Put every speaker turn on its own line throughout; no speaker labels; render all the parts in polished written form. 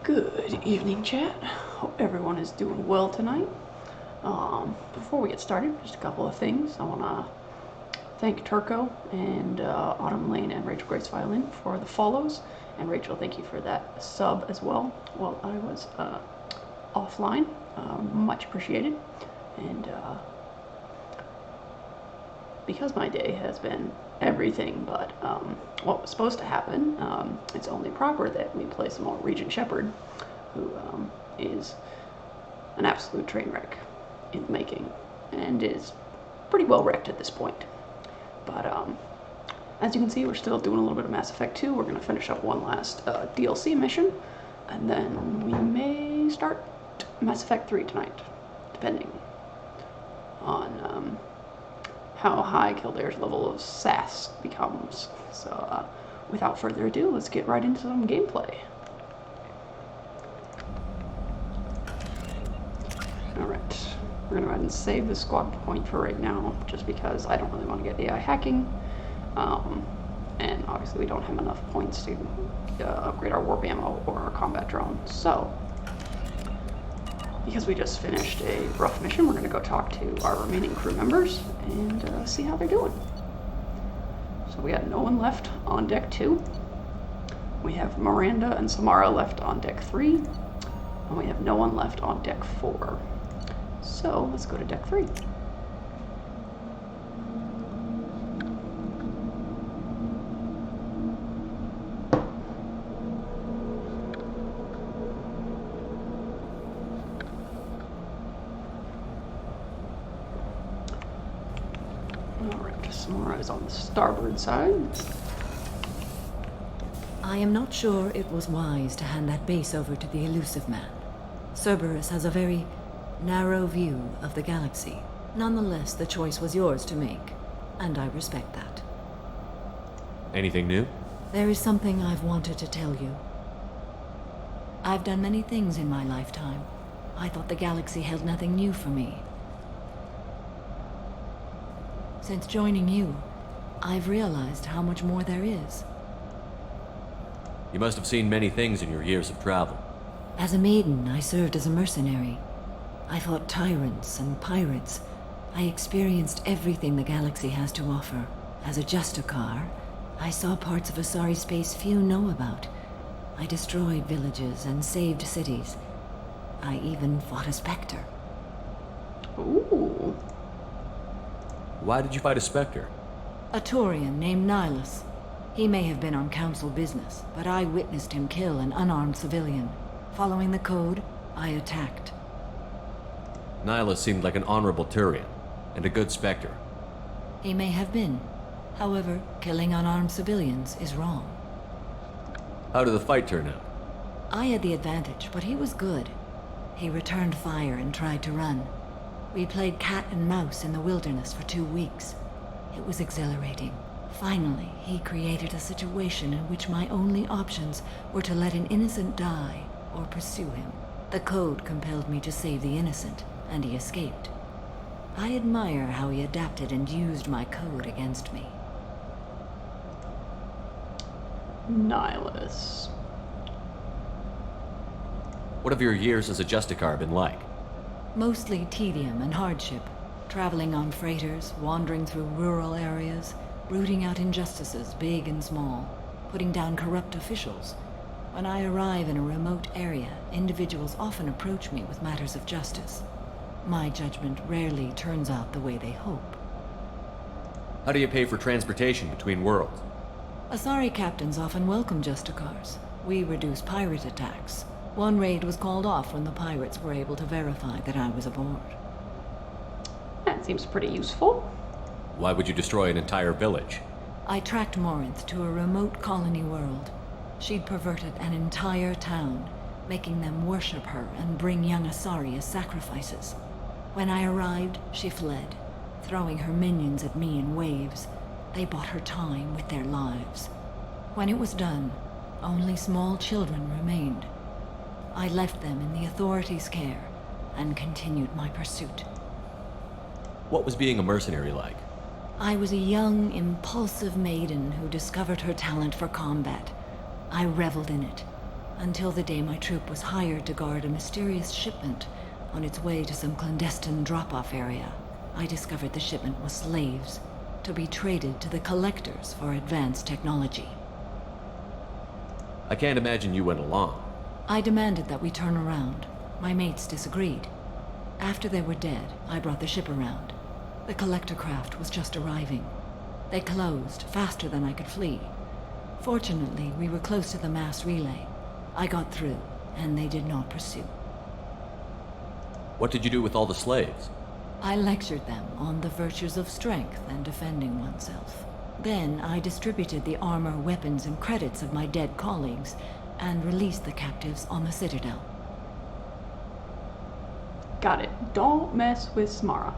Good evening, chat. Hope everyone is doing well tonight. Before we get started, just a couple of things. I want to thank Turco and Autumn Lane and Rachel Grace Violin for the follows. And Rachel, thank you for that sub as well while I was offline. Much appreciated. And because my day has been everything but what was supposed to happen, it's only proper that we play some more Regent Shepard, who is an absolute train wreck in the making and is pretty well wrecked at this point. But as you can see, we're still doing a little bit of Mass Effect 2. We're going to finish up one last DLC mission, and then we may start Mass Effect 3 tonight, depending on how high Kildare's level of sass becomes. So without further ado, let's get right into some gameplay. Alright, we're going to go ahead and save the squad point for right now, just because I don't really want to get AI hacking. And obviously we don't have enough points to upgrade our warp ammo or our combat drone. So, because we just finished a rough mission, we're going to go talk to our remaining crew members and see how they're doing. So we got no one left on deck 2. We have Miranda and Samara left on deck 3. And we have no one left on deck 4. So let's go to deck 3. Samara is on the starboard side.
I am not sure it was wise to hand that base over to the elusive man. Cerberus has a very narrow view of the galaxy. Nonetheless, the choice was yours to make, and I respect that.
Anything new?
There is something I've wanted to tell you. I've done many things in my lifetime. I thought the galaxy held nothing new for me. Since joining you, I've realized how much more there is.
You must have seen many things in your years of travel.
As a maiden, I served as a mercenary. I fought tyrants and pirates. I experienced everything the galaxy has to offer. As a Justicar, I saw parts of Asari space few know about. I destroyed villages and saved cities. I even fought a Spectre.
Ooh.
Why did you fight a Spectre?
A Taurian named Nihilus. He may have been on council business, but I witnessed him kill an unarmed civilian. Following the code, I attacked.
Nihilus seemed like an honorable Turian, and a good Spectre.
He may have been. However, killing unarmed civilians is wrong.
How did the fight turn out?
I had the advantage, but he was good. He returned fire and tried to run. We played cat and mouse in the wilderness for 2 weeks. It was exhilarating. Finally, he created a situation in which my only options were to let an innocent die or pursue him. The code compelled me to save the innocent, and he escaped. I admire how he adapted and used my code against me.
Nihilus.
What have your years as a Justicar been like?
Mostly tedium and hardship. Traveling on freighters, wandering through rural areas, rooting out injustices big and small, putting down corrupt officials. When I arrive in a remote area, individuals often approach me with matters of justice. My judgment rarely turns out the way they hope.
How do you pay for transportation between worlds?
Asari captains often welcome Justicars. We reduce pirate attacks. One raid was called off when the pirates were able to verify that I was aboard.
That seems pretty useful.
Why would you destroy an entire village?
I tracked Morinth to a remote colony world. She'd perverted an entire town, making them worship her and bring young Asari as sacrifices. When I arrived, she fled, throwing her minions at me in waves. They bought her time with their lives. When it was done, only small children remained. I left them in the authorities' care and continued my pursuit.
What was being a mercenary like?
I was a young, impulsive maiden who discovered her talent for combat. I reveled in it. until the day my troop was hired to guard a mysterious shipment on its way to some clandestine drop-off area. I discovered the shipment was slaves, to be traded to the collectors for advanced technology.
I can't imagine you went along.
I demanded that we turn around. My mates disagreed. After they were dead, I brought the ship around. The collector craft was just arriving. They closed faster than I could flee. Fortunately, we were close to the mass relay. I got through, and they did not pursue.
What did you do with all the slaves?
I lectured them on the virtues of strength and defending oneself. Then I distributed the armor, weapons, and credits of my dead colleagues, and released the captives on the Citadel.
Got it. Don't mess with Samara.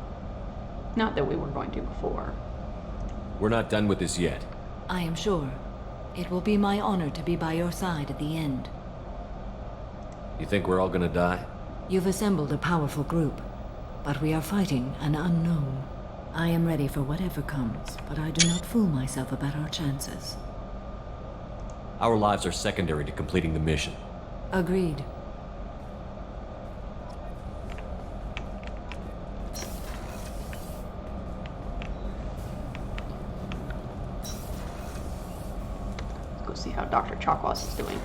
Not that we were going to before.
We're not done with this yet.
I am sure. It will be my honor to be by your side at the end.
You think we're all gonna die?
You've assembled a powerful group, but we are fighting an unknown. I am ready for whatever comes, but I do not fool myself about our chances.
Our lives are secondary to completing the mission.
Agreed.
Let's go see how Dr. Chakwas is doing.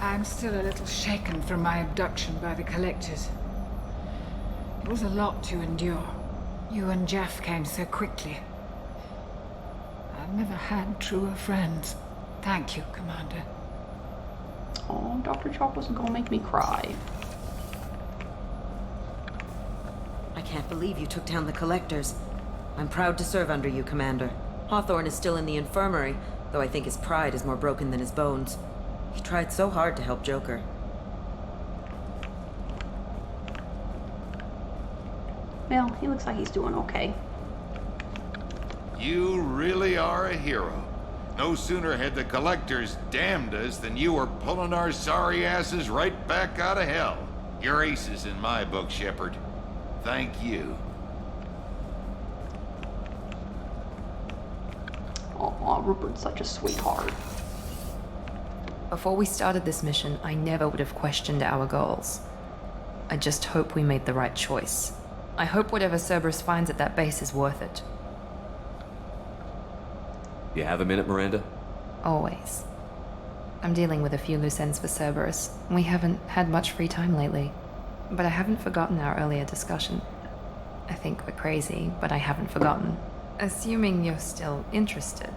I'm still a little shaken from my abduction by the collectors. It was a lot to endure. You and Jeff came so quickly. I've never had truer friends. Thank you, Commander.
Oh, Dr. Chalk wasn't gonna make me cry.
I can't believe you took down the collectors. I'm proud to serve under you, Commander. Hawthorne is still in the infirmary, though I think his pride is more broken than his bones. He tried so hard to help Joker.
Well, he looks like he's doing okay.
You really are a hero. No sooner had the collectors damned us than you were pulling our sorry asses right back out of hell. You're aces in my book, Shepard. Thank you.
Aw, Rupert's such a sweetheart.
Before we started this mission, I never would have questioned our goals. I just hope we made the right choice. I hope whatever Cerberus finds at that base is worth it.
You have a minute, Miranda?
Always. I'm dealing with a few loose ends for Cerberus. We haven't had much free time lately. But I haven't forgotten our earlier discussion. I think we're crazy, but I haven't forgotten. Assuming you're still interested.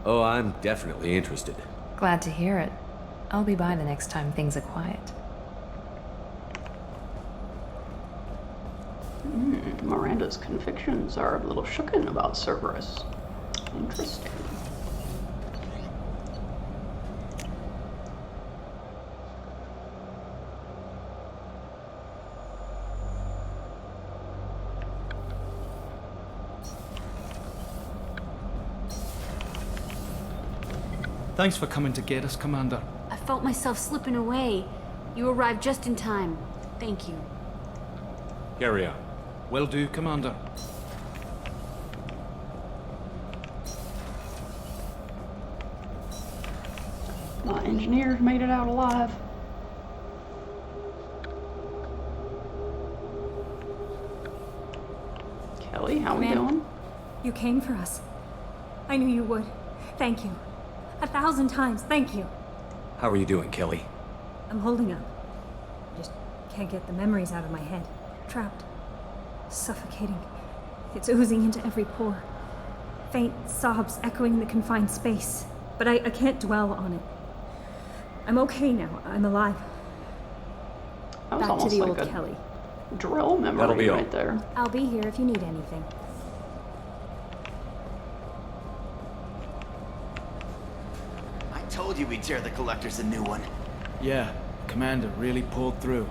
Oh, I'm definitely interested.
Glad to hear it. I'll be by the next time things are quiet.
Miranda's convictions are a little shooken about Cerberus. Interesting.
Thanks for coming to get us, Commander.
I felt myself slipping away. You arrived just in time. Thank you.
Carry on.
Will do, Commander.
My engineers made it out alive. Kelly, how we doing?
You came for us. I knew you would. Thank you. 1,000 times, thank you.
How are you doing, Kelly?
I'm holding up. Just can't get the memories out of my head. Trapped. Suffocating. It's oozing into every pore. Faint sobs echoing the confined space. But I can't dwell on it. I'm okay now. I'm alive.
That was
Back to
almost
the
like
old
a
Kelly.
drill memory
That'll be all.
right there.
I'll be here if you need anything.
I told you we'd tear the collectors a new one.
Yeah, Commander really pulled through.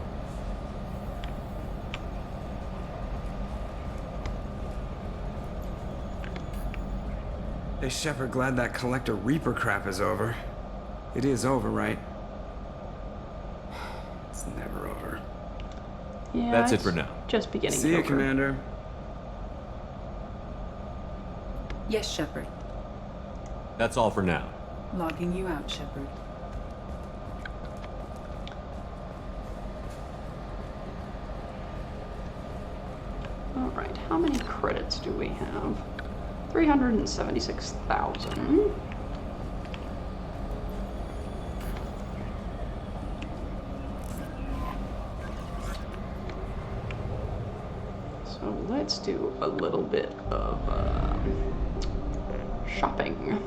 Hey, Shepard, glad that Collector Reaper crap is over. It is over, right? It's never over.
Yeah,
That's it
it's
for now.
Just beginning.
See you,
over.
Commander.
Yes, Shepard.
That's all for now.
Logging you out, Shepard.
Alright, how many credits do we have? 376,000. So let's do a little bit of shopping.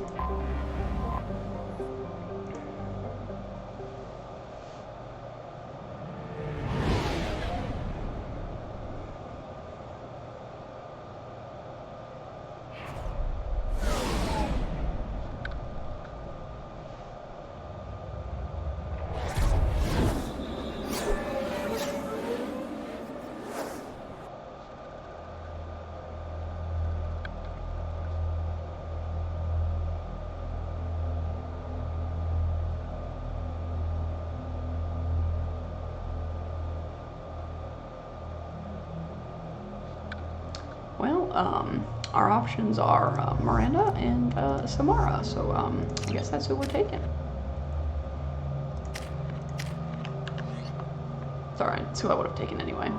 Well, our options are Miranda and Samara, so I guess that's who we're taking. It's alright, it's who I would have taken anyway.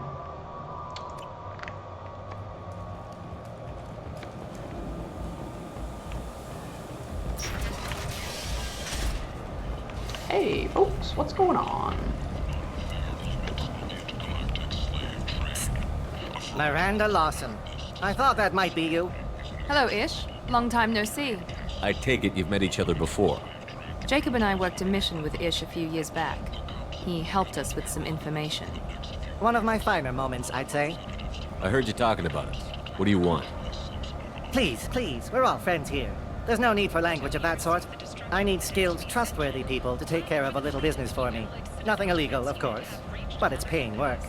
Hey, folks, what's going on?
Miranda Lawson. I thought that might be you.
Hello, Ish. Long time no see.
I take it you've met each other before.
Jacob and I worked a mission with Ish a few years back. He helped us with some information.
One of my finer moments, I'd say.
I heard you talking about us. What do you want?
Please, please, we're all friends here. There's no need for language of that sort. I need skilled, trustworthy people to take care of a little business for me. Nothing illegal, of course, but it's paying work.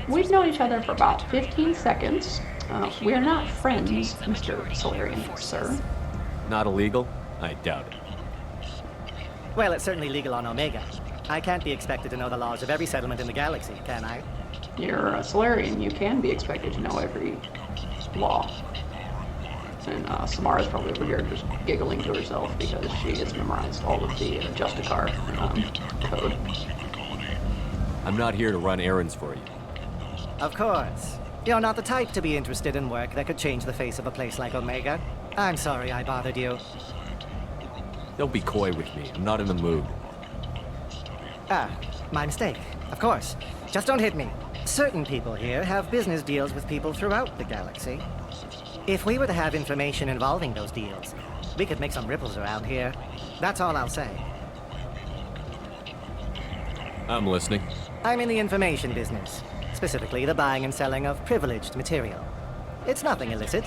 We've known each other for about 15 seconds. We're not friends, Mr. Solarian, sir.
Not illegal? I doubt it.
Well, it's certainly legal on Omega. I can't be expected to know the laws of every settlement in the galaxy, can I?
You're a Solarian. You can be expected to know every law. And Samara's probably over here just giggling to herself because she has memorized all of the Justicar code.
I'm not here to run errands for you.
Of course. You're not the type to be interested in work that could change the face of a place like Omega. I'm sorry I bothered you.
Don't be coy with me. I'm not in the mood.
Ah, my mistake. Of course. Just don't hit me. Certain people here have business deals with people throughout the galaxy. If we were to have information involving those deals, we could make some ripples around here. That's all I'll say.
I'm listening.
I'm in the information business, specifically the buying and selling of privileged material. It's nothing illicit.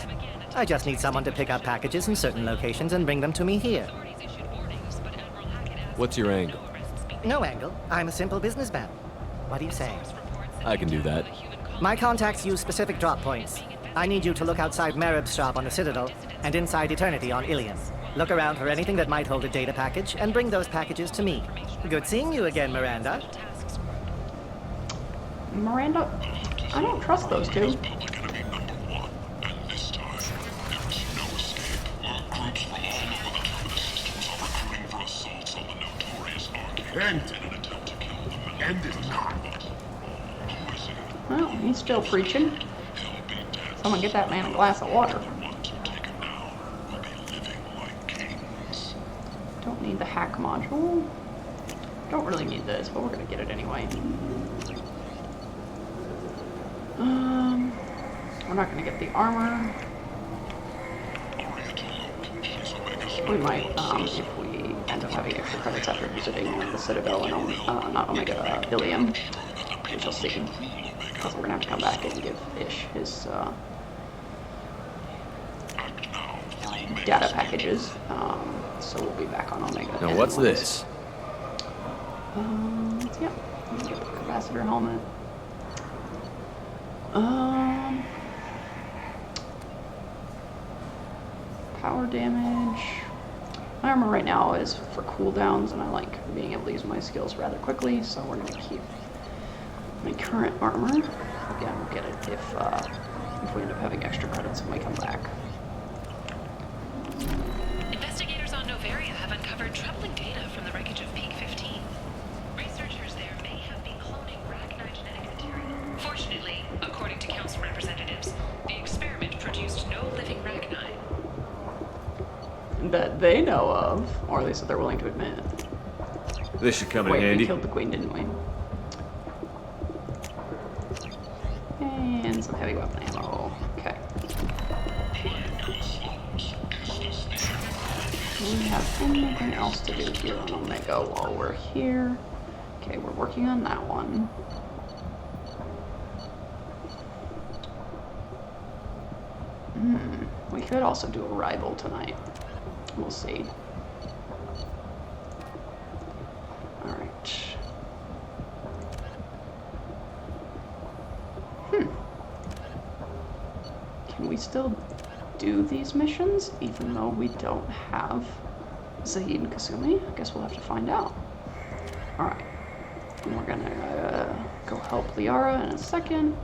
I just need someone to pick up packages in certain locations and bring them to me here.
What's your angle?
No angle. I'm a simple businessman. What do you say?
I can do that.
My contacts use specific drop points. I need you to look outside Merib's shop on the Citadel and inside Eternity on Ilium. Look around for anything that might hold a data package and bring those packages to me. Good seeing you again, Miranda.
Miranda? I don't trust those two. Well, he's still preaching. Someone get that man a glass of water. Don't need the hack module. Don't really need this, but we're gonna get it anyway. We're not gonna get the armor. We might, if we end up having extra credits after visiting the Citadel and not Omega, Ilium. We shall see. Because we're gonna have to come back and give Ish his data packages. So we'll be back on Omega.
Now what's this?
Yeah. Let me get the capacitor helmet. Power damage. My armor right now is for cooldowns, and I like being able to use my skills rather quickly, so we're gonna keep my current armor. Again, we'll get it if we end up having extra credits when we come back.
Investigators on Novaria have uncovered troubling data from the wreckage of EP14. Researchers there may have been cloning Rachni genetic material. Fortunately, According to council representatives, the experiment produced no living Ragni.
That they know of, or at least that they're willing to admit.
This should come in
Wait,
handy.
we killed the queen, didn't we? And some heavy weapon ammo. Okay. Do we have anything else to do here on Omega while we're here? Okay, we're working on that one. We could also do a rival tonight. We'll see. Alright. Can we still do these missions even though we don't have Zahid and Kasumi? I guess we'll have to find out. Alright. And we're gonna go help Liara in a second.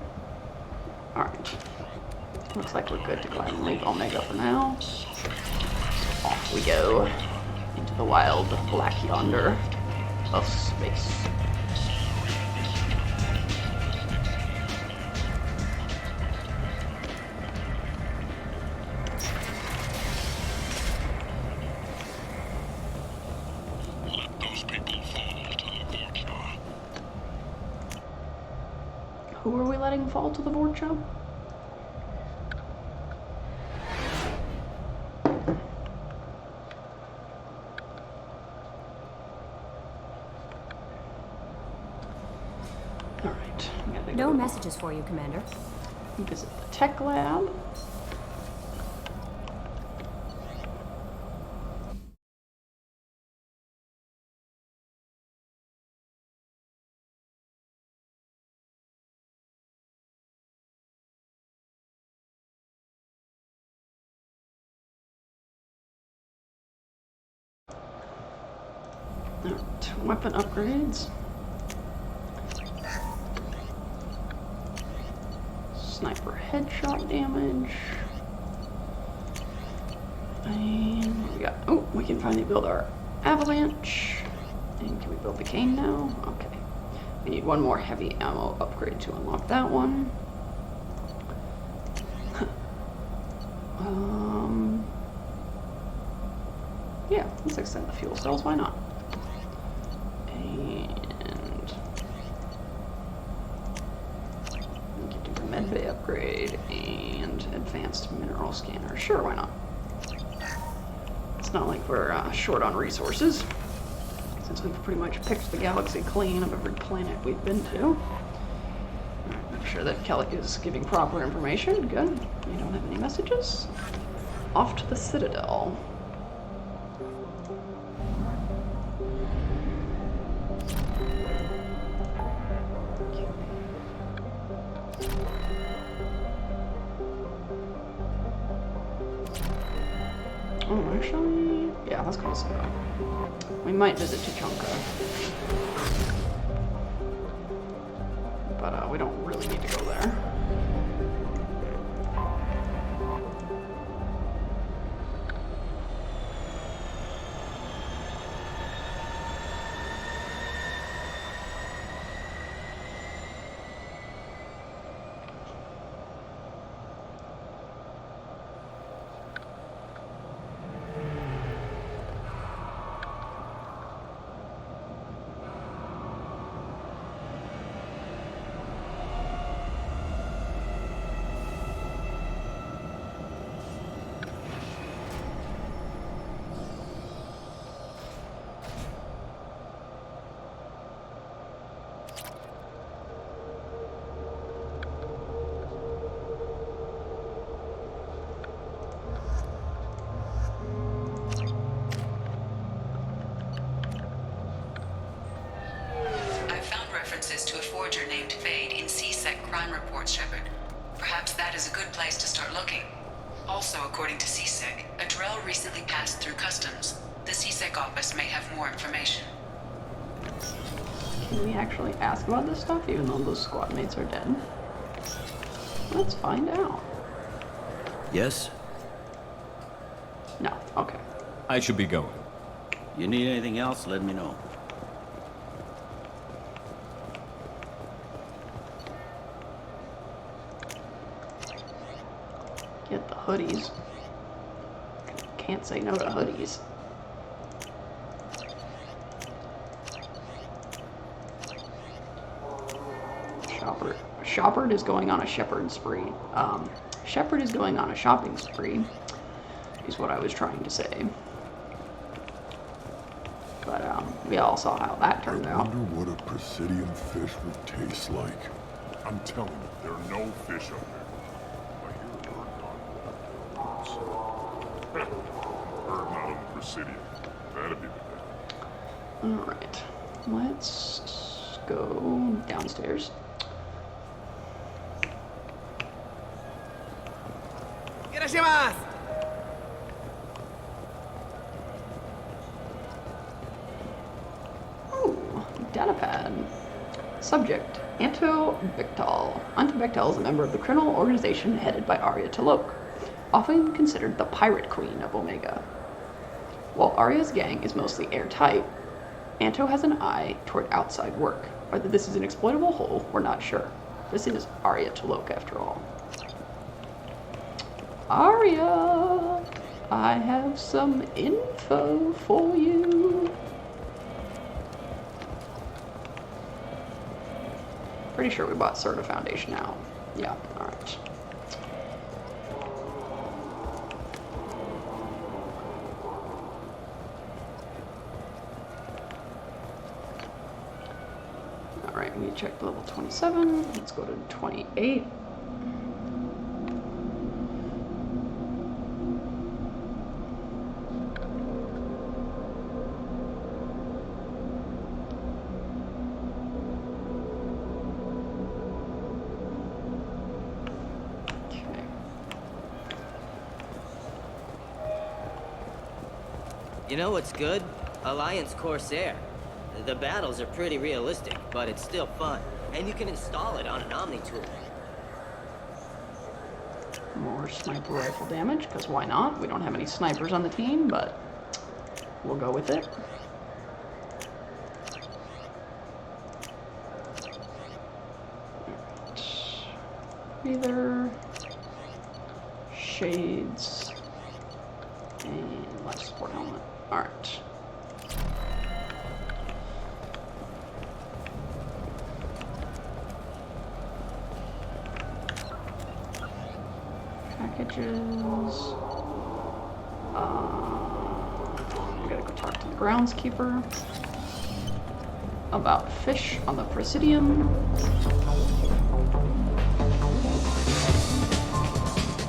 Alright. Looks like we're good to go ahead and leave Omega for now. Off we go into the wild black yonder of space. Who are we letting fall to the Vorcho?
No messages for you, Commander.
Visit the tech lab. Alright, weapon upgrades. Sniper headshot damage. And what we got? Oh, we can finally build our avalanche. And can we build the cane now? Okay. We need one more heavy ammo upgrade to unlock that one. Yeah, let's extend the fuel cells, why not? And we can do the medbay upgrade and advanced mineral scanner. Sure, why not? It's not like we're short on resources, since we've pretty much picked the galaxy clean of every planet we've been to. Make sure that Kellic is giving proper information. Good. We don't have any messages. Off to the Citadel. Oh, actually, yeah, let's go to Citadel. We might visit Tuchanka, but we don't really need to go there.
To a forger named Fade in C-Sec crime reports, Shepard. Perhaps that is a good place to start looking. Also, according to C-Sec, a Drell recently passed through customs. The C-Sec office may have more information.
Can we actually ask about this stuff, even though those squad mates are dead? Let's find out.
Yes?
No, okay.
I should be going.
You need anything else, let me know.
Get the hoodies. Can't say no to hoodies. Shepard is going on a Shepard spree. Shepard is going on a shopping spree, is what I was trying to say. But we all saw how that turned out.
I wonder what a Presidium fish would taste like. I'm telling you, there are no fish up there. I hear a bird not bird not on the Presidium. That'd be the thing.
Alright, let's go downstairs. Ooh, datapad. Subject, Anto Bechtel. Anto Bechtel is a member of the criminal organization headed by Arya T'Loak, often considered the pirate queen of Omega. While Arya's gang is mostly airtight, Anto has an eye toward outside work. Whether this is an exploitable hole, we're not sure. This is Arya T'Loak after all. Arya, I have some info for you. Pretty sure we bought Serta Foundation now. Yeah, alright. Alright, we checked level 27. Let's go to 28.
You know what's good? Alliance Corsair. The battles are pretty realistic, but it's still fun. And you can install it on an Omni tool.
More sniper rifle damage, because why not? We don't have any snipers on the team, but we'll go with it. Either shades and life support helmet. Alright. Packages. We gotta go talk to the groundskeeper about fish on the Presidium.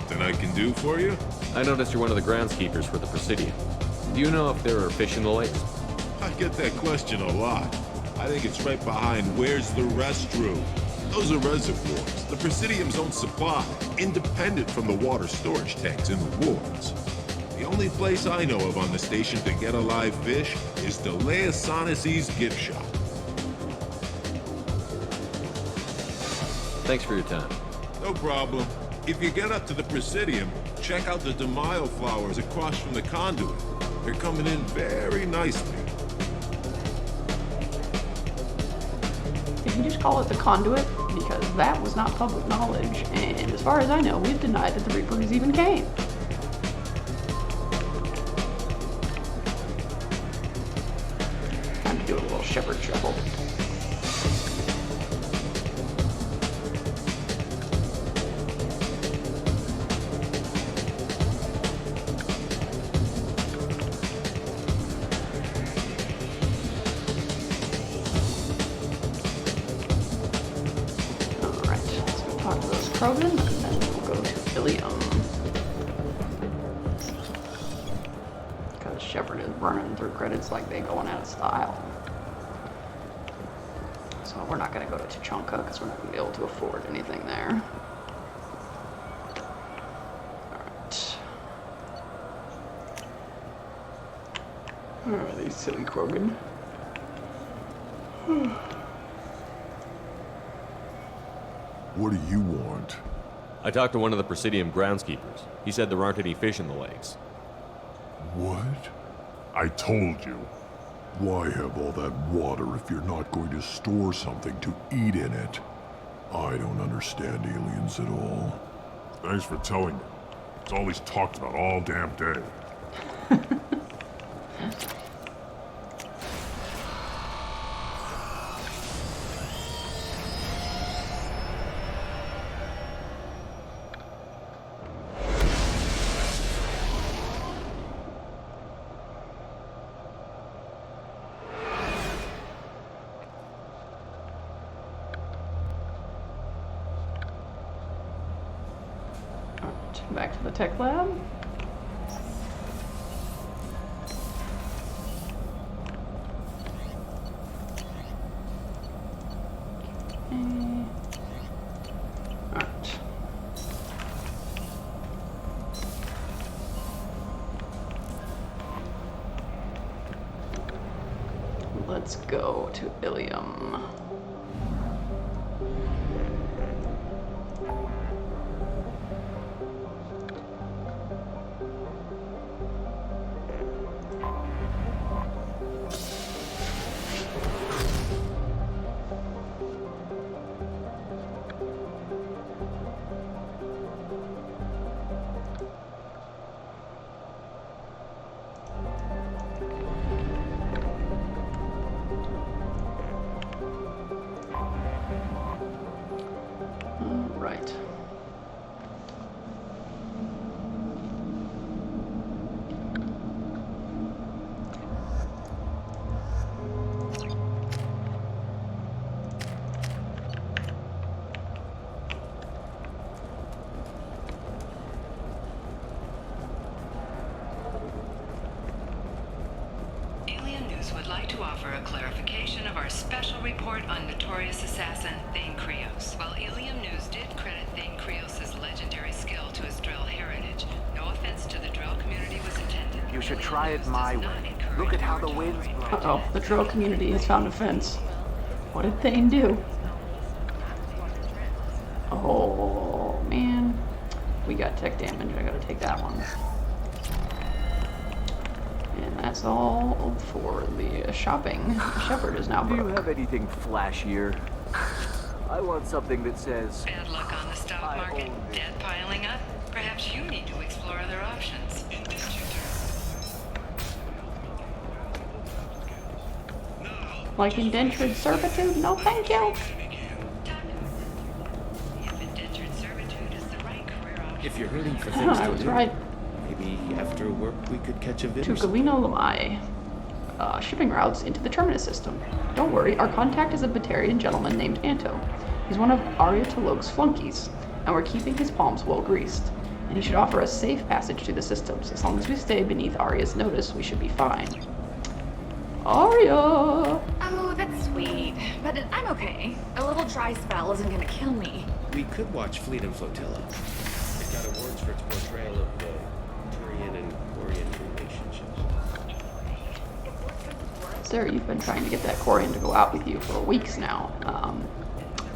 That I can do for you?
I noticed you're one of the groundskeepers for the Presidium. Do you know if there are fish in the lakes?
I get that question a lot. I think it's right behind where's the restroom. Those are reservoirs, the Presidium's own supply, independent from the water storage tanks in the wards. The only place I know of on the station to get a live fish is Delea Sonesi's gift shop.
Thanks for your time.
No problem. If you get up to the Presidium, check out the DeMaio flowers across from the conduit. They're coming in very nicely.
Did we just call it the conduit? Because that was not public knowledge, and as far as I know, we've denied that the Reapers even came. Time to do a little Shepard shuffle. Krogan, and then we'll go to Ilium. Because Shepard is burning through credits like they going out of style. So we're not going to go to Tuchanka because we're not going to be able to afford anything there. Alright. Where are these silly Krogan?
What do you want?
I talked to one of the Presidium groundskeepers. He said there aren't any fish in the lakes.
What? I told you. Why have all that water if you're not going to store something to eat in it? I don't understand aliens at all. Thanks for telling me. It's all he's talked about all damn day.
Back to the tech lab. Alright. Let's go to Ilium. Right.
Alien News would like to offer a clarification of our special report on notorious assassin Thane Krios. While Alien News did credit Thane Krios' legendary skill to his drill heritage, no offense to the drill community was intended.
You should try it my way. Look at how the wind's blowing.
Uh-oh, the drill community has found a fence. What did Thane do? Oh, man. We got tech damage. I gotta take that one. And that's all for the shopping. Shepard is now
Do you
broke.
have anything flashier? I want something that says...
Bad luck on the stock market, debt piling up. Perhaps you need to explore other options.
Like indentured servitude? No, thank you.
If you're hurting for things
I
to
was
do,
right.
maybe after work we could catch a
To
video.
Galino Lamai. Shipping routes into the Terminus system. Don't worry, our contact is a Batarian gentleman named Anto. He's one of Arya Talog's flunkies, and we're keeping his palms well greased. And he should offer us safe passage to the systems. As long as we stay beneath Arya's notice, we should be fine. Arya!
Oh, that's sweet. But I'm okay. A little dry spell isn't gonna kill me.
We could watch Fleet and Flotilla. It got awards for its portrayal of the Turian and Quarian relationships.
Sarah, you've been trying to get that Quarian to go out with you for weeks now.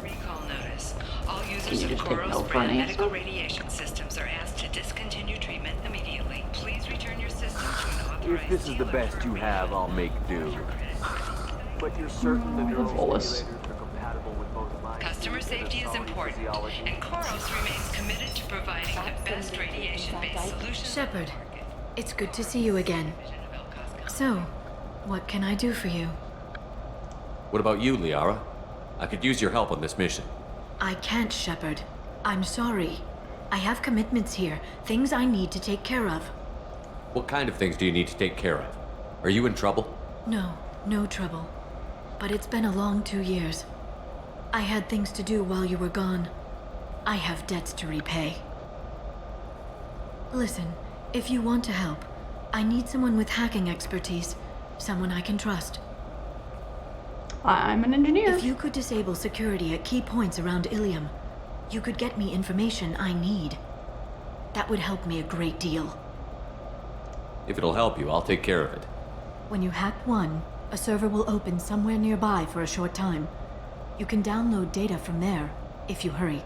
Recall notice. All
Can
users
you
of
just take
Koros
note for an
brand
answer?
medical radiation systems are asked to discontinue treatment immediately. Please return your system to an authorized
If this is the best you have, I'll make do. But you're certain the neural
Volus.
stimulators are compatible with both mine
Customer safety is important, and Koros remains committed to providing the best radiation-based solutions.
Shepard, it's good to see you again. So, what can I do for you?
What about you, Liara? I could use your help on this mission.
I can't, Shepard. I'm sorry. I have commitments here, things I need to take care of.
What kind of things do you need to take care of? Are you in trouble?
No, no trouble. But it's been a long 2 years. I had things to do while you were gone. I have debts to repay. Listen, if you want to help, I need someone with hacking expertise. Someone I can trust.
I'm an engineer.
If you could disable security at key points around Ilium, you could get me information I need. That would help me a great deal.
If it'll help you, I'll take care of it.
When you hack one, a server will open somewhere nearby for a short time. You can download data from there, if you hurry.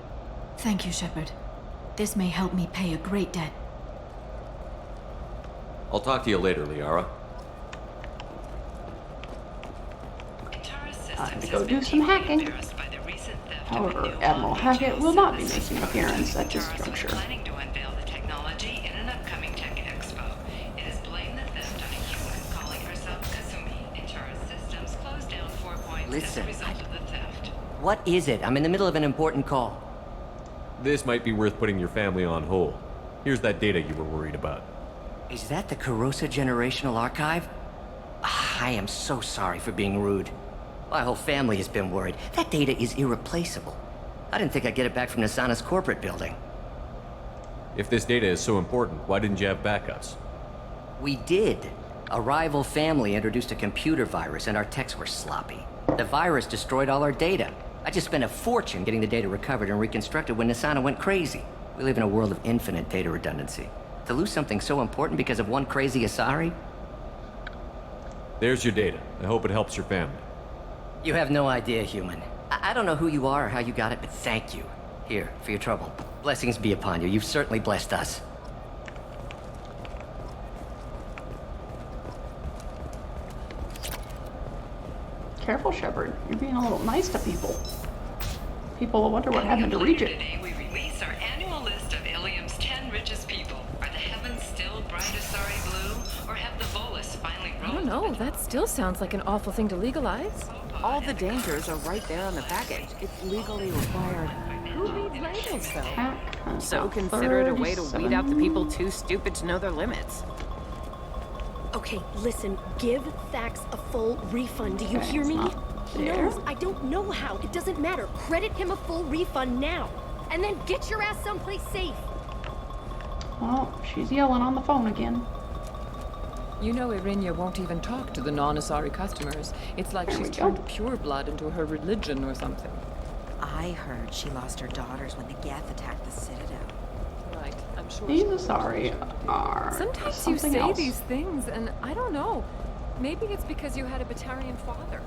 Thank you, Shepard. This may help me pay a great debt.
I'll talk to you later, Liara.
Time to go do some hacking. However, Admiral Hackett will not be making an appearance at this juncture.
Planning to unveil the technology upcoming Tech Expo. It has blamed the theft on a human calling herself Kazumi. HR systems closed down 4 points as a result of the theft.
What is it? I'm in the middle of an important call.
This might be worth putting your family on hold. Here's that data you were worried about.
Is that the Kurosa Generational Archive? I am so sorry for being rude. My whole family has been worried. That data is irreplaceable. I didn't think I'd get it back from Nasana's corporate building.
If this data is so important, why didn't you have backups?
We did. A rival family introduced a computer virus and our techs were sloppy. The virus destroyed all our data. I just spent a fortune getting the data recovered and reconstructed when Nasana went crazy. We live in a world of infinite data redundancy. To lose something so important because of one crazy Asari?
There's your data. I hope it helps your family.
You have no idea, human. I don't know who you are or how you got it, but thank you. Here, for your trouble. Blessings be upon you. You've certainly blessed us.
Careful, Shepard. You're being a little nice to people. People will wonder what happened to Regent.
Today we release our annual list of Ilium's 10 richest people. Are the heavens still bright Asari blue, or have the bolus finally rolled?
I don't know. That still sounds like an awful thing to legalize. All the dangers are right there on the package. It's legally required. Who reads labels, though? So considered a way to weed out the people too stupid to know their limits.
Okay, listen. Give Thax a full refund. Do you hear me? He knows. I don't know how. It doesn't matter. Credit him a full refund now. And then get your ass someplace safe.
Oh, she's yelling on the phone again.
You know Irinya won't even talk to the non-Asari customers. It's like she's turned pure blood into her religion or something.
I heard she lost her daughters when the Geth attacked the Citadel.
Right, I'm sure.
These Asari are
sometimes you
something
say
else.
these things, and I don't know. Maybe it's because you had a Batarian father.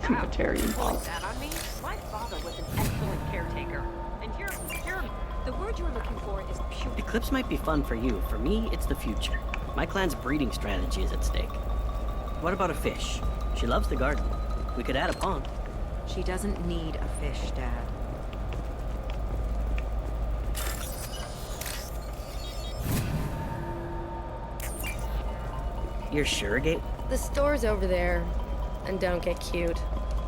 Batarian father.
That on me? My father was an excellent caretaker. And you're the word you're looking for is pure.
Eclipse might be fun for you. For me, it's the future. My clan's breeding strategy is at stake. What about a fish? She loves the garden. We could add a pond.
She doesn't need a fish, Dad.
You're sure, Gate?
The store's over there. And don't get cute.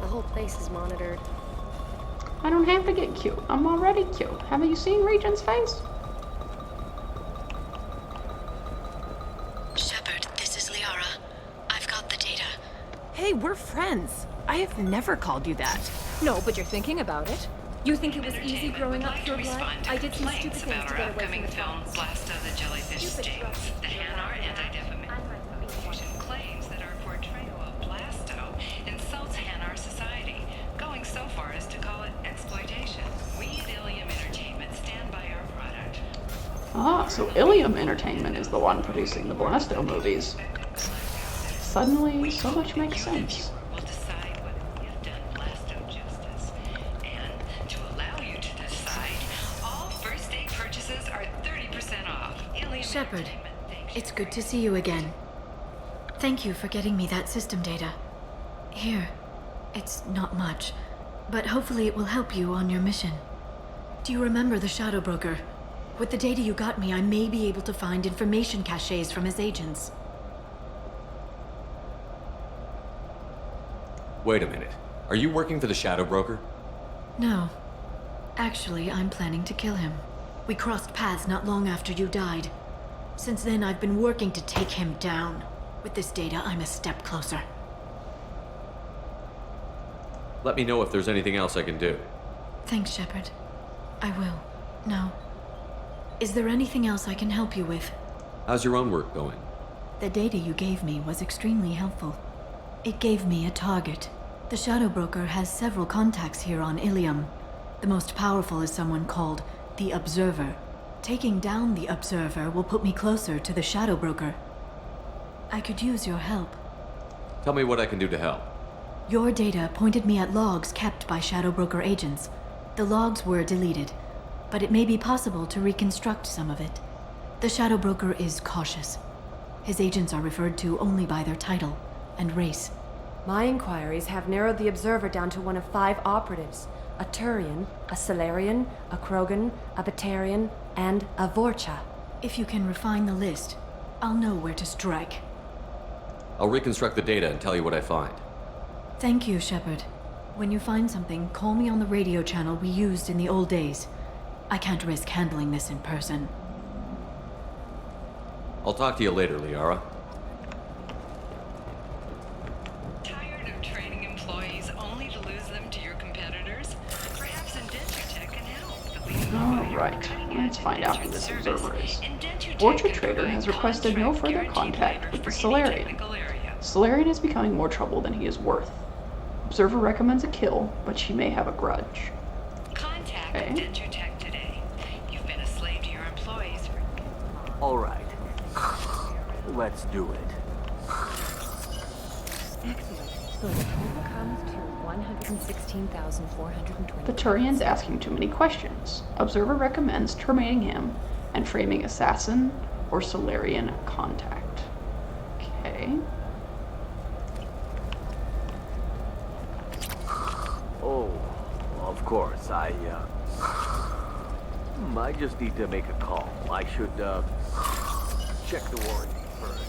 The whole place is monitored.
I don't have to get cute. I'm already cute. Haven't you seen Regent's face?
Shepard, this is Liara. I've got the data.
Hey, we're friends. I have never called you that. No, but you're thinking about it.
You think it was easy growing up pure blood? I did some stupid things
about
to
our
get away
upcoming
from the
film,
cops.
Blast of the Jellyfish Stings. The Hanar Anti-Defamation claims that our portrayal of Blasto insults Hanar society, going so far as to call it exploitation. We at Ilium Entertainment stand by our product.
Ah, so Ilium Entertainment is the one producing the Blasto movies. Suddenly, so much makes sense.
Will decide whether we have done Blasto justice. And to allow you to decide, all first day purchases are 30% off. Ilium
Shepard, it's good to see you again. Thank you for getting me that system data. Here, it's not much, but hopefully it will help you on your mission. Do you remember the Shadow Broker? With the data you got me, I may be able to find information caches from his agents.
Wait a minute. Are you working for the Shadow Broker?
No. Actually, I'm planning to kill him. We crossed paths not long after you died. Since then, I've been working to take him down. With this data, I'm a step closer.
Let me know if there's anything else I can do.
Thanks, Shepard. I will. Now, is there anything else I can help you with?
How's your own work going?
The data you gave me was extremely helpful. It gave me a target. The Shadow Broker has several contacts here on Ilium. The most powerful is someone called the Observer. Taking down the Observer will put me closer to the Shadow Broker. I could use your help.
Tell me what I can do to help.
Your data pointed me at logs kept by Shadow Broker agents. The logs were deleted, but it may be possible to reconstruct some of it. The Shadow Broker is cautious. His agents are referred to only by their title and race.
My inquiries have narrowed the Observer down to one of 5 operatives. A Turian, a Solarian, a Krogan, a Batarian, and a Vorcha.
If you can refine the list, I'll know where to strike.
I'll reconstruct the data and tell you what I find.
Thank you, Shepard. When you find something, call me on the radio channel we used in the old days. I can't risk handling this in person.
I'll talk to you later, Liara.
Tired of training employees only to lose them to your competitors? Perhaps Indentutech can help.
Alright, let's find out who this observer is. Orchard Trader has requested no further contact with the Solarian. Solarian is becoming more trouble than he is worth. Observer recommends a kill, but she may have a grudge.
Contact Indentutech today. You've been a slave to your employees for...
All right. Let's do it.
Excellent. So the total comes to 116,420.
The Turian's asking too many questions. Observer recommends terminating him and framing assassin or Solarian contact. Okay.
Oh, of course. I just need to make a call. I should, check the warranty first.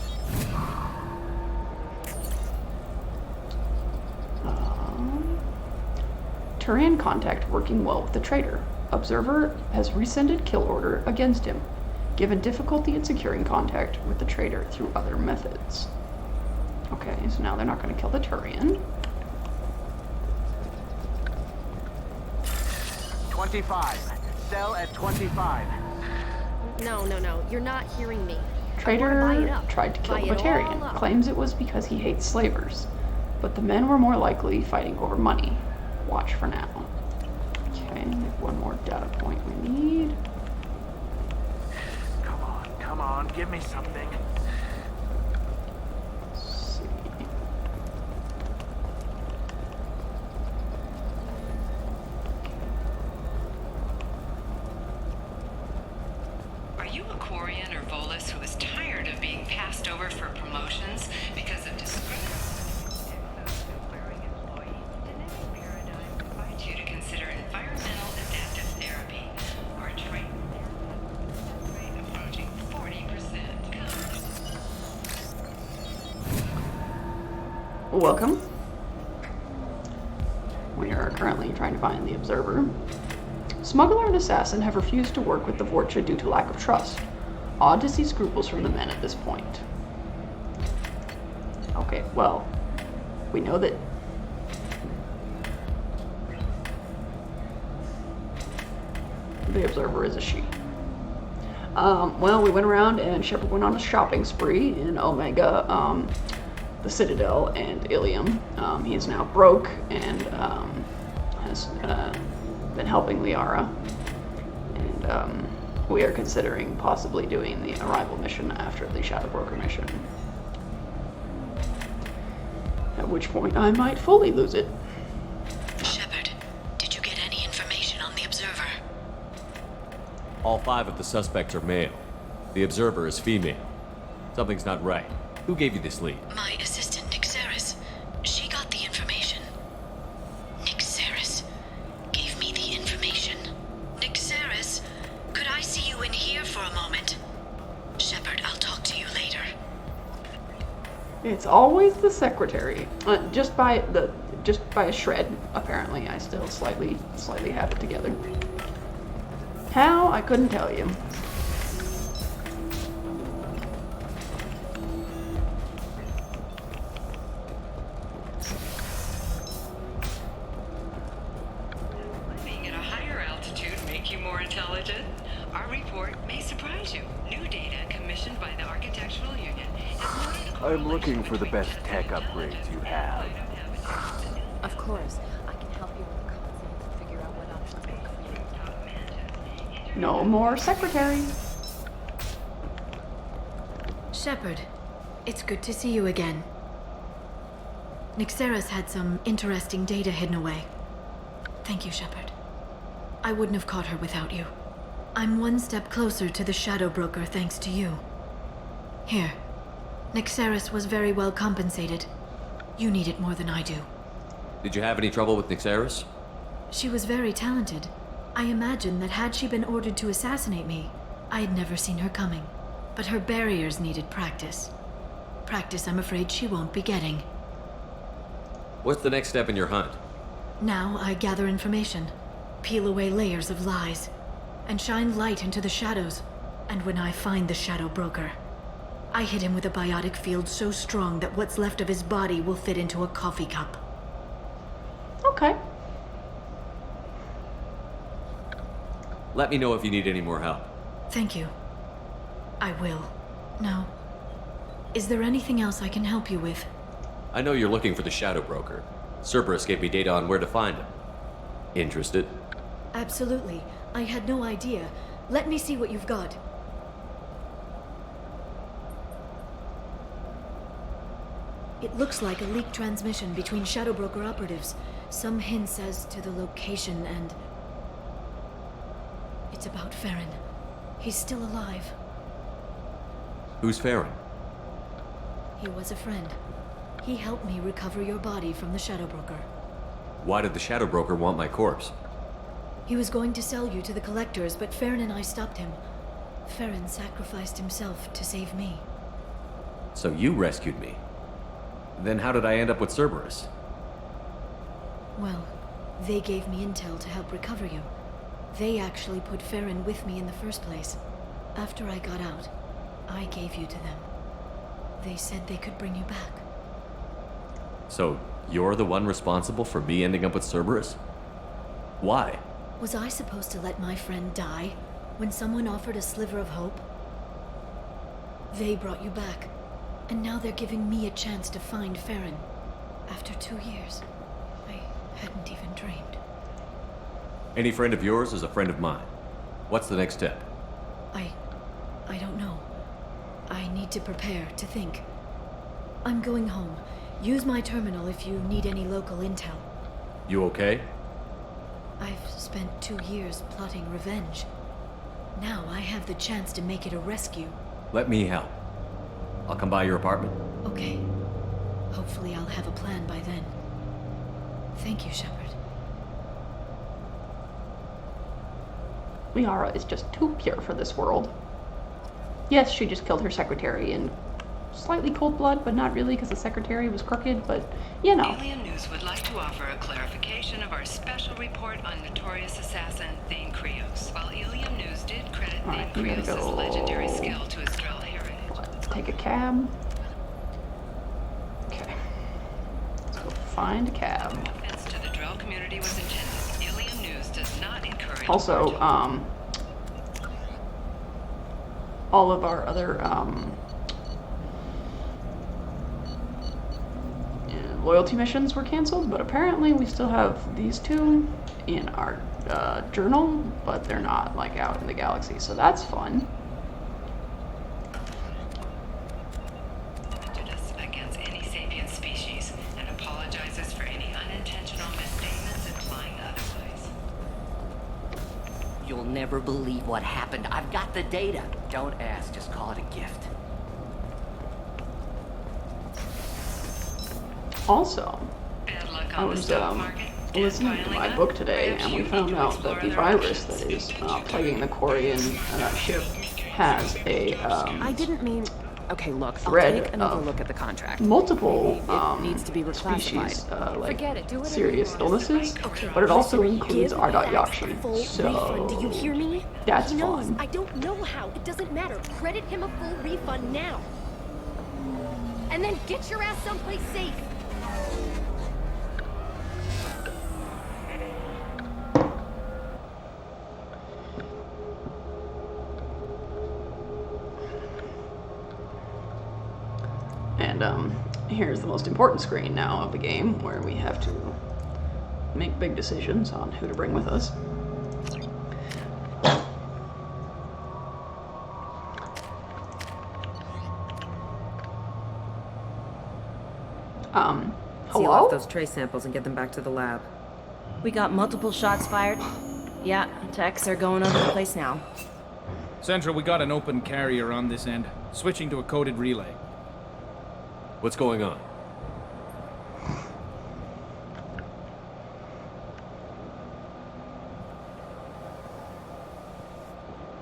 Turian contact working well with the traitor. Observer has rescinded kill order against him, given difficulty in securing contact with the traitor through other methods. Okay, so now they're not going to kill the Turian.
25. Sell at 25.
No. You're not hearing me.
Traitor tried to kill the Batarian, claims it was because he hates slavers, but the men were more likely fighting over money. Watch for now. Okay, one more data point we need.
Come on, give me something.
Let's see.
Are you a Quarian or Volus who is tired of being passed over for promotions because of disgrace? You to consider environmental adaptive therapy or a trade rate approaching 40%.
Welcome. We are currently trying to find the observer. Smuggler and assassin have refused to work with the Vorcha due to lack of trust. Odd to see scruples from the men at this point. Okay, well, we know that the observer is a she. Well, we went around and Shepard went on a shopping spree in Omega, the Citadel, and Ilium. He is now broke and has been helping Liara. And we are considering possibly doing the arrival mission after the Shadow Broker mission. At which point I might fully lose it.
Shepard, did you get any information on the observer?
All 5 of the suspects are male. The observer is female. Something's not right. Who gave you this lead?
My assistant, Nixeris. She got the information. Nixeris gave me the information. Nixeris, could I see you in here for a moment? Shepard, I'll talk to you later.
It's always the secretary. Just by a shred, apparently. I still slightly have it together. How? I couldn't tell you.
Living at a higher altitude make you more intelligent? Our report may surprise you. New data commissioned by the Architectural Union has noted a
I'm looking for the best tech upgrades you have.
Of course. I can help you with the concepts and figure out what options work for you.
No more secretary.
Shepard, it's good to see you again. Nixeris had some interesting data hidden away. Thank you, Shepard. I wouldn't have caught her without you. I'm one step closer to the Shadow Broker thanks to you. Here. Nixeris was very well compensated. You need it more than I do.
Did you have any trouble with Nixeris?
She was very talented. I imagine that had she been ordered to assassinate me, I'd never seen her coming, but her barriers needed practice. Practice I'm afraid she won't be getting.
What's the next step in your hunt?
Now I gather information, peel away layers of lies, and shine light into the shadows. And when I find the Shadow Broker, I hit him with a biotic field so strong that what's left of his body will fit into a coffee cup.
Okay.
Let me know if you need any more help.
Thank you. I will. Now, is there anything else I can help you with?
I know you're looking for the Shadow Broker. Cerberus gave me data on where to find him. Interested?
Absolutely. I had no idea. Let me see what you've got. It looks like a leaked transmission between Shadow Broker operatives. Some hints as to the location and... It's about Farron. He's still alive.
Who's Farron?
He was a friend. He helped me recover your body from the Shadow Broker.
Why did the Shadow Broker want my corpse?
He was going to sell you to the collectors, but Farron and I stopped him. Farron sacrificed himself to save me.
So you rescued me. Then how did I end up with Cerberus?
Well, they gave me intel to help recover you. They actually put Farron with me in the first place. After I got out, I gave you to them. They said they could bring you back.
So you're the one responsible for me ending up with Cerberus? Why?
Was I supposed to let my friend die when someone offered a sliver of hope? They brought you back, and now they're giving me a chance to find Farron. After 2 years, I hadn't even dreamed.
Any friend of yours is a friend of mine. What's the next step?
I don't know. I need to prepare, to think. I'm going home. Use my terminal if you need any local intel.
You okay?
I've spent 2 years plotting revenge. Now I have the chance to make it a rescue.
Let me help. I'll come by your apartment.
Okay. Hopefully I'll have a plan by then. Thank you, Shepard.
Liara is just too pure for this world. Yes, she just killed her secretary in slightly cold blood, but not really because the secretary was crooked, but you know.
Alien News would like to offer a clarification of our special report on notorious assassin Thane Krios. While Alien News did credit Thane Krios' legendary skill to his Drell heritage.
Let's take a cab. Okay. Let's go find a cab.
Offense to the Drell community was intended. Alien News does not encourage...
Also, all of our other, loyalty missions were canceled, but apparently we still have these two in our journal, but they're not like out in the galaxy, so that's fun.
Prejudice against any sapient species and apologizes for any unintentional misstatements implying otherwise.
You'll never believe what happened. I've got the data. Don't ask, just call it a gift.
Also, I was listening to my book today, and we found out that the virus that is plaguing the Quarian ship has a
I didn't mean... Okay, look,
thread
I'll take another look at the contract.
multiple
It needs to be reclassified.
species, like
Forget it, do whatever
serious
you want.
illnesses,
Okay,
but it also
listen,
includes
give
R.Yashi,
full refund.
so
Do you hear me?
that's
he knows.
fun.
I don't know how. It doesn't matter. Credit him a full refund now. And then get your ass someplace safe.
And here's the most important screen now of the game, where we have to make big decisions on who to bring with us.
Seal
Hello?
off those trace samples and get them back to the lab.
We got multiple shots fired. Yeah, techs are going over the place now.
Central, we got an open carrier on this end. Switching to a coded relay.
What's going on?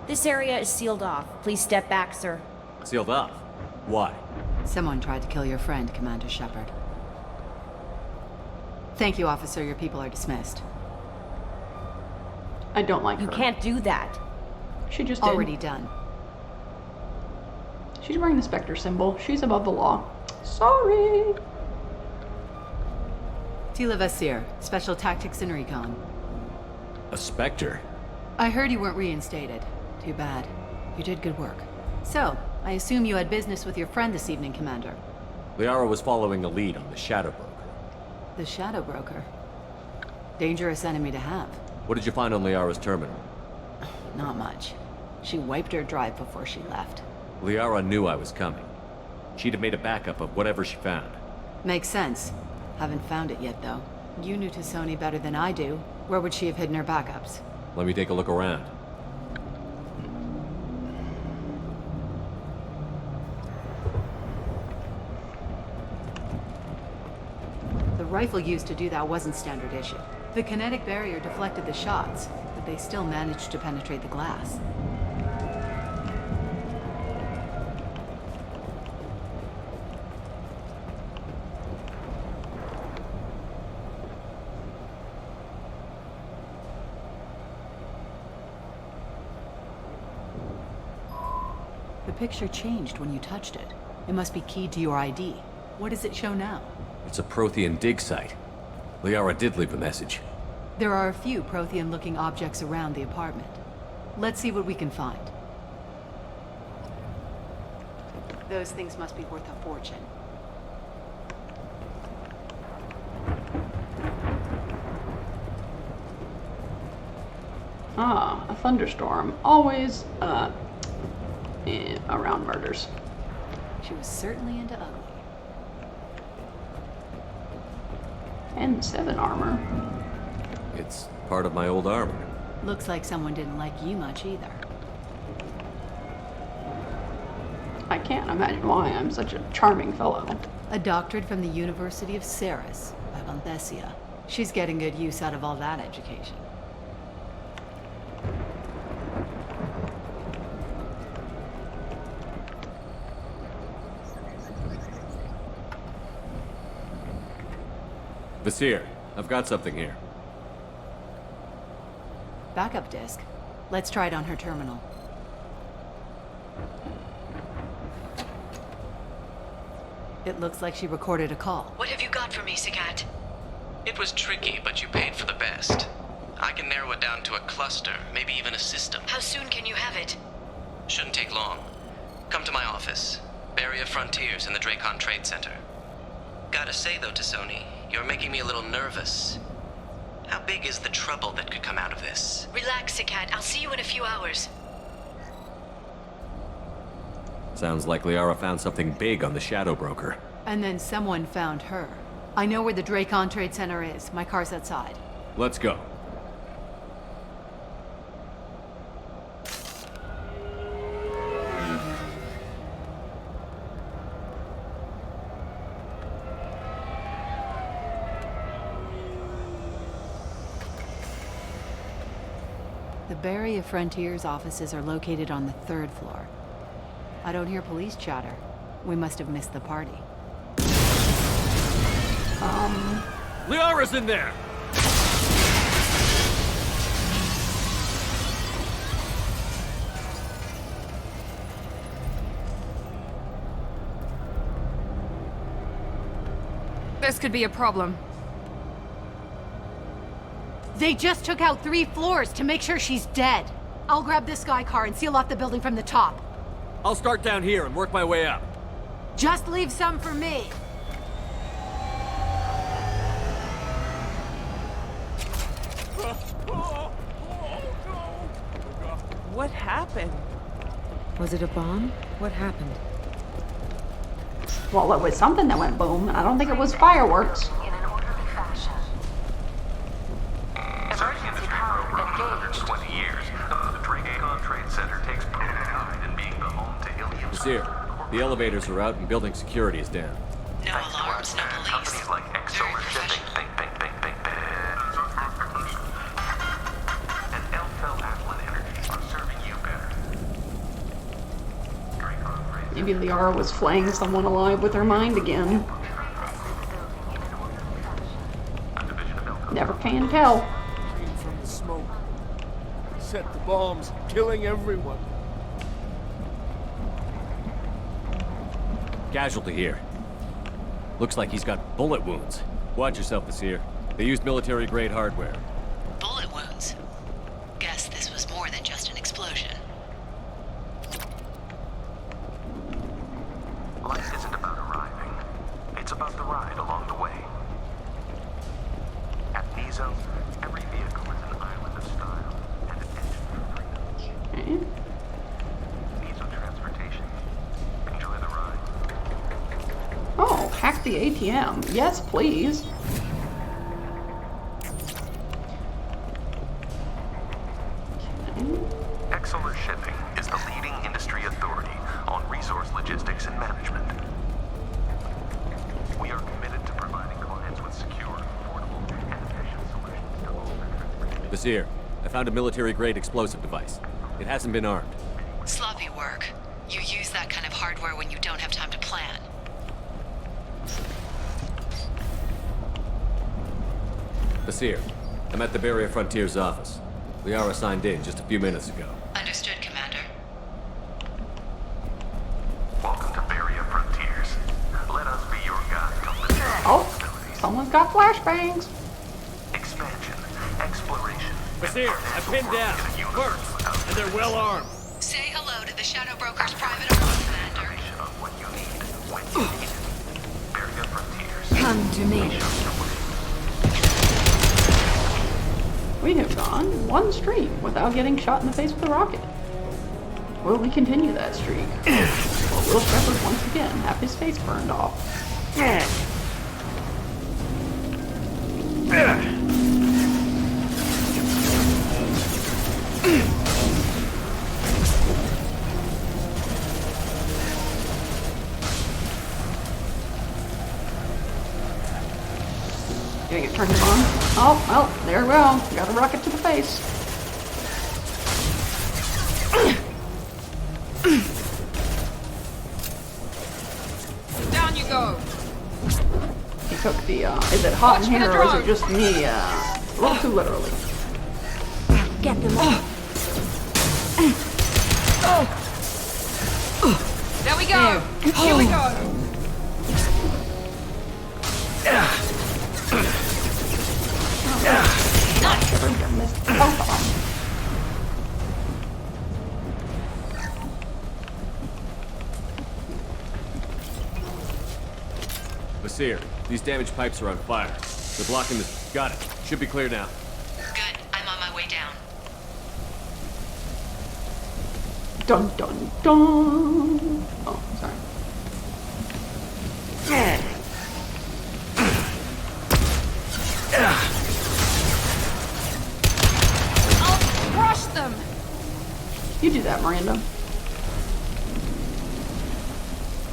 This area is sealed off. Please step back, sir.
Sealed off? Why?
Someone tried to kill your friend, Commander Shepard. Thank you, officer. Your people are dismissed.
I don't like her.
You can't do that.
She just did.
Already done.
She's wearing the Spectre symbol. She's above the law. Sorry.
Tila Vasir, Special Tactics and Recon.
A Spectre?
I heard you weren't reinstated. Too bad. You did good work. So, I assume you had business with your friend this evening, Commander.
Liara was following a lead on the Shadow Broker.
The Shadow Broker? Dangerous enemy to have.
What did you find on Liara's terminal?
Not much. She wiped her drive before she left.
Liara knew I was coming. She'd have made a backup of whatever she found.
Makes sense. Haven't found it yet, though. You knew Tassoni better than I do. Where would she have hidden her backups?
Let me take a look around.
The rifle used to do that wasn't standard issue. The kinetic barrier deflected the shots, but they still managed to penetrate the glass. The picture changed when you touched it. It must be keyed to your ID. What does it show now?
It's a Prothean dig site. Liara did leave a message.
There are a few Prothean-looking objects around the apartment. Let's see what we can find. Those things must be worth a fortune.
Ah, a thunderstorm. Always, around murders.
She was certainly into ugly.
And 7 armor.
It's part of my old armor.
Looks like someone didn't like you much either.
I can't imagine why. I'm such a charming fellow.
A doctorate from the University of Ceres, by Valdesia. She's getting good use out of all that education.
Vasir, I've got something here.
Backup disk. Let's try it on her terminal. It looks like she recorded a call.
What have you got for me, Sagat?
It was tricky, but you paid for the best. I can narrow it down to a cluster, maybe even a system.
How soon can you have it?
Shouldn't take long. Come to my office. Barrier Frontiers in the Dracon Trade Center. Gotta say though, Tassoni, you're making me a little nervous. How big is the trouble that could come out of this?
Relax, Sagat. I'll see you in a few hours.
Sounds like Liara found something big on the Shadow Broker.
And then someone found her. I know where the Dracon Trade Center is. My car's outside.
Let's go.
The Barrier Frontiers offices are located on the 3rd floor. I don't hear police chatter. We must have missed the party.
Liara's in there!
This could be a problem.
They just took out 3 floors to make sure she's dead. I'll grab this Sky car and seal off the building from the top.
I'll start down here and work my way up.
Just leave some for me.
What happened?
Was it a bomb? What happened?
Well, it was something that went boom, and I don't think it was fireworks.
In an orderly fashion. Emergency power engaged.
20 years. The Dracon Trade Center takes pride in being the home to Ilium's...
Vasir, the elevators are out and building security is down.
No alarms, no police.
Companies like Exolar Shipping, and Elfell Atlan Energy are serving you better.
Maybe Liara was flaying someone alive with her mind again. Never can tell.
Came from the smoke. Set the bombs, killing everyone.
Casualty here. Looks like he's got bullet wounds. Watch yourself, Nasir. They used military-grade hardware.
Bullet wounds? Guess this was more than just an explosion.
Life isn't about arriving. It's about the ride along the way. At Nizo, every vehicle is an island of style and an engine for freedom. Nizo Transportation. Enjoy the ride.
Oh, hack the ATM. Yes, please.
Exeler Shipping is the leading industry authority on resource logistics and management. We are committed to providing clients with secure, affordable, and efficient solutions to all their transportation.
Nasir, I found a military-grade explosive device. It hasn't been armed.
Sloppy work. You use that kind of hardware when you don't have time to plan.
Nasir, I'm at the Barrier Frontiers office. Liara signed in just a few minutes ago.
Understood, Commander.
Welcome to Barrier Frontiers. Let us be your guide on the journey.
Oh, someone's got flashbangs.
Expansion, exploration.
Nasir, I pinned down. First, and they're well armed.
Say hello to the Shadow Broker's private army, Commander.
What you need, when you need it. Barrier Frontiers.
Come to me.
We have gone one stream without getting shot in the face with a rocket. Will we continue that streak? Or will Shepard once again have his face burned off? Getting it turned on. Oh, well, there we go. Got a rocket to the face.
Down you go.
He took the, is it hot in here or is it just me, a little too literally?
Get them all.
There we go. Here we go.
Nasir, these damaged pipes are on fire. They're blocking this. Got it. Should be clear now.
Good. I'm on my way down.
Dun dun dun. Oh, sorry.
I'll crush them.
You do that, Miranda.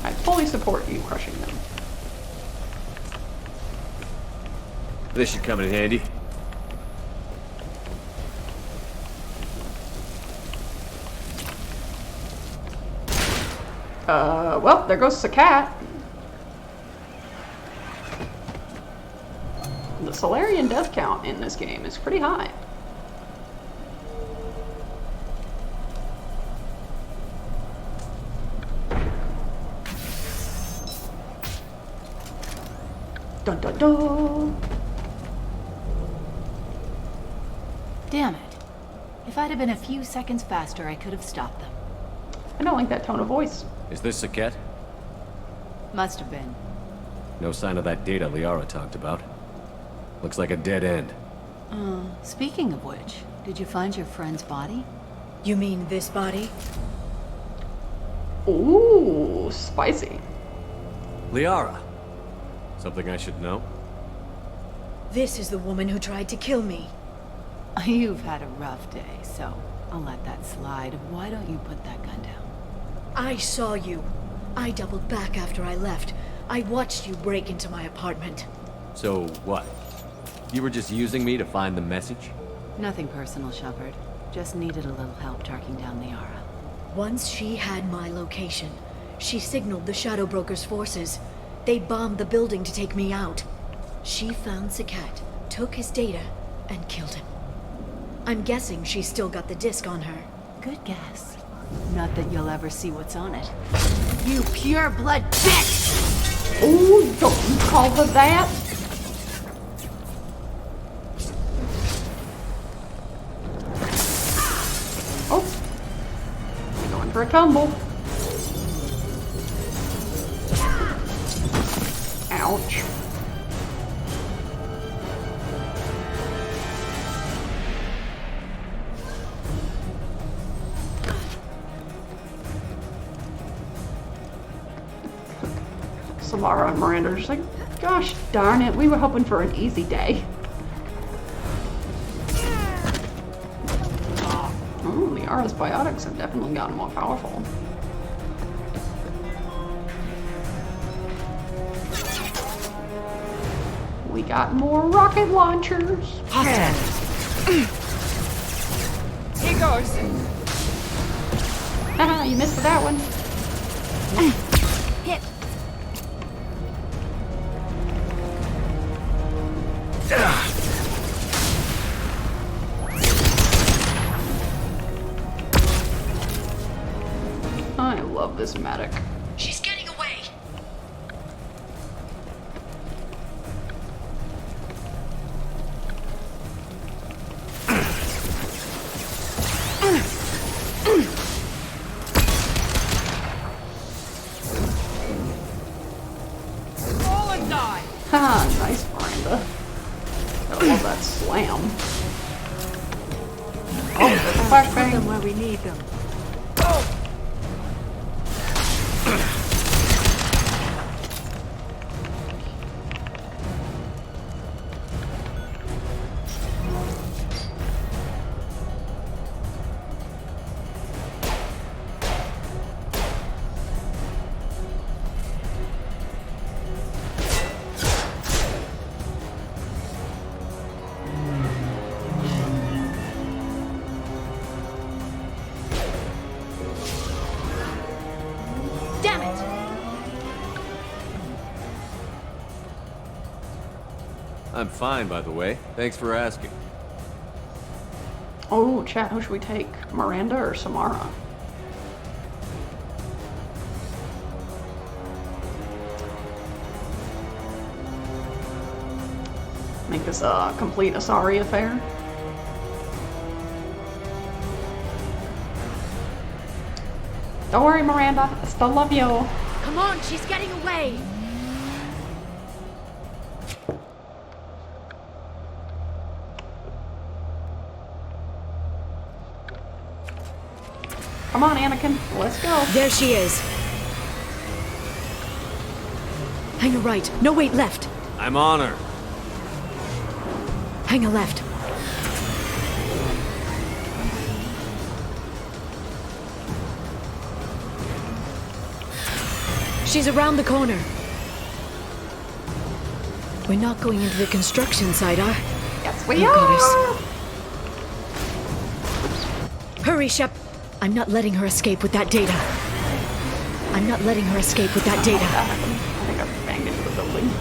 I fully support you crushing them.
This should come in handy.
Well, there goes the cat. The Solarian death count in this game is pretty high. Dun dun dun.
Damn it. If I'd have been a few seconds faster, I could have stopped them.
I don't like that tone of voice.
Is this Saket?
Must have been.
No sign of that data Liara talked about. Looks like a dead end.
Speaking of which, did you find your friend's body?
You mean this body?
Ooh, spicy.
Liara. Something I should know?
This is the woman who tried to kill me.
You've had a rough day, so I'll let that slide. Why don't you put that gun down?
I saw you. I doubled back after I left. I watched you break into my apartment.
So, what? You were just using me to find the message?
Nothing personal, Shepard. Just needed a little help tracking down Liara.
Once she had my location,
She signaled the Shadow Broker's forces. They bombed the building to take me out. She found Sakat, took his data, and killed him. I'm guessing she's still got the disc on her.
Good guess. Not that you'll ever see what's on it. You pure blood bitch!
Ooh, don't you call her that? Oh, going for a tumble. Ouch. Samara and Miranda are just like, gosh darn it, we were hoping for an easy day. Oh, the Ara's biotics have definitely gotten more powerful. We got more rocket launchers.
Here goes.
Haha, you missed that one.
Hit.
I love this medic.
She's getting away.
Roll and die.
Haha, nice Miranda. I love that slam. Oh, there's a flashbang.
Put them where we need them.
Damn it!
I'm fine, by the way. Thanks for asking.
Oh, chat, who should we take? Miranda or Samara? Make this a complete Asari affair. Don't worry, Miranda. I still love you.
Come on, she's getting away!
Come on, Anakin. Let's go.
There she is. Hang a right. No, wait, left.
I'm on her.
Hang a left. She's around the corner. We're not going into the construction site, are?
Yes, we
You
are.
got us. Hurry, Shep. I'm not letting her escape with that data. I'm not letting her escape with that data.
I think I banged into the building.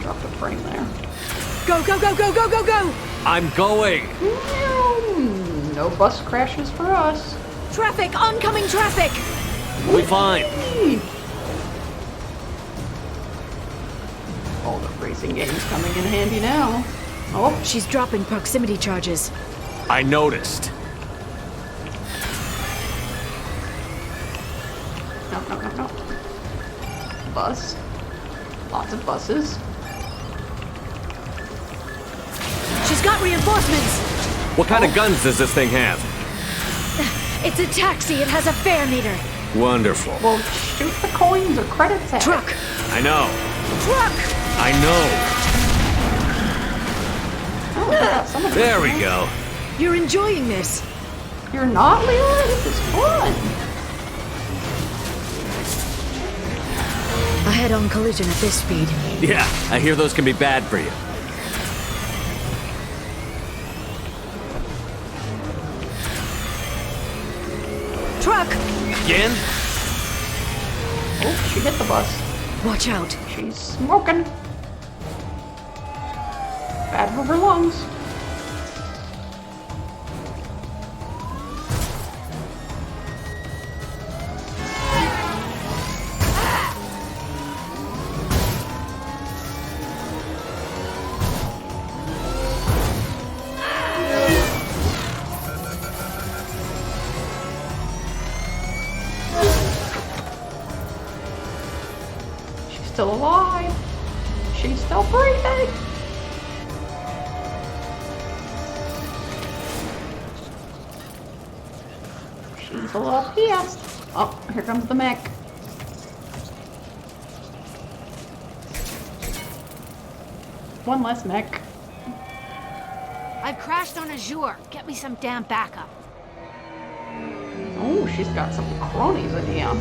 Dropped a frame there.
Go, go, go, go, go, go, go!
I'm going.
No bus crashes for us.
Traffic! Oncoming traffic!
We'll be fine.
All the racing games coming in handy now. Oh,
she's dropping proximity charges.
I noticed.
No, no, no, no. Bus. Lots of buses.
She's got reinforcements!
What kind of guns does this thing have?
It's a taxi. It has a fare meter.
Wonderful.
Well, shoot the coins or credits at it.
Truck!
I know.
Truck!
I know.
Oh, I got some of
There
this.
we go.
You're enjoying this.
You're not, Leroy? This is fun.
A head-on collision at this speed.
Yeah, I hear those can be bad for you.
stuck!
Again?
Oh, she hit the bus.
Watch out.
She's smoking. Bad for her lungs. Still alive. She's still breathing. She's a little pissed. Oh, here comes the mech. One less mech.
I've crashed on Azure. Get me some damn backup.
Oh, she's got some cronies in here.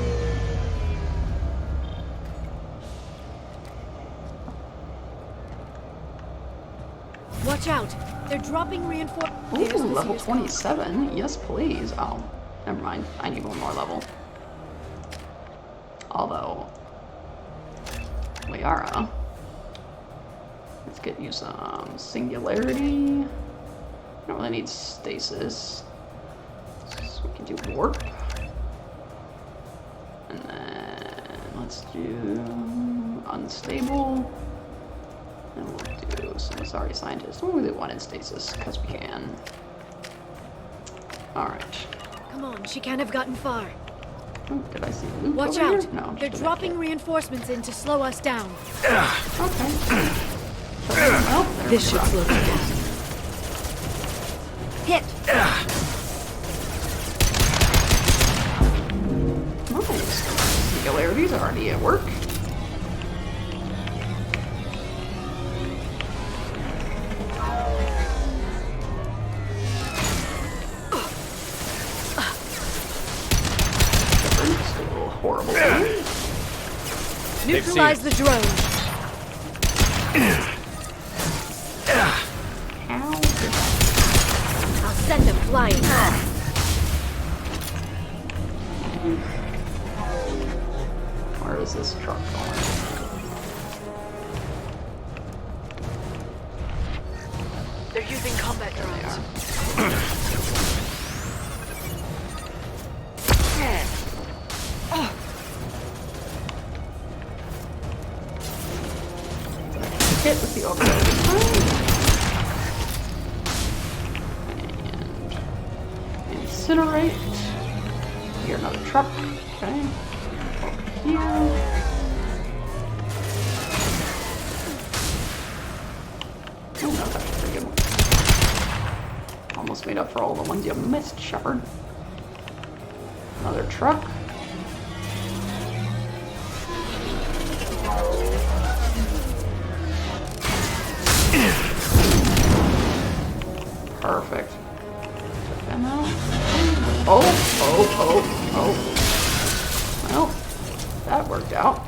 Watch out! They're dropping reinforcements.
Ooh, level 27. Yes, please. Oh, never mind. I need one more level. Although, we are, let's get you some singularity. Don't really need stasis. So we can do warp. And then let's do unstable. And we'll do some sorry scientist. We'll do one in stasis, because we can. Alright.
Come on, she can't have gotten far.
Oh, did I see loot
Watch
over
out!
Here? No,
they're dropping reinforcements in to slow us down.
Okay. Well,
This should slow them down. Hit!
Nice. Singularity's already at work. Horrible.
Neutralize the drone. I'll send them flying.
Where is this truck going?
They're using combat drones.
Hit with the overload. And incinerate. Here, another truck. Okay. Over here. Oh, no, that's a pretty good one. Almost made up for all the ones you missed, Shepard. Another truck. Perfect. Took them out. Oh. Well, that worked out.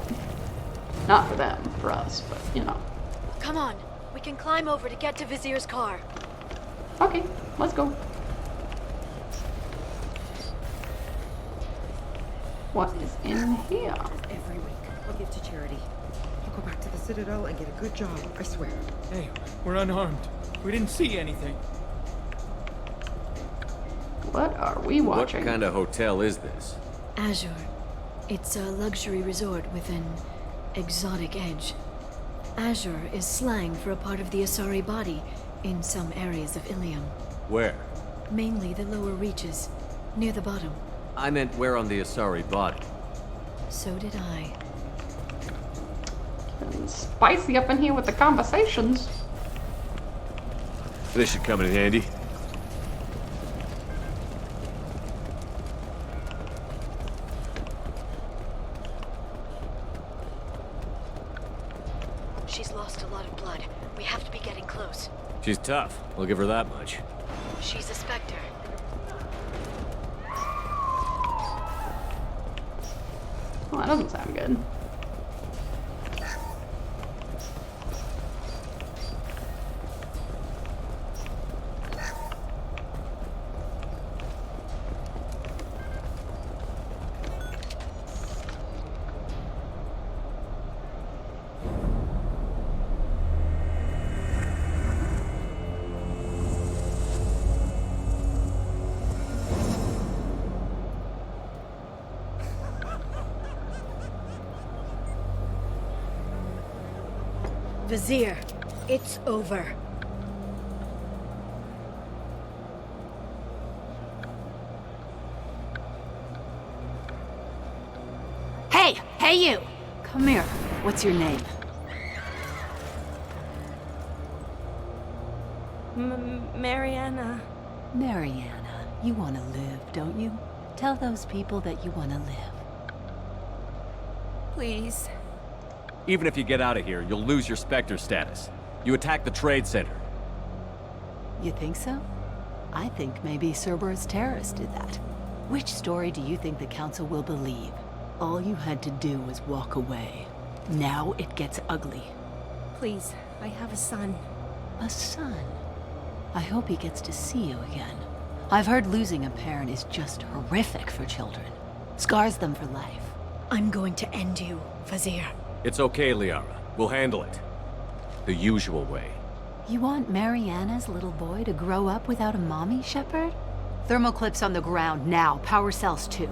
Not for them, for us, but you know.
Come on, we can climb over to get to Vizier's car.
Okay, let's go. What is in here?
Every week, I'll give to charity. I'll go back to the Citadel and get a good job, I swear.
Hey, we're unarmed. We didn't see anything.
What are we watching?
What kind of hotel is this?
Azure. It's a luxury resort with an exotic edge. Azure is slang for a part of the Asari body in some areas of Ilium.
Where?
Mainly the lower reaches, near the bottom.
I meant where on the Asari body.
So did I.
Getting spicy up in here with the conversations.
This should come in handy.
She's lost a lot of blood. We have to be getting close.
She's tough. I'll give her that much.
She's a Spectre.
Well, that doesn't sound good.
Vizier, it's over.
Hey! Hey, you!
Come here. What's your name?
Mariana.
Mariana. You want to live, don't you? Tell those people that you want to live.
Please.
Even if you get out of here, you'll lose your Spectre status. You attacked the trade center.
You think so? I think maybe Cerberus terrorists did that. Which story do you think the Council will believe? All you had to do was walk away. Now it gets ugly.
Please, I have a son.
A son? I hope he gets to see you again. I've heard losing a parent is just horrific for children. Scars them for life.
I'm going to end you, Vizier.
It's okay, Liara. We'll handle it. The usual way.
You want Mariana's little boy to grow up without a mommy, Shepard? Thermal clips on the ground now. Power cells too.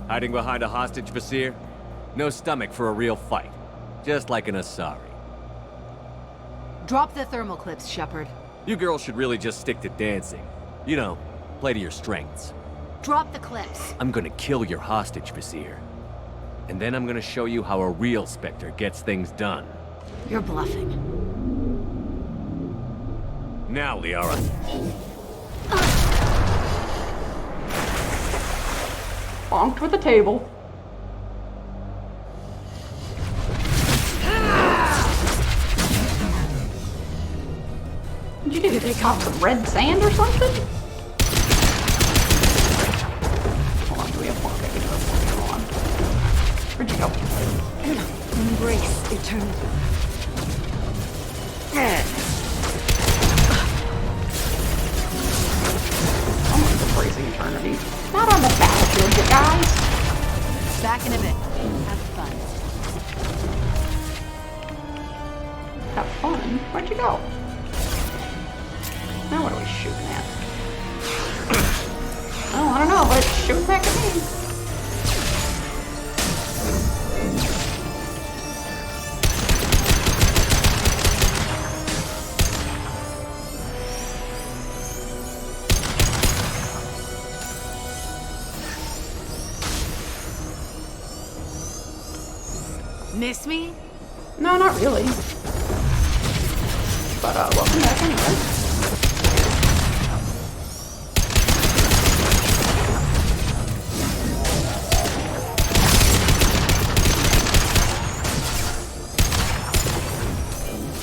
Hiding behind a hostage, Vizier? No stomach for a real fight. Just like an Asari.
Drop the thermal clips, Shepard.
You girls should really just stick to dancing. You know, play to your strengths.
Drop the clips.
I'm gonna kill your hostage, Vizier. And then I'm gonna show you how a real Spectre gets things done.
You're bluffing.
Now, Liara.
Bonked with the table. Did you get caught some red sand or something? Hold on, do we have more? Okay, we do have more. Hold on. Where'd you go?
Embrace eternity.
Someone's embracing eternity. Not on the battlefield, you guys.
Back in a bit. Have fun.
Have fun? Where'd you go? Now what are we shooting at? Oh, I don't know, but it's shooting back at me.
Miss me?
No, not really. But, welcome back anyway.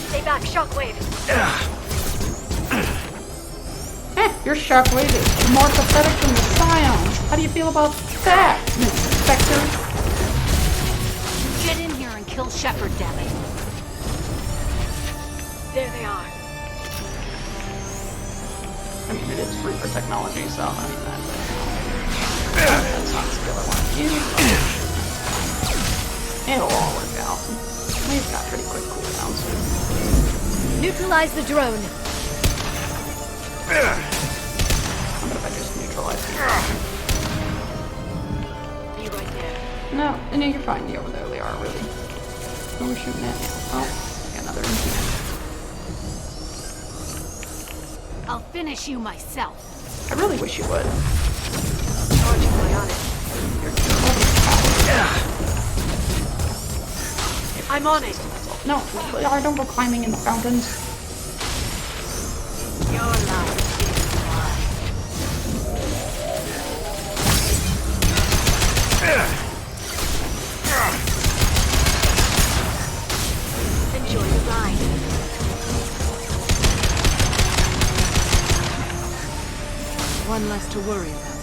Stay back, shockwave.
Your shockwave is more pathetic than the Scions. How do you feel about that, Miss Spectre?
Get in here and kill Shepard, damn it.
There they are.
I mean, it is free for technology, so I mean, that's not a skill I want to use. It'll all work out. We've got pretty quick cooldowns.
Neutralize the drone.
How about if I just neutralize the
Be right there.
No, you're fine. You're over there. They are really. Who are we shooting at now? Oh, got another incident.
I'll finish you myself.
I really wish you would.
Charging my on it. I'm on it.
No, I don't go climbing in the fountains.
Your life is mine. Enjoy the ride.
One less to worry about.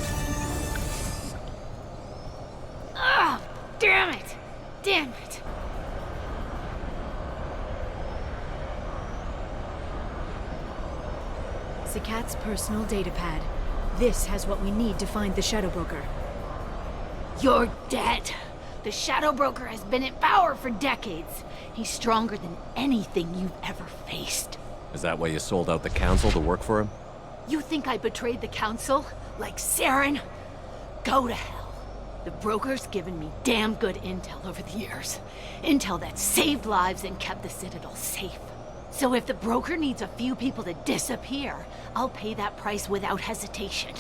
Ah, damn it! Damn it!
Zakat's personal datapad. This has what we need to find the Shadow Broker.
You're dead. The Shadow Broker has been in power for decades. He's stronger than anything you've ever faced.
Is that why you sold out the Council to work for him?
You think I betrayed the Council? Like Saren? Go to hell. The broker's given me damn good intel over the years. Intel that saved lives and kept the Citadel safe. So if the broker needs a few people to disappear, I'll pay that price without hesitation.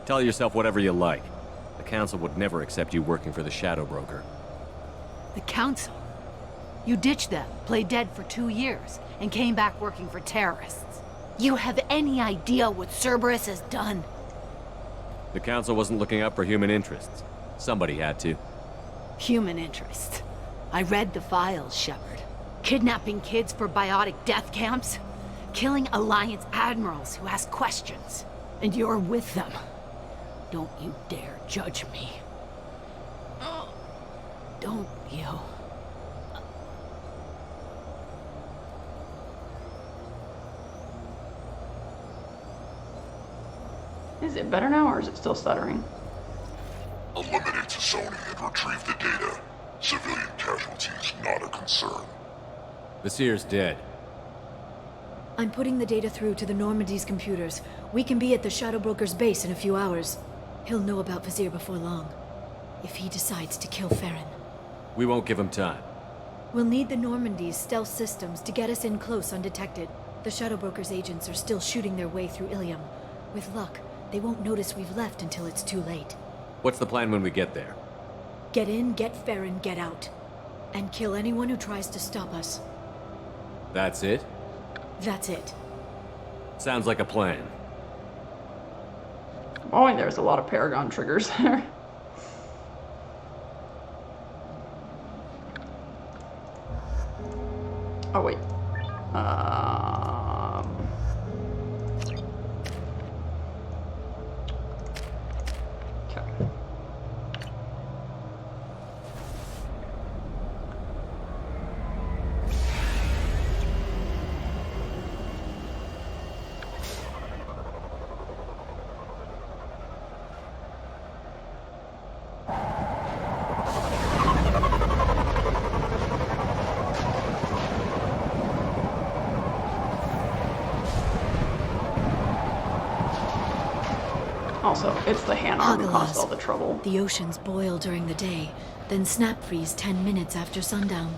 Tell yourself whatever you like. The Council would never accept you working for the Shadow Broker.
The Council? You ditched them, played dead for 2 years, and came back working for terrorists. You have any idea what Cerberus has done?
The Council wasn't looking out for human interests. Somebody had to.
Human interests. I read the files, Shepard. Kidnapping kids for biotic death camps. Killing Alliance admirals who ask questions. And you're with them. Don't you dare judge me. Don't you?
Is it better now, or is it still stuttering?
Eliminate Sony and retrieve the data. Civilian casualties not a concern.
The Seer's dead.
I'm putting the data through to the Normandy's computers. We can be at the Shadow Broker's base in a few hours. He'll know about Vizier before long. If he decides to kill Farron.
We won't give him time.
We'll need the Normandy's stealth systems to get us in close undetected. The Shadow Broker's agents are still shooting their way through Ilium. With luck, they won't notice we've left until it's too late.
What's the plan when we get there?
Get in, get Farron, get out. And kill anyone who tries to stop us.
That's it?
That's it.
Sounds like a plan.
Boy, there's a lot of Paragon triggers there. Oh, wait. Okay. Also, it's the hand arm who caused all the trouble.
The oceans boil during the day, then snap freeze 10 minutes after sundown.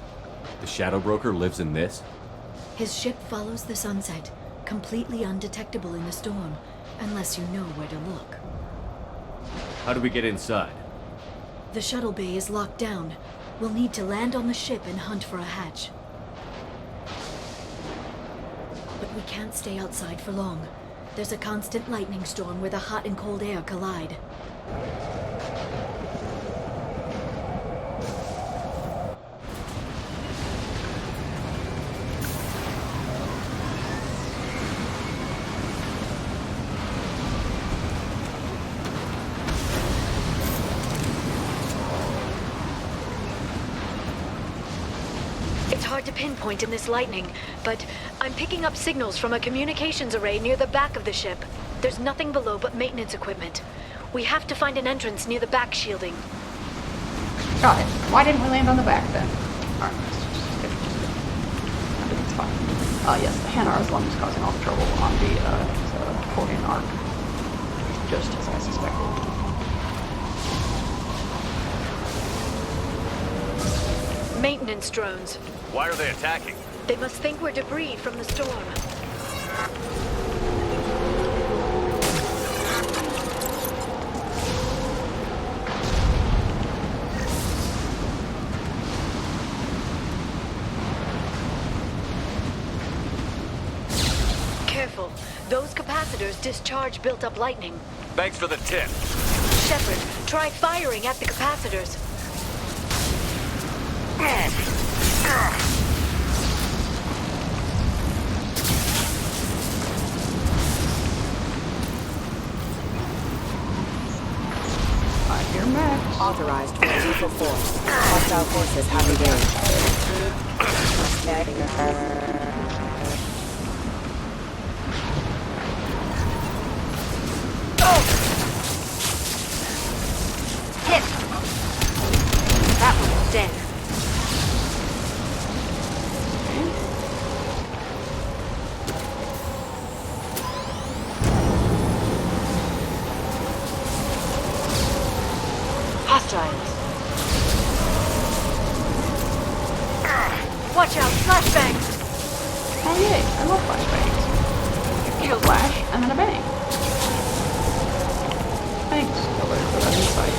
The Shadow Broker lives in this?
His ship follows the sunset, completely undetectable in the storm, unless you know where to look.
How do we get inside?
The shuttle bay is locked down. We'll need to land on the ship and hunt for a hatch. But we can't stay outside for long. There's a constant lightning storm where the hot and cold air collide. It's hard to pinpoint in this lightning, but I'm picking up signals from a communications array near the back of the ship. There's nothing below but maintenance equipment. We have to find an entrance near the back shielding.
Got it. Why didn't we land on the back then? Alright, I think it's fine. Yes, the Hanar is the one who's causing all the trouble on the Quarian arc. Just as I suspected.
Maintenance drones.
Why are they attacking?
They must think we're debris from the storm. Careful. Those capacitors discharge built-up lightning.
Thanks for the tip.
Shepard, try firing at the capacitors.
I hear Max.
Authorized for lethal force. Hostile forces have engaged.
Hit! That one's dead. giant. Watch out, flashbangs!
Oh yay, I love flashbangs. Kill flash and then a bang. Thanks, Killer, for that insight.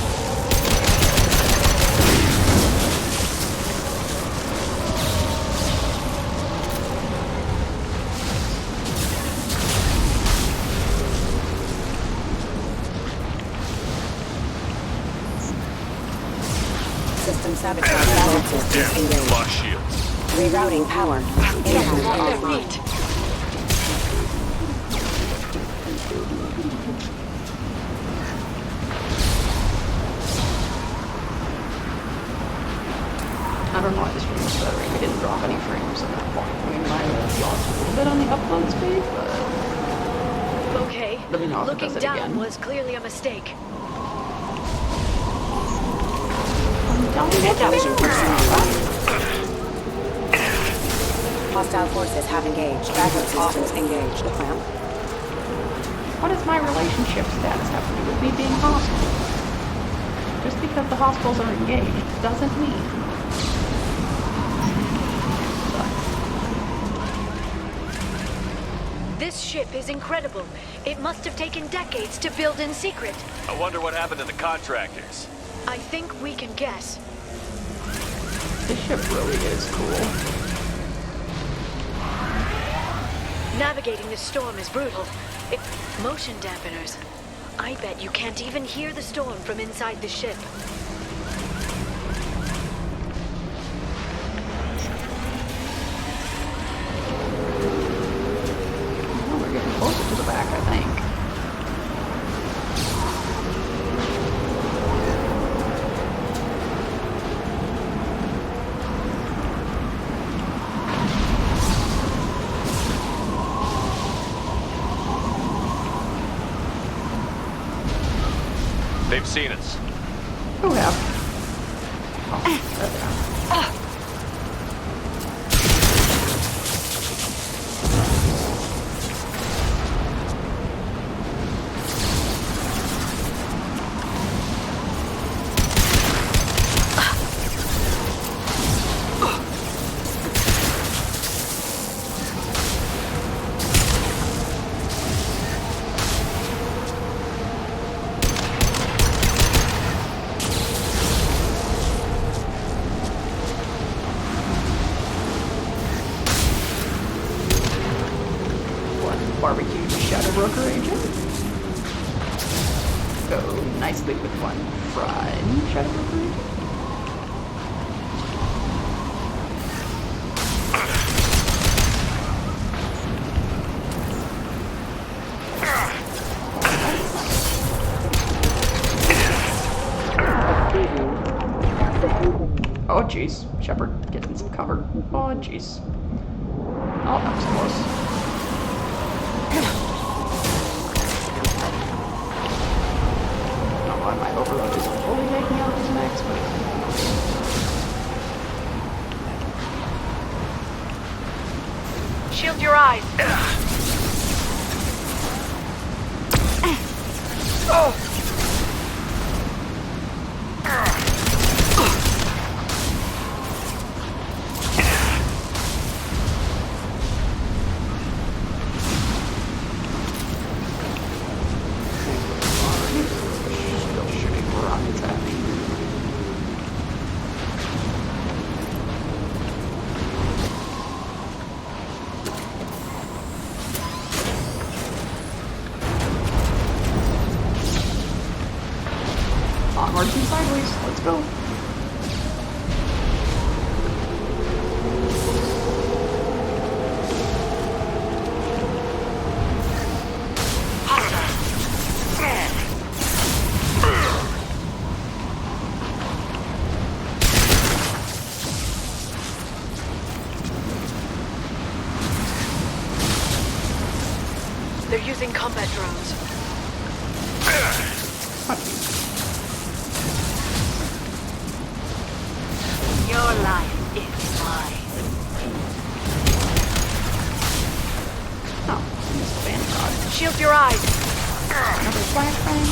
System sabotage. Balance systems engaged.
Lock shields.
Rerouting power. Internet offline.
I don't know why this frame is stuttering. We didn't drop any frames at that point. We might have lost a little bit on the upload speed, but...
Okay,
let me know if it
looking
does it
down
again.
was clearly a mistake.
Hostile forces have engaged. Backup systems engaged. Clamp.
What does my relationship status have to do with me being hostile? Just because the hostiles are engaged doesn't mean...
This ship is incredible. It must have taken decades to build in secret.
I wonder what happened to the contractors.
I think we can guess.
This ship really is cool.
Navigating the storm is brutal. Motion dampeners. I bet you can't even hear the storm from inside the ship.
Oh, we're getting closer to the back, I think.
They've seen us.
Who have? Oh, there they are. Barbecue shadow broker agent. Go nicely with one fried shadow broker agent. Oh jeez, Shepard getting some cover. Oh jeez. Oh, that was close. My overload isn't fully taking out his mechs, but...
Shield your eyes.
Oh!
Onwards and sideways. Let's go.
They're using combat drones. Your life is mine.
Oh, missed the Vanguard.
Shield your eyes.
Another flashbang.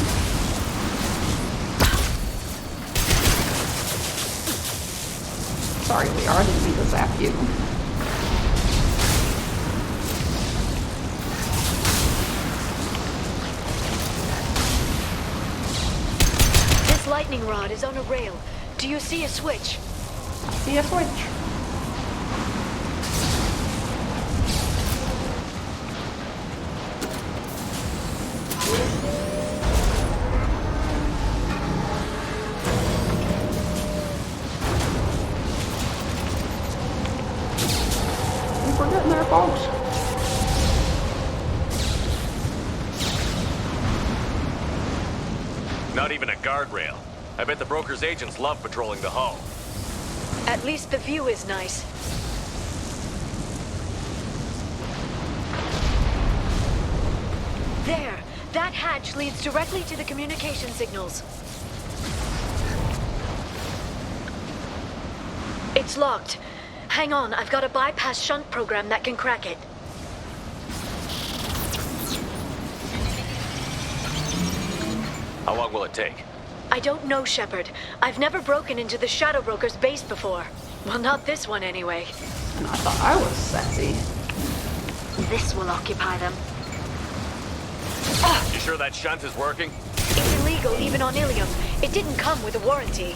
sorry, we are. Didn't mean to zap you.
This lightning rod is on a rail. Do you see a switch?
I see a switch. We're getting there, folks.
Not even a guardrail. I bet the broker's agents love patrolling the hull.
At least the view is nice. There! That hatch leads directly to the communication signals. It's locked. Hang on, I've got a bypass shunt program that can crack it.
How long will it take?
I don't know, Shepard. I've never broken into the Shadow Broker's base before. Well, not this one anyway.
And I thought I was sexy.
This will occupy them.
You sure that shunt is working?
It's illegal even on Ilium. It didn't come with a warranty.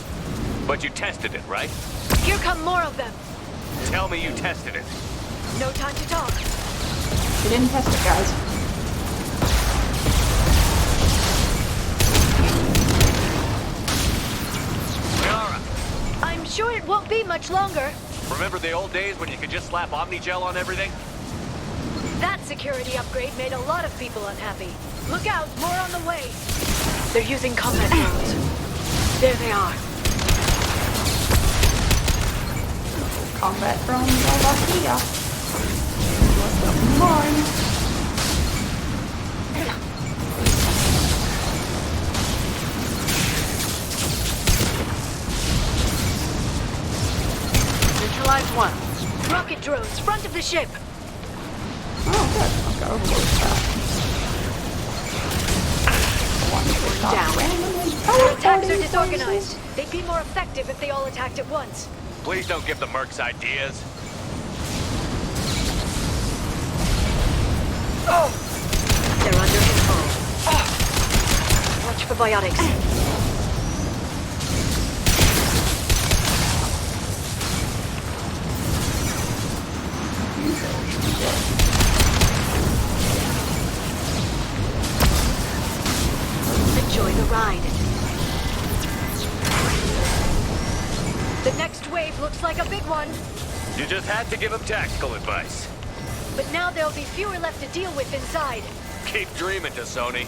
But you tested it, right?
Here come more of them.
Tell me you tested it.
No time to talk.
We didn't test it, guys.
Yara,
I'm sure it won't be much longer.
remember the old days when you could just slap Omnigel on everything?
That security upgrade made a lot of people unhappy. Look out, more on the way. They're using combat drones. There they are.
Combat drones over here. What's up, mine?
Neutralize one. Rocket drones, front of the ship.
Oh, good. I've got overload stuff.
Down. Their attacks are disorganized. They'd be more effective if they all attacked at once.
Please don't give the mercs ideas.
Oh! They're under control. Watch for biotics. Enjoy the ride. The next wave looks like a big one.
You just had to give him tactical advice.
But now there'll be fewer left to deal with inside.
Keep dreaming, Sony.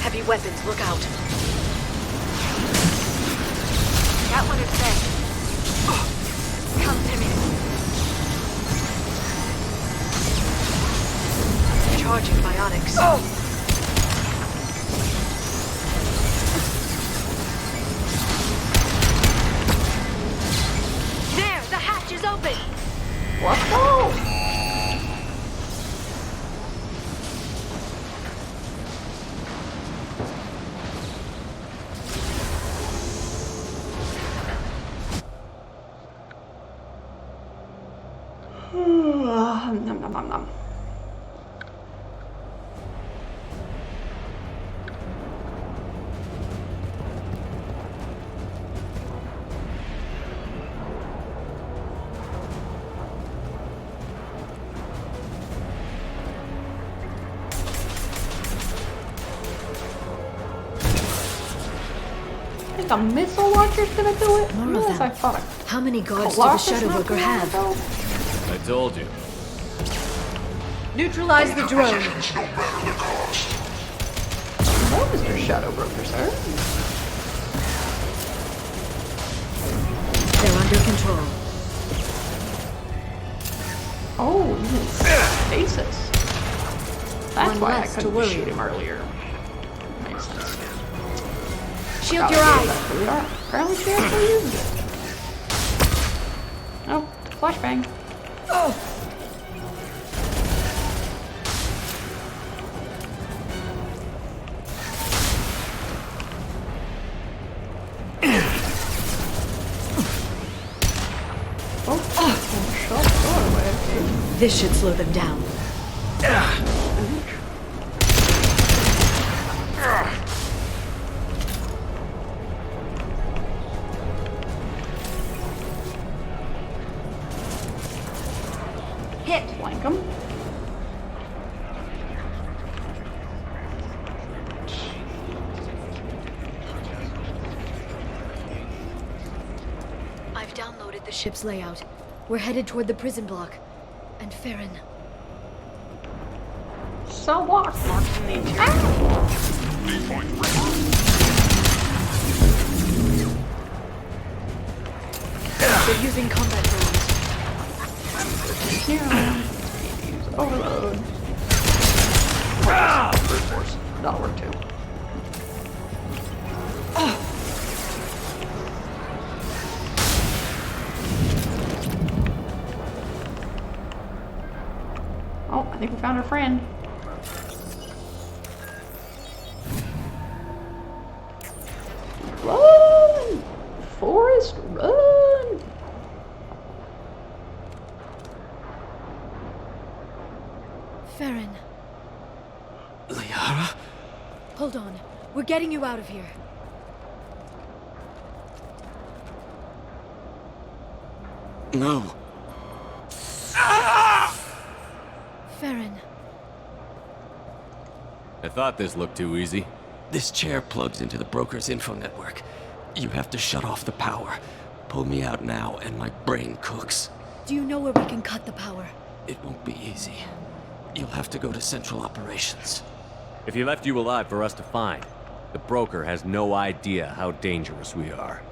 Heavy weapons, look out. That one is dead. Come to me. Charging biotics. There, the hatch is open.
Let's go. Nom, nom, nom, nom. I think a missile launcher's gonna do it.
More of
Yes,
them.
I thought.
How many guards do the
Colossus
Shadow
not
Broker
too long
have?
ago.
I told you.
Neutralize the drone.
No matter the cost.
Hello, Mr. Shadow Broker, sir.
They're under control.
Oh, you can stasis. That's
One
why I
less to
couldn't
worry
shoot him earlier. Makes sense.
Shield your eyes.
We are. Apparently she actually uses it. Oh, flashbang.
Oh!
This should slow them down.
Hit! Flank him.
I've downloaded the ship's layout. We're headed toward the prison block. And Farron.
So what?
They're using combat drones.
Yeah. Use overload. Brute force. That'll work too. Oh, I think we found our friend. Run! Forrest, run!
Farron.
Liara?
Hold on. We're getting you out of here.
No.
Farron.
I thought this looked too easy.
This chair plugs into the broker's info network. You have to shut off the power. Pull me out now, and my brain cooks.
Do you know where we can cut the power?
It won't be easy. You'll have to go to Central Operations.
If he left you alive for us to find, the broker has no idea how dangerous we are.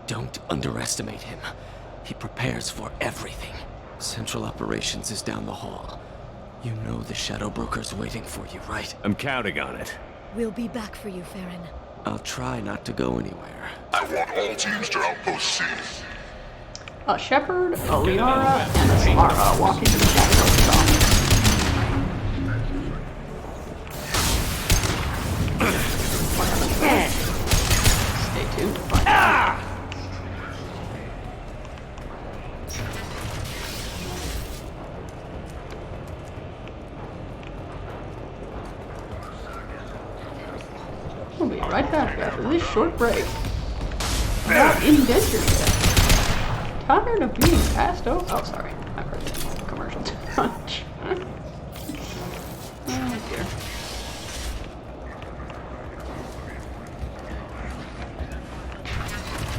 Don't underestimate him. He prepares for everything. Central Operations is down the hall. You know the Shadow Broker's waiting for you, right?
I'm counting on it.
We'll be back for you, Farron.
I'll try not to go anywhere.
I want all teams to Outpost C.
Shepard, Liara, and Samara walk into the Shadow shop. Stay tuned to find out. We'll be right back after this short break. I'm not indentured yet. Tired of being passed over. Oh, sorry. I've heard the commercial too much. Oh, dear.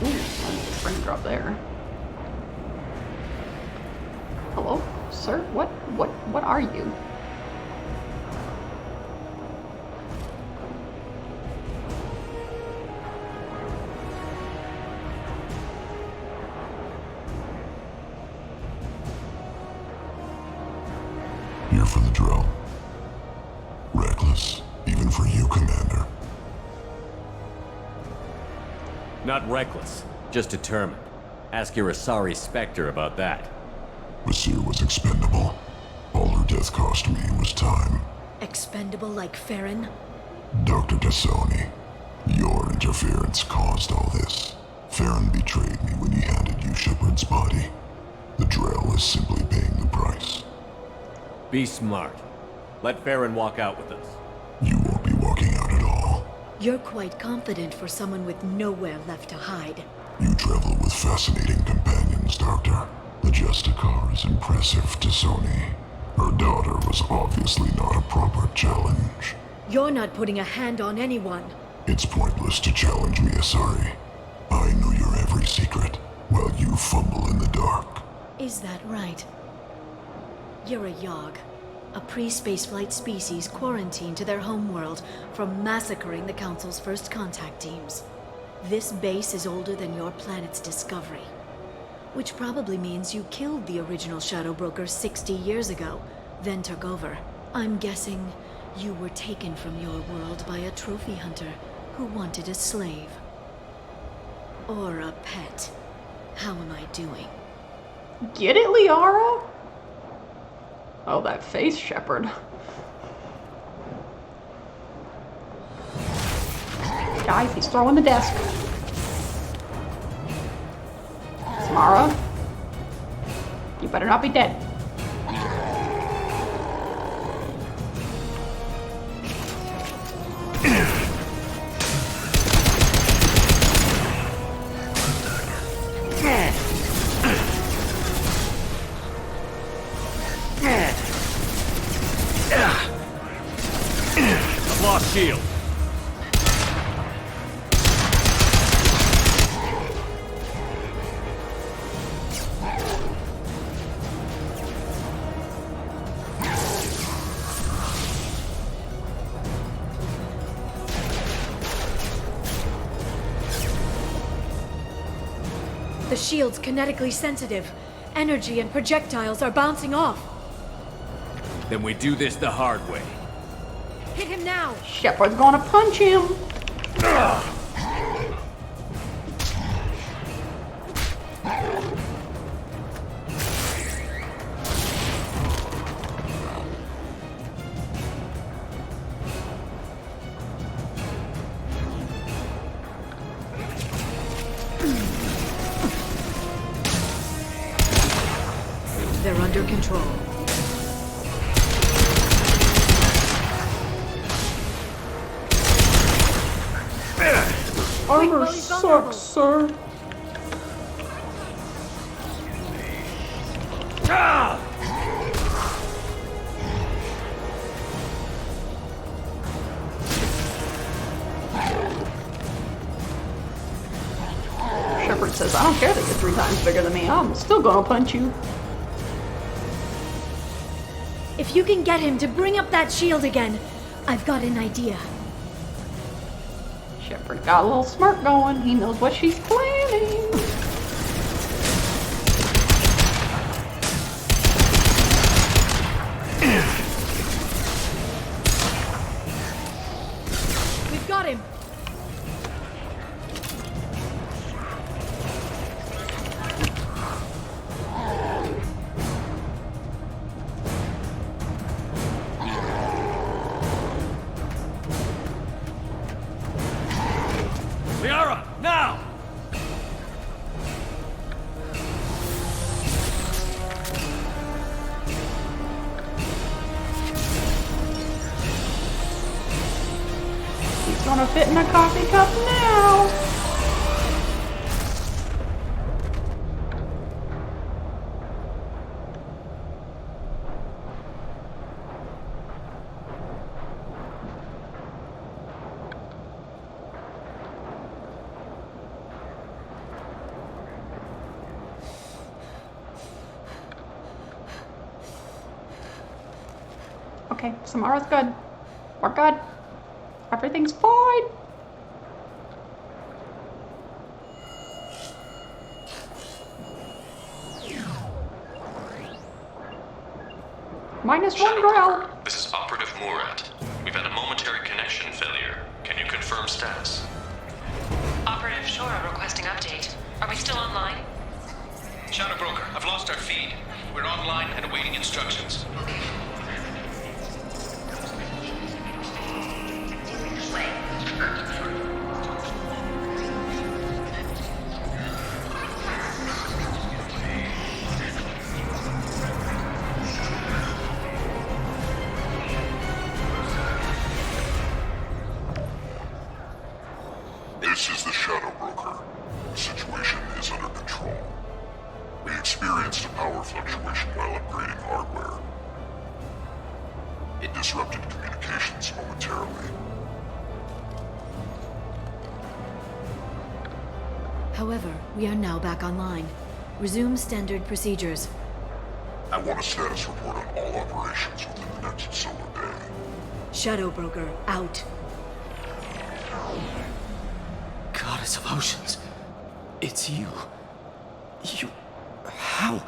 Ooh, frame drop there. Hello, sir? What are you?
Here for the drill. Reckless, even for you, Commander.
Not reckless, just determined. Ask your Asari Spectre about that.
Vasir was expendable. All her death cost me was time.
Expendable like Farron?
Dr. Tassoni, your interference caused all this. Farron betrayed me when he handed you Shepard's body. The Drell is simply paying the price.
Be smart. Let Farron walk out with us.
You won't be walking out at all.
You're quite confident for someone with nowhere left to hide.
You travel with fascinating companions, Doctor. The Justicar is impressive, Tassoni. Her daughter was obviously not a proper challenge.
You're not putting a hand on anyone.
It's pointless to challenge me, Asari. I know your every secret, while you fumble in the dark.
Is that right? You're a Yogg, a pre-spaceflight species quarantined to their homeworld from massacring the Council's first contact teams. This base is older than your planet's discovery, which probably means you killed the original Shadow Broker 60 years ago, then took over. I'm guessing you were taken from your world by a trophy hunter who wanted a slave. Or a pet. How am I doing?
Get it, Liara? Oh, that face, Shepard. Guys, he's throwing the desk. Samara, you better not be dead.
lost shield.
The shield's kinetically sensitive. Energy and projectiles are bouncing off.
Then we do this the hard way.
Hit him now!
Shepard's gonna punch him!
They're under control.
Armor sucks, sir. Shepard says, I don't care that you're 3 times bigger than me. I'm still gonna punch you.
If you can get him to bring up that shield again, I've got an idea.
Shepard got a little smirk going. He knows what she's planning.
We've got him.
Liara, now!
He's gonna fit in a coffee cup now. Okay, Samara's good. We're good. Everything's fine. -1 growl.
This is Operative Murat. We've had a momentary connection failure. Can you confirm status?
Operative Shora requesting update. Are we still online?
Shadow Broker, I've lost our feed. We're online and awaiting instructions.
This is the Shadow Broker. The situation is under control. We experienced a power fluctuation while upgrading hardware. It disrupted communications momentarily.
However, we are now back online. Resume standard procedures.
I want a status report on all operations within the next solar day.
Shadow Broker, out.
Goddess of Oceans. It's you. How?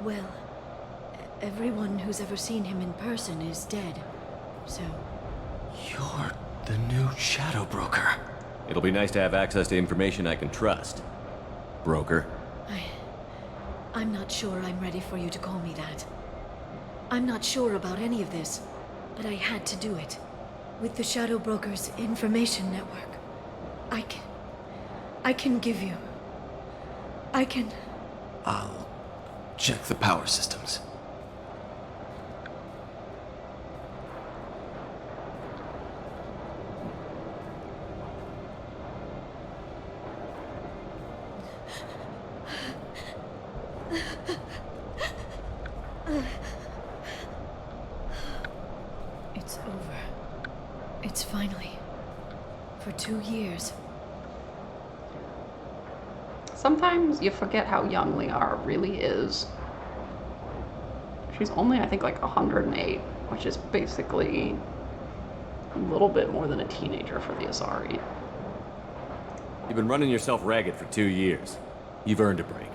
Well, everyone who's ever seen him in person is dead. So...
You're the new Shadow Broker.
It'll be nice to have access to information I can trust. Broker.
I'm not sure I'm ready for you to call me that. I'm not sure about any of this, but I had to do it. With the Shadow Broker's information network, I can give you...
I'll check the power systems.
It's over. It's finally. For 2 years.
Sometimes you forget how young Liara really is. She's only, I think, like 108, which is basically a little bit more than a teenager for the Asari.
You've been running yourself ragged for 2 years. You've earned a break.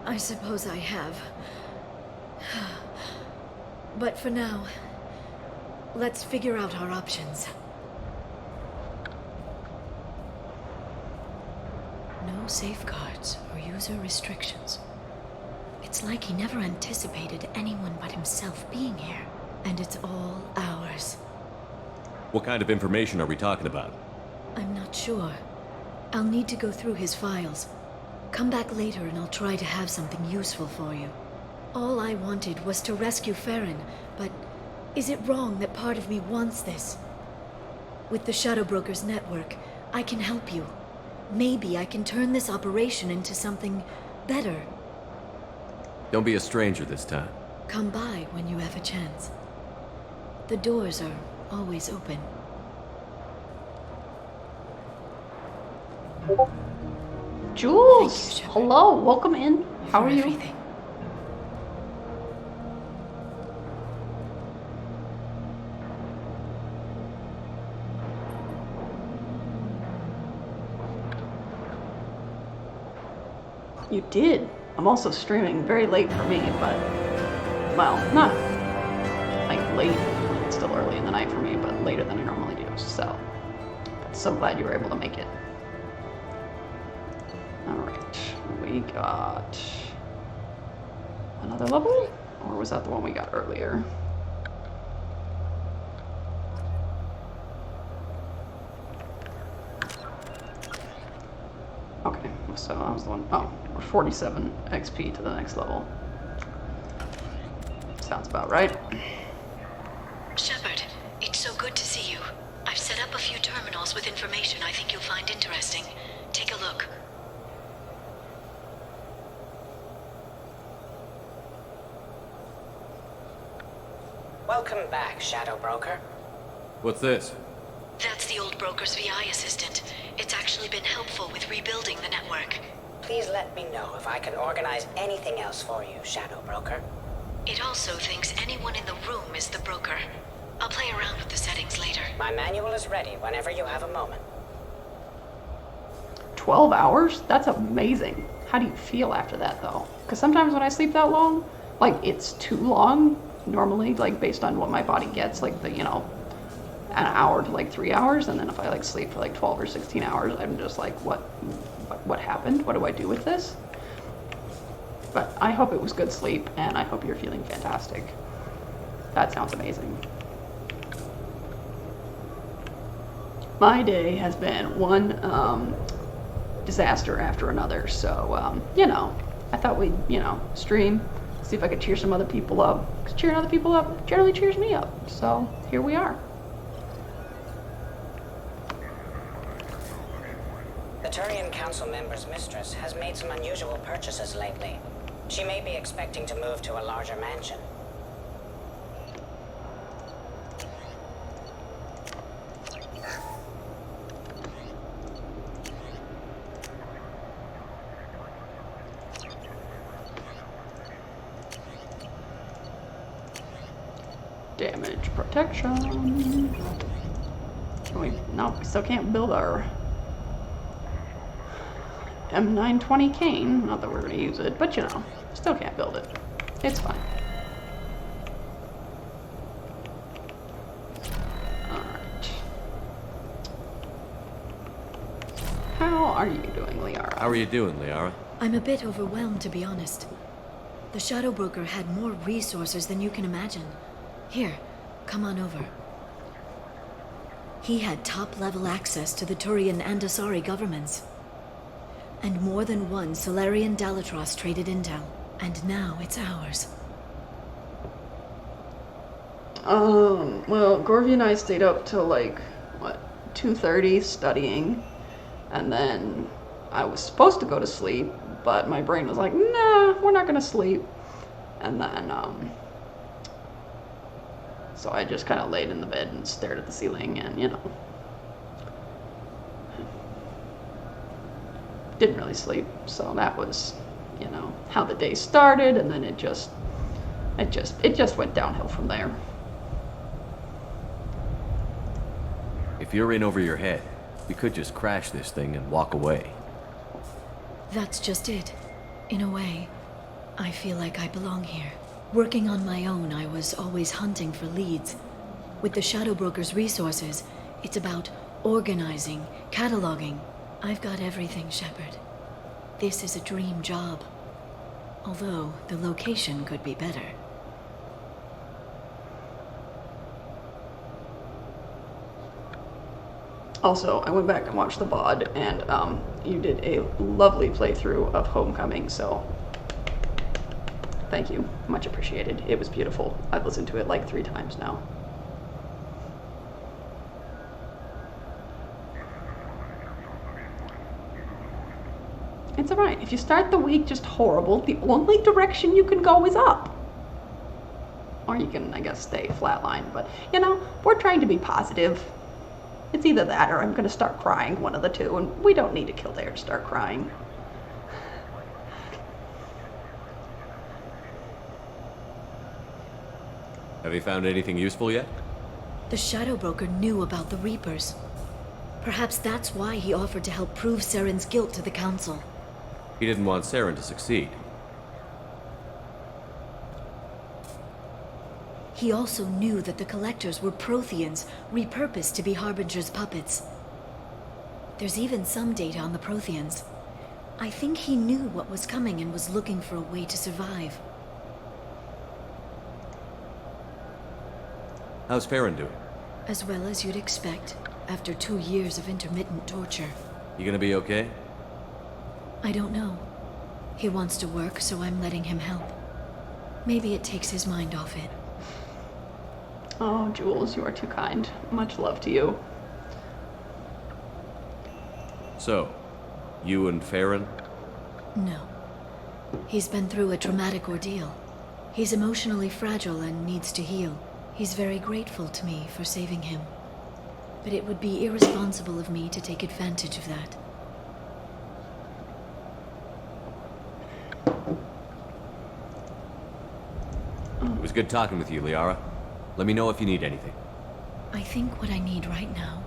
I suppose I have. But for now, let's figure out our options. No safeguards or user restrictions. It's like he never anticipated anyone but himself being here. And it's all ours.
What kind of information are we talking about?
I'm not sure. I'll need to go through his files. Come back later and I'll try to have something useful for you. All I wanted was to rescue Farron, but is it wrong that part of me wants this? With the Shadow Brokers network, I can help you. Maybe I can turn this operation into something better.
Don't be a stranger this time.
Come by when you have a chance. The doors are always open.
Jules! Hello, welcome in. How are you?
Everything.
You did. I'm also streaming very late for me, but, well, not like late. It's still early in the night for me, but later than I normally do. So, so glad you were able to make it. Alright, we got another level? Or was that the one we got earlier? Okay, so I was the one, oh, we're 47 XP to the next level. Sounds about right.
Shepard, it's so good to see you. I've set up a few terminals with information I think you'll find interesting. Take a look.
Welcome back, Shadow Broker.
What's this?
That's the old broker's VI assistant. It's actually been helpful with rebuilding the network.
Please let me know if I can organize anything else for you, Shadow Broker.
It also thinks anyone in the room is the broker. I'll play around with the settings later.
My manual is ready whenever you have a moment.
12 hours? That's amazing. How do you feel after that, though? Because sometimes when I sleep that long, like, it's too long, normally, like, based on what my body gets, like, the, you know, an hour to, like, 3 hours, and then if I, like, sleep for, like, 12 or 16 hours, I'm just like, what happened? What do I do with this? But I hope it was good sleep, and I hope you're feeling fantastic. That sounds amazing. My day has been one disaster after another, so, you know, I thought we'd, you know, stream, see if I could cheer some other people up, because cheering other people up generally cheers me up, so here we are.
The Turian Council member's mistress has made some unusual purchases lately. She may be expecting to move to a larger mansion.
Damage protection. Wait, no, we still can't build our M920 cane. Not that we're going to use it, but you know, still can't build it. It's fine. Alright. How are you doing, Liara?
How are you doing, Liara?
I'm a bit overwhelmed, to be honest. The Shadow Broker had more resources than you can imagine. Here, come on over. He had top-level access to the Turian and Asari governments. And more than one Solarian Dalatros traded intel. And now it's ours.
Well, Gorvy and I stayed up till like, what, 2:30 studying. And then I was supposed to go to sleep, but my brain was like, nah, we're not gonna sleep. And then, So I just kind of laid in the bed and stared at the ceiling and, you know, didn't really sleep. So that was, you know, how the day started, and then it just went downhill from there.
If you're in over your head, we could just crash this thing and walk away.
That's just it. In a way, I feel like I belong here. Working on my own, I was always hunting for leads. With the Shadow Broker's resources, it's about organizing, cataloging. I've got everything, Shepard. This is a dream job. Although, the location could be better.
Also, I went back and watched the VOD, and you did a lovely playthrough of Homecoming, so thank you. Much appreciated. It was beautiful. I've listened to it like 3 times now. It's alright. If you start the week just horrible, the only direction you can go is up. Or you can, I guess, stay flatline. But, you know, we're trying to be positive. It's either that or I'm going to start crying, one of the two, and we don't need to kill Dare to start crying.
Have you found anything useful yet?
The Shadow Broker knew about the Reapers. Perhaps that's why he offered to help prove Saren's guilt to the Council.
He didn't want Saren to succeed.
He also knew that the Collectors were Protheans, repurposed to be Harbinger's puppets. There's even some data on the Protheans. I think he knew what was coming and was looking for a way to survive.
How's Farron doing?
As well as you'd expect, after 2 years of intermittent torture.
You gonna be okay?
I don't know. He wants to work, so I'm letting him help. Maybe it takes his mind off it.
Oh, Jules, you are too kind. Much love to you.
So, you and Farron?
No. He's been through a traumatic ordeal. He's emotionally fragile and needs to heal. He's very grateful to me for saving him. But it would be irresponsible of me to take advantage of that.
It was good talking with you, Liara. Let me know if you need anything.
I think what I need right now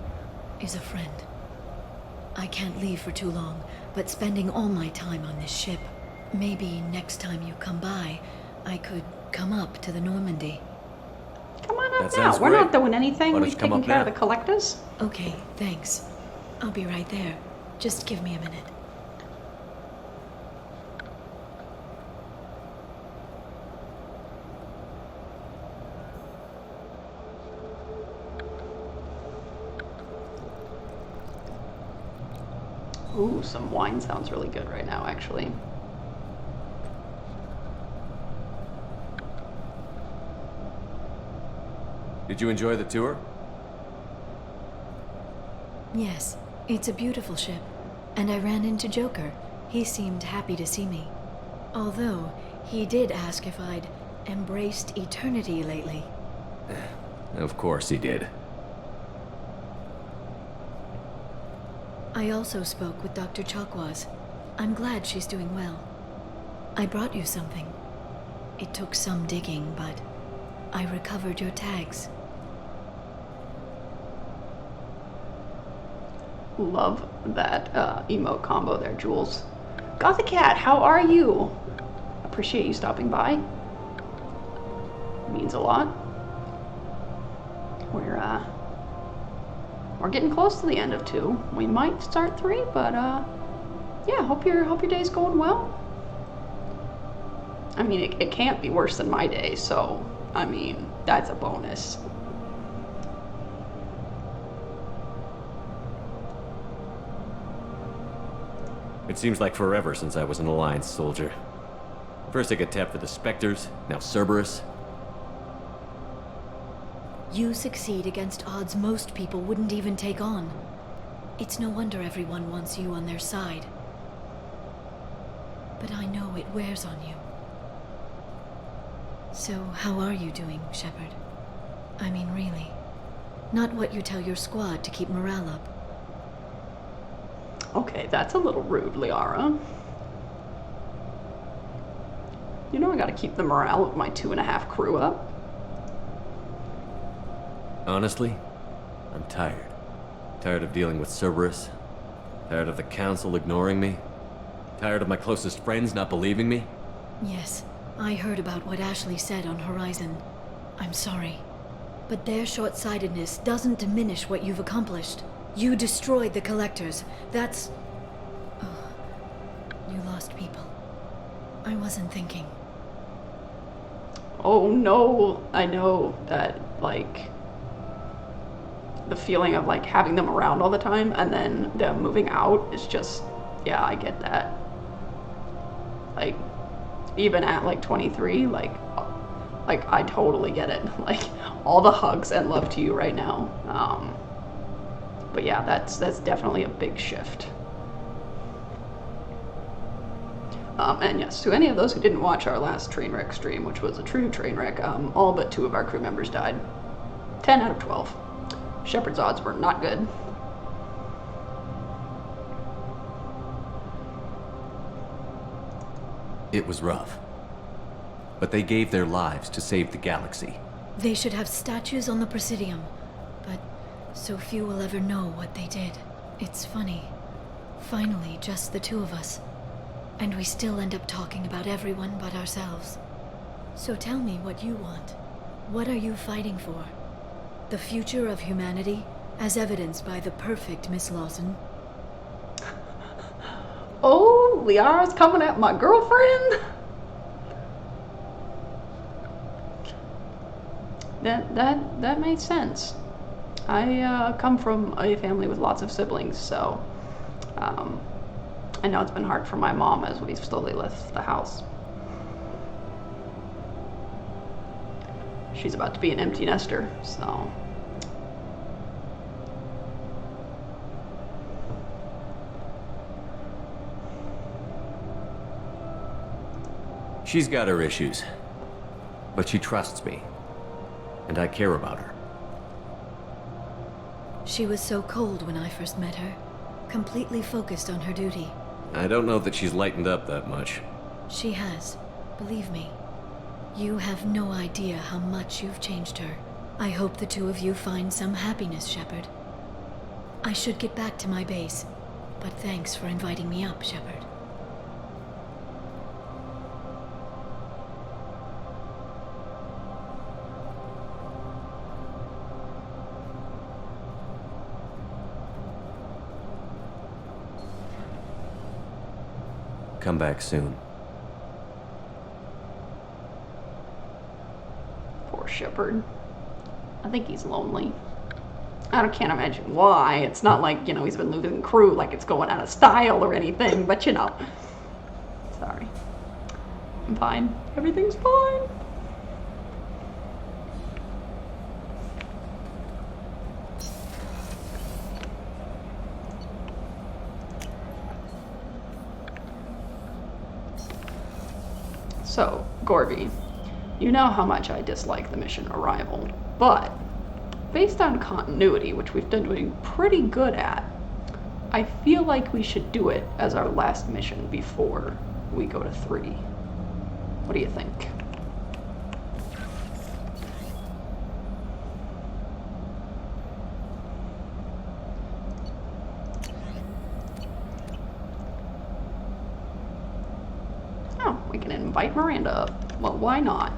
is a friend. I can't leave for too long, but spending all my time on this ship. Maybe next time you come by, I could come up to the Normandy.
Come on up now. We're not doing anything. We've taken care of the Collectors.
Okay, thanks. I'll be right there. Just give me a minute.
Ooh, some wine sounds really good right now, actually.
Did you enjoy the tour?
Yes, it's a beautiful ship. And I ran into Joker. He seemed happy to see me. Although, he did ask if I'd embraced eternity lately.
Of course he did.
I also spoke with Dr. Chakwas. I'm glad she's doing well. I brought you something. It took some digging, but I recovered your tags.
Love that emote combo there, Jules. Gothic Cat, how are you? Appreciate you stopping by. Means a lot. We're getting close to the end of 2. We might start 3, but yeah, hope your day's going well. I mean, it can't be worse than my day, so I mean, that's a bonus.
It seems like forever since I was an Alliance soldier. First I get tapped for the Spectres, now Cerberus.
You succeed against odds most people wouldn't even take on. It's no wonder everyone wants you on their side. But I know it wears on you. So, how are you doing, Shepard? I mean, really. Not what you tell your squad to keep morale up.
Okay, that's a little rude, Liara. You know I gotta keep the morale of my 2.5 crew up.
Honestly, I'm tired. Tired of dealing with Cerberus. Tired of the Council ignoring me. Tired of my closest friends not believing me.
Yes, I heard about what Ashley said on Horizon. I'm sorry. But their short-sightedness doesn't diminish what you've accomplished. You destroyed the Collectors. That's... Oh, you lost people. I wasn't thinking.
Oh no, I know that, like, the feeling of, like, having them around all the time and then them moving out is just, yeah, I get that. Like, even at, like, 23, like, I totally get it. Like, all the hugs and love to you right now. But yeah, that's definitely a big shift. And yes, to any of those who didn't watch our last train wreck stream, which was a true train wreck, all but 2 of our crew members died. 10 out of 12. Shepard's odds were not good.
It was rough. But they gave their lives to save the galaxy.
They should have statues on the Presidium, but so few will ever know what they did. It's funny. Finally, just the 2 of us. And we still end up talking about everyone but ourselves. So tell me what you want. What are you fighting for? The future of humanity, as evidenced by the perfect Miss Lawson?
Oh, Liara's coming at my girlfriend? That makes sense. I come from a family with lots of siblings, so I know it's been hard for my mom as we've slowly left the house. She's about to be an empty nester, so.
She's got her issues, but she trusts me, and I care about her.
She was so cold when I first met her, completely focused on her duty.
I don't know that she's lightened up that much.
She has, believe me. You have no idea how much you've changed her. I hope the 2 of you find some happiness, Shepard. I should get back to my base, but thanks for inviting me up, Shepard.
Come back soon.
Poor Shepard. I think he's lonely. I can't imagine why. It's not like, you know, he's been losing crew like it's going out of style or anything, but you know. Sorry. I'm fine. Everything's fine. So, Gorby, you know how much I dislike the mission Arrival, but based on continuity, which we've been doing pretty good at, I feel like we should do it as our last mission before we go to 3. What do you think? We can invite Miranda up. Well, why not?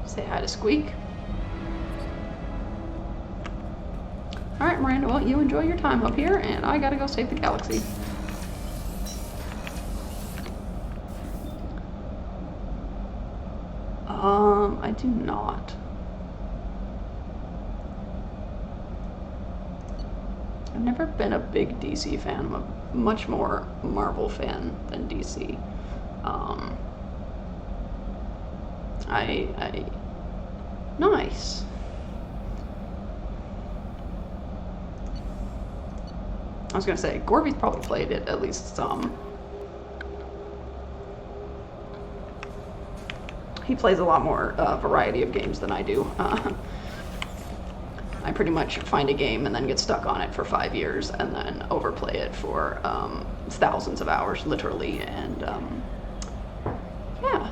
Say hi to Squeak. Alright, Miranda, well, you enjoy your time up here, and I gotta go save the galaxy. I do not. I never been a big DC fan. I'm a much more Marvel fan than DC. Nice. I was gonna say, Gorby's probably played it at least some. He plays a lot more variety of games than I do. I pretty much find a game and then get stuck on it for 5 years and then overplay it for thousands of hours, literally, and yeah.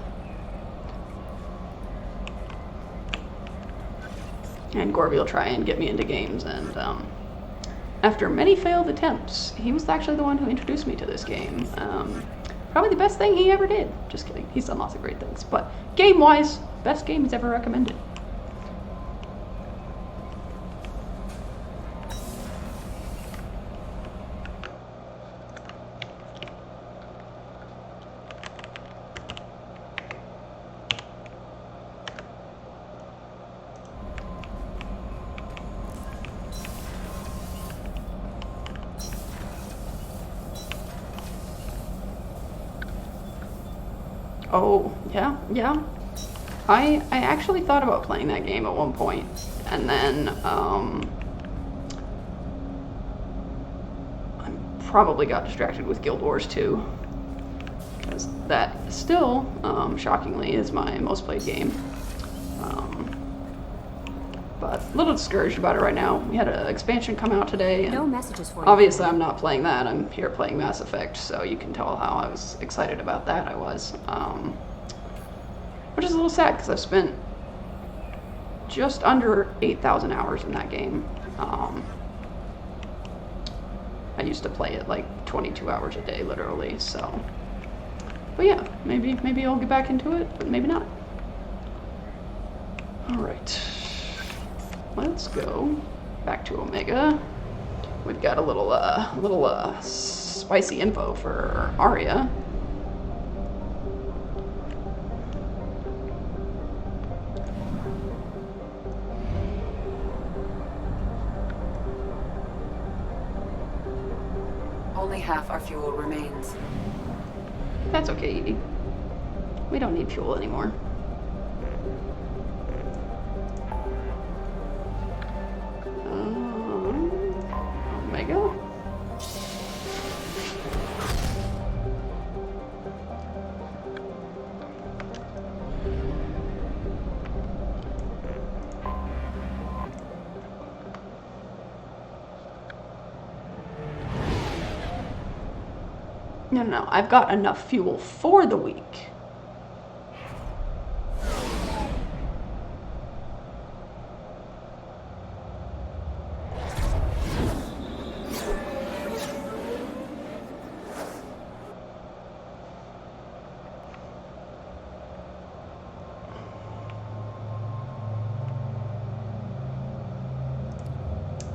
And Gorby will try and get me into games, and after many failed attempts, he was actually the one who introduced me to this game. Probably the best thing he ever did. Just kidding, he's done lots of great things, but game-wise, best game he's ever recommended. Oh, yeah. I actually thought about playing that game at one point, and then I probably got distracted with Guild Wars 2, because that still, shockingly, is my most played game. But a little discouraged about it right now. We had an expansion come out today, and
no messages for you.
Obviously I'm not playing that. I'm here playing Mass Effect, so you can tell how I was excited about that. I was, which is a little sad because I've spent just under 8,000 hours in that game. I used to play it like 22 hours a day, literally. So, but yeah, maybe I'll get back into it, but maybe not. All right. Let's go back to Omega. We've got a little spicy info for Arya.
Only half our fuel remains.
That's okay, Edie. We don't need fuel anymore. Omega? No, I've got enough fuel for the week.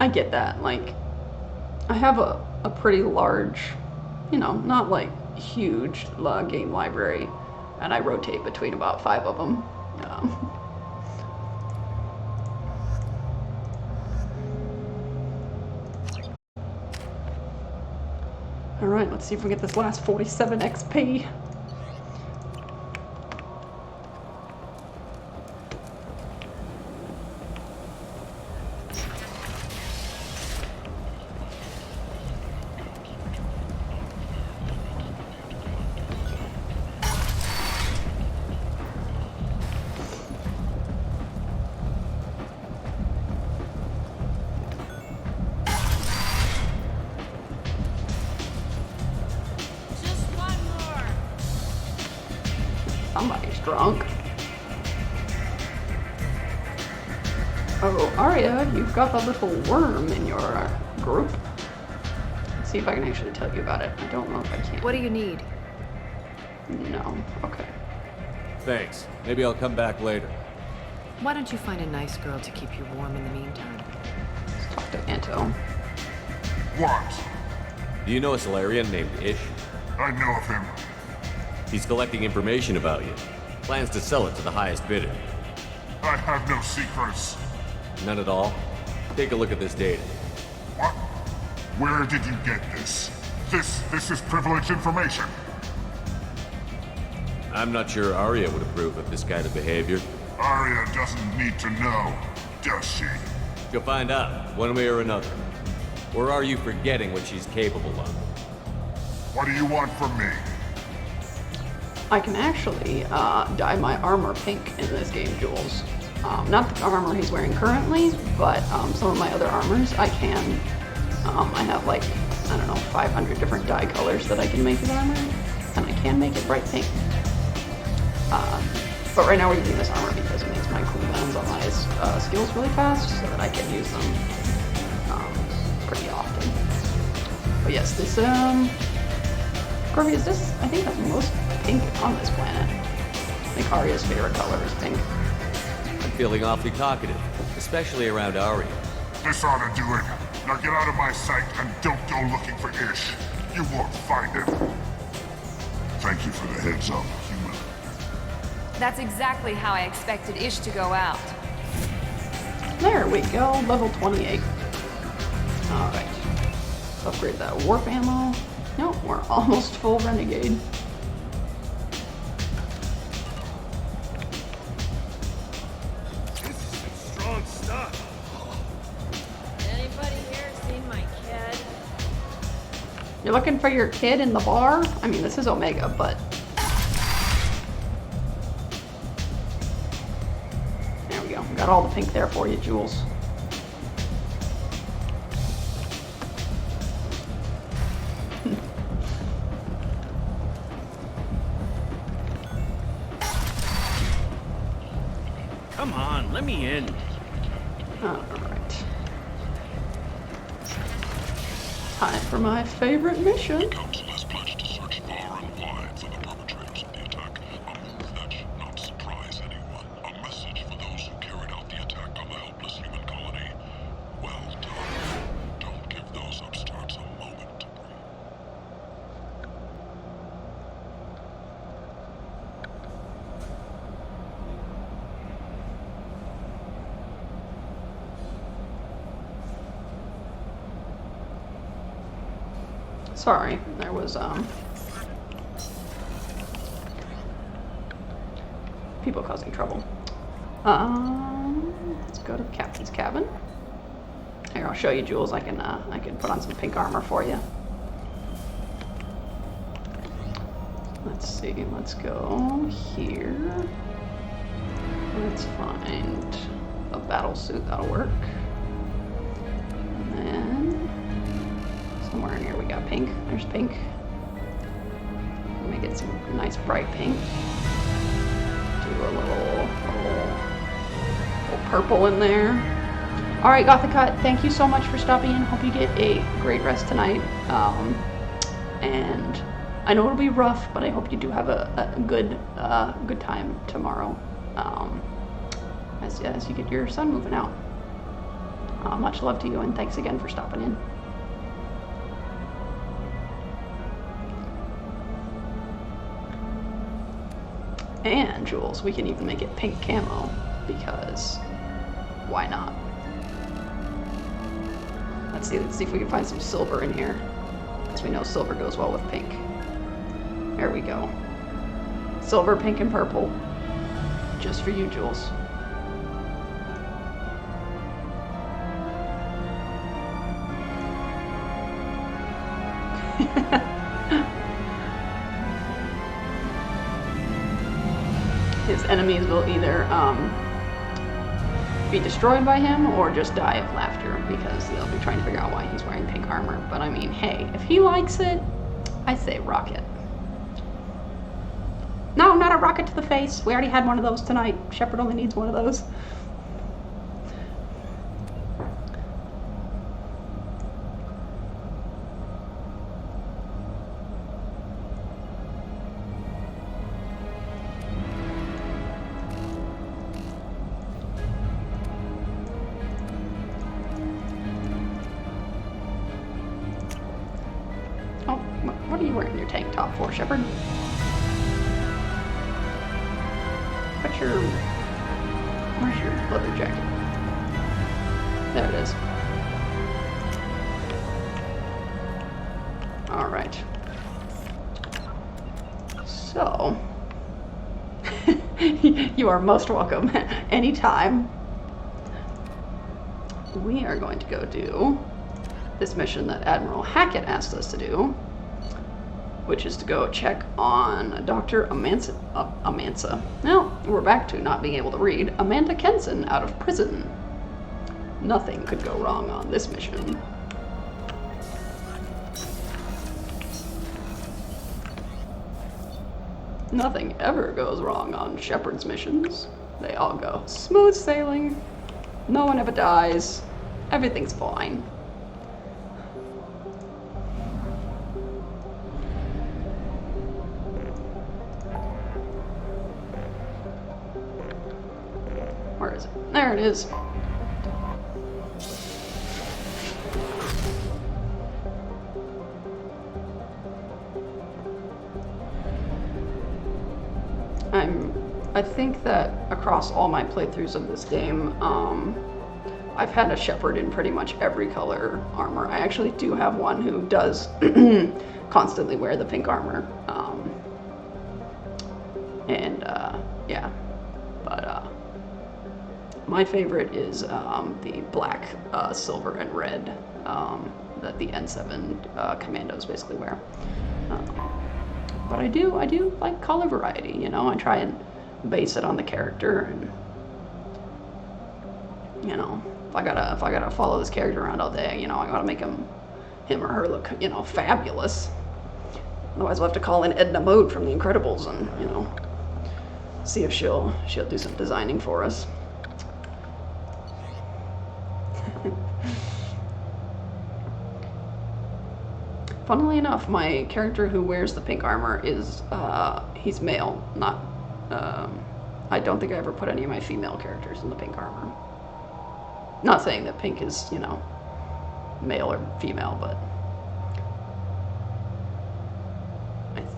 I get that. Like, I have a pretty large, you know, not like huge game library, and I rotate between about 5 of them. All right, let's see if we get this last 47 XP. Somebody's drunk. Oh, Arya, you've got a little worm in your group. Let's see if I can actually tell you about it. I don't know if I can.
What do you need?
No. Okay.
Thanks. Maybe I'll come back later.
Why don't you find a nice girl to keep you warm in the meantime?
Let's talk to Anto.
What?
Do you know a Solarian named Ish?
I know of him.
He's collecting information about you. Plans to sell it to the highest bidder.
I have no secrets.
None at all? Take a look at this data.
What?
Where did you get this? This is privileged information.
I'm not sure Arya would approve of this kind of behavior.
Arya doesn't need to know, does she?
You'll find out, one way or another. Or are you forgetting what she's capable of?
What do you want from me?
I can actually dye my armor pink in this game, Jules. Not the armor he's wearing currently, but some of my other armors I can. I have like, I don't know, 500 different dye colors that I can make his armor, and I can make it bright pink. But right now we're using this armor because it makes my cooldowns on my skills really fast, so that I can use them pretty often. But yes, this, Corby, is this, I think, the most pink on this planet. I think Arya's favorite color is pink.
I'm feeling awfully talkative, especially around Arya.
This ought to do it. Now get out of my sight and don't go looking for Ish. You won't find him. Thank you for the heads up, human.
That's exactly how I expected Ish to go out.
There we go, level 28. Alright. Let's upgrade that warp ammo. Nope, we're almost full renegade.
This is some strong stuff.
Anybody here seen my kid?
You're looking for your kid in the bar? I mean, this is Omega, but... There we go. Got all the pink there for you, Jules.
Come on, let me in.
Alright. Time for my favorite mission.
The Council has pledged to search far and wide for the perpetrators of the attack. A move that should not surprise anyone. A message for those who carried out the attack on the helpless human colony. Well done. Don't give those upstarts a moment to breathe.
Sorry, there was, people causing trouble. Let's go to the captain's cabin. Here, I'll show you, Jules. I can put on some pink armor for you. Let's see, let's go here. Let's find a battle suit, that'll work. And then, somewhere in here we got pink. There's pink. Make it some nice bright pink. Do a little purple in there. All right, Got the Cut. Thank you so much for stopping in. Hope you get a great rest tonight. And I know it'll be rough, but I hope you do have a good time tomorrow. As you get your sun moving out. Much love to you, and thanks again for stopping in. And Jules, we can even make it pink camo, because why not? Let's see if we can find some silver in here, because we know silver goes well with pink. There we go. Silver, pink, and purple. Just for you, Jules. His enemies will either be destroyed by him or just die of laughter, because they'll be trying to figure out why he's wearing pink armor. But I mean, hey, if he likes it, I say rock it. No, not a rocket to the face. We already had one of those tonight. Shepard only needs one of those. Oh, what are you wearing your tank top for, Shepard? Where's your leather jacket? There it is. Alright. So, you are most welcome anytime. We are going to go do this mission that Admiral Hackett asked us to do, which is to go check on Dr. Amansa. Now, we're back to not being able to read. Amanda Kenson out of prison. Nothing could go wrong on this mission. Nothing ever goes wrong on Shepard's missions. They all go smooth sailing. No one ever dies. Everything's fine. Where is it? There it is. I think that across all my playthroughs of this game, I've had a Shepard in pretty much every color armor. I actually do have one who does constantly wear the pink armor. Yeah, but my favorite is the black, silver, and red that the N7 commandos basically wear. But I do like color variety, you know. I try and base it on the character, and you know, if I gotta follow this character around all day, you know, I gotta make him or her look, you know, fabulous. Otherwise, we'll have to call in Edna Mode from The Incredibles and, you know, see if she'll do some designing for us. Funnily enough, my character who wears the pink armor is, he's male, not, I don't think I ever put any of my female characters in the pink armor. Not saying that pink is, you know, male or female, but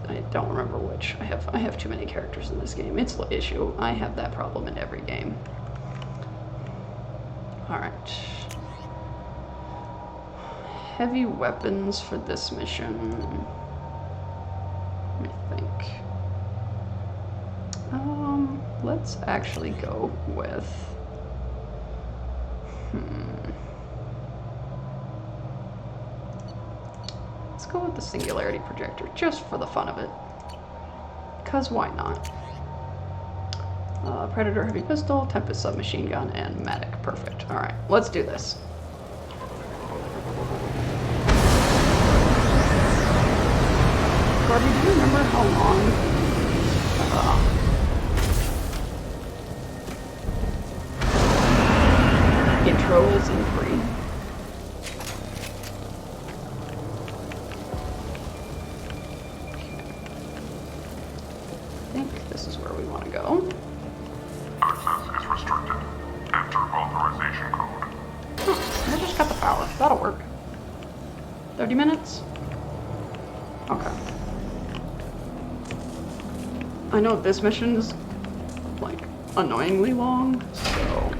I don't remember which. I have too many characters in this game. It's the issue. I have that problem in every game. Alright. Heavy weapons for this mission. Let me think. Let's actually go with... Let's go with the singularity projector, just for the fun of it. Because why not? Predator heavy pistol, Tempest submachine gun, and Matic. Perfect. Alright, let's do this. Corby, do you remember how long intro is in 3? I think this is where we want to go.
Access is restricted. Enter authorization code.
We'll just cut the power. That'll work. 30 minutes? Okay. I know this mission is, like, annoyingly long, so...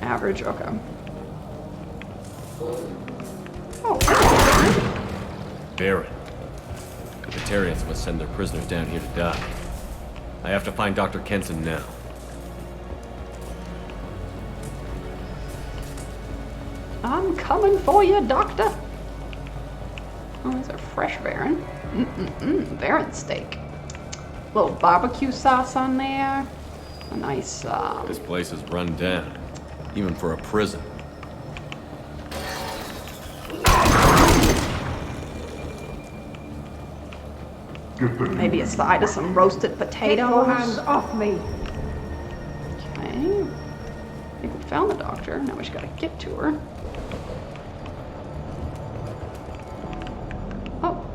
Average? Okay. Oh.
Baron. The Batarians must send their prisoners down here to die. I have to find Dr. Kenson now.
I'm coming for you, Doctor. Oh, these are fresh Baron. Baron steak. Little barbecue sauce on there. A nice,
This place is run down, even for a prison.
Maybe a side of some roasted potatoes.
Get your hands off me.
Okay. I think we found the doctor. Now we just gotta get to her. Oh.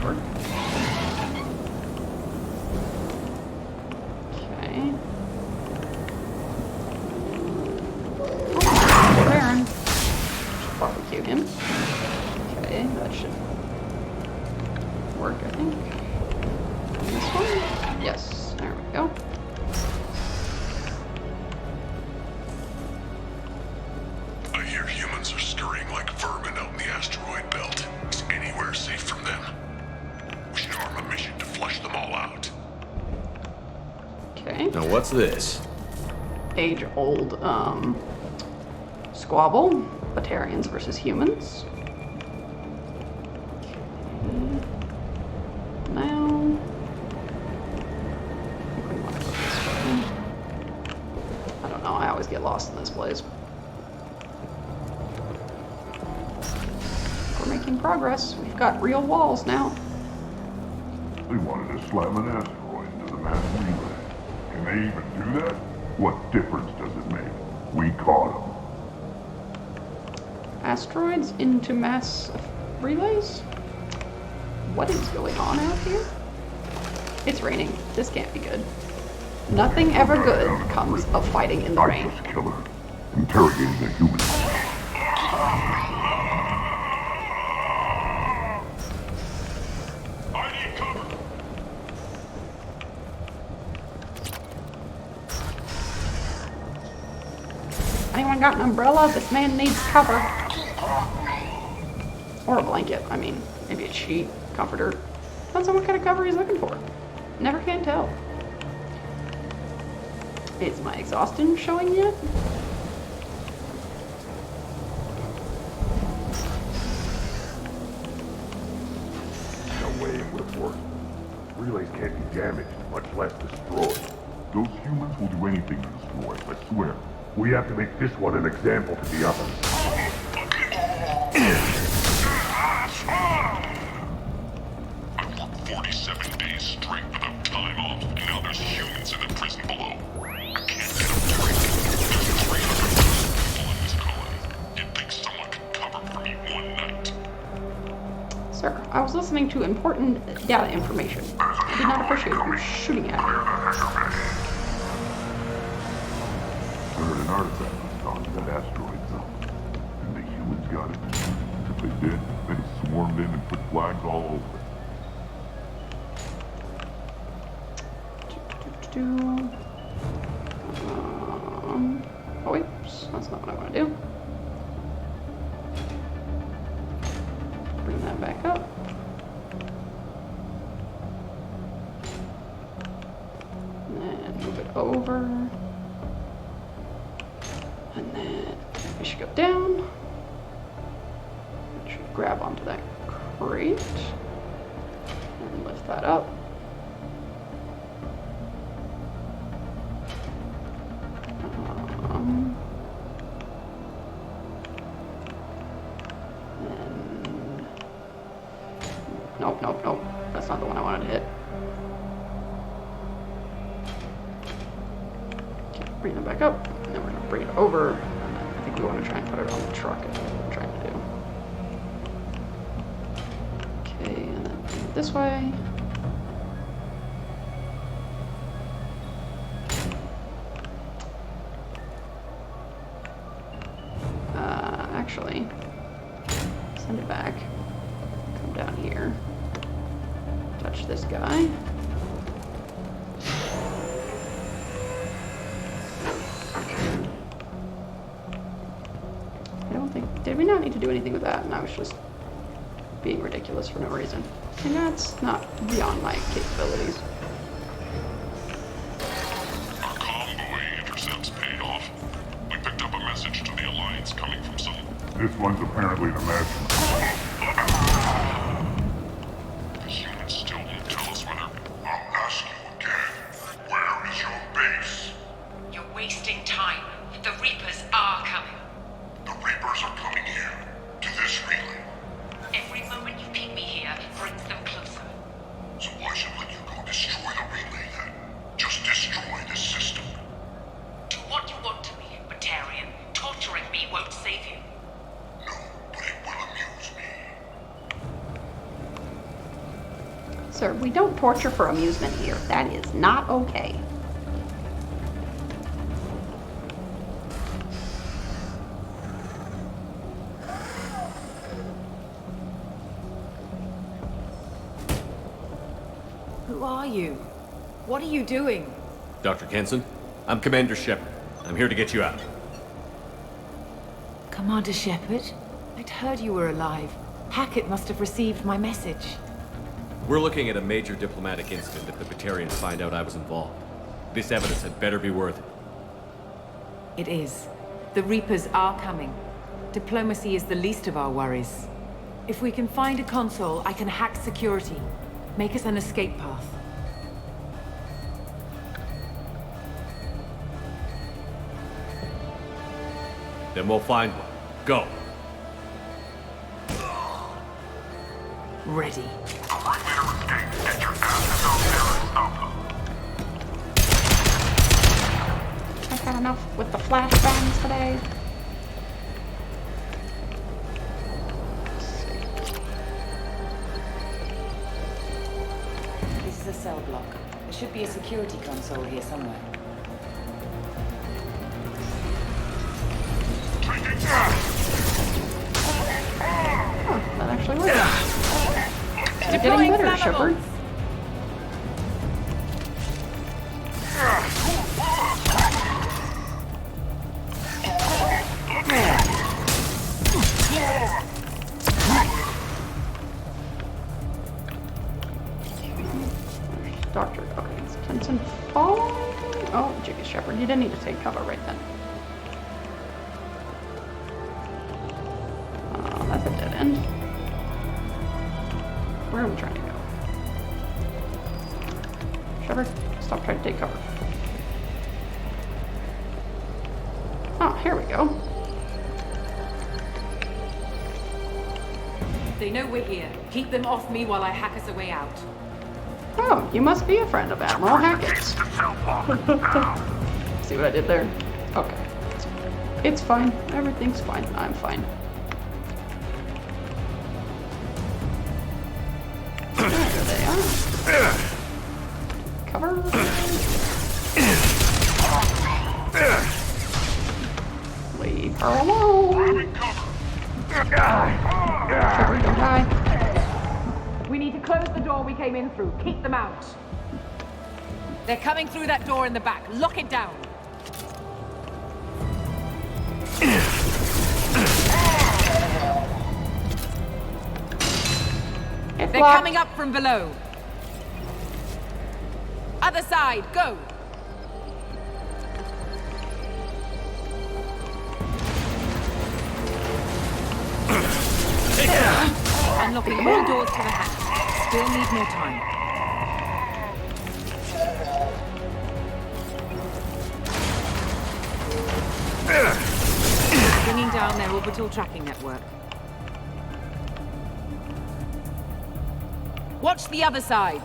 Shepard. Okay. Oh, Baron. Just barbecue him. Okay, that should work, I think. This one? Yes, there we go.
I hear humans are spreading like vermin out in the asteroid belt. Is anywhere safe from them? We should arm a mission to flush them all out.
Okay.
Now what's this?
Age-old, squabble. Batarians versus humans. Now... I think we want to go this way. I don't know, I always get lost in this place. We're making progress. We've got real walls now.
They wanted to slam an asteroid into the mass relay. Can they even do that? What difference does it make? We caught them.
Asteroids into mass relays? What is going on out here? It's raining. This can't be good. Nothing ever good comes of fighting in the rain.
Killer, interrogating the humans. I need cover.
Anyone got an umbrella? This man needs cover. Or a blanket. I mean, maybe a sheet, comforter. Depends on what kind of cover he's looking for. Never can tell. Is my exhaustion showing yet?
No way it would have worked. Relays can't be damaged, much less destroyed. Those humans will do anything to destroy us, I swear. We have to make this one an example to the others. I've worked 47 days straight without time off, and now there's humans in the prison below. I can't get a break. There's 300 people in this colony. You'd think someone could cover for me one night.
Sir, I was listening to important data information. I did not appreciate you shooting at me.
I heard an artifact was found in that asteroid belt, and the humans got it. If they did, they swarmed in and put flags all over it.
Oh wait, that's not what I want to do. Bring that back up. And then move it over. And then we should go down. We should grab onto that crate and lift that up. Nope. That's not the one I wanted to hit. Okay, bring it back up, and then we're gonna bring it over. And then I think we want to try and put it on the truck. Is what we're trying to do. Okay, and then bring it this way. Actually, send it back. Come down here. Touch this guy. I don't think... Did we not need to do anything with that? And I was just being ridiculous for no reason. And that's not beyond my capabilities.
Our convoy intercepts paid off. We picked up a message to the Alliance coming from some... This one's apparently the master. The humans still won't tell us whether... I'll ask you again. Where is your base?
You're wasting time. The Reapers are coming.
The Reapers are coming here. To this relay.
Every moment you keep me here brings them closer.
So why should let you go destroy the relay then? Just destroy the system.
Do what you want to me, Batarian. Torturing me won't save you.
No, but it will amuse me.
Sir, we don't torture for amusement here. That is not okay.
Who are you? What are you doing?
Dr. Kenson, I'm Commander Shepard. I'm here to get you out.
Commander Shepard?
I'd heard you were alive. Hackett must have received my message.
We're looking at a major diplomatic incident if the Batarians find out I was involved. This evidence had better be worth it.
It is. The Reapers are coming. Diplomacy is the least of our worries. If we can find a console, I can hack security. Make us an escape path.
Then we'll find one. Go.
Ready.
I've had enough with the flashbangs today.
This is a cell block. There should be a security console here somewhere.
That actually works. You're getting better, Shepard. Doctor, okay, it's Tenson falling. Oh, Jiggy Shepard, you didn't need to take cover right then. That's a dead end. Where are we trying to go? Shepard, stop trying to take cover. Oh, here we go.
They know we're here. Keep them off me while I hack us a way out.
Oh, you must be a friend of Admiral Hackett's. See what I did there? Okay. It's fine. Everything's fine. I'm fine. There they are. Cover. Leave her alone. Shepard, don't die.
We need to close the door we came in through. Keep them out. They're coming through that door in the back. Lock it down. They're coming up from below. Other side, go. Unlocking all doors to the hatch. Still need more time. Bringing down their orbital tracking network. Watch the other side.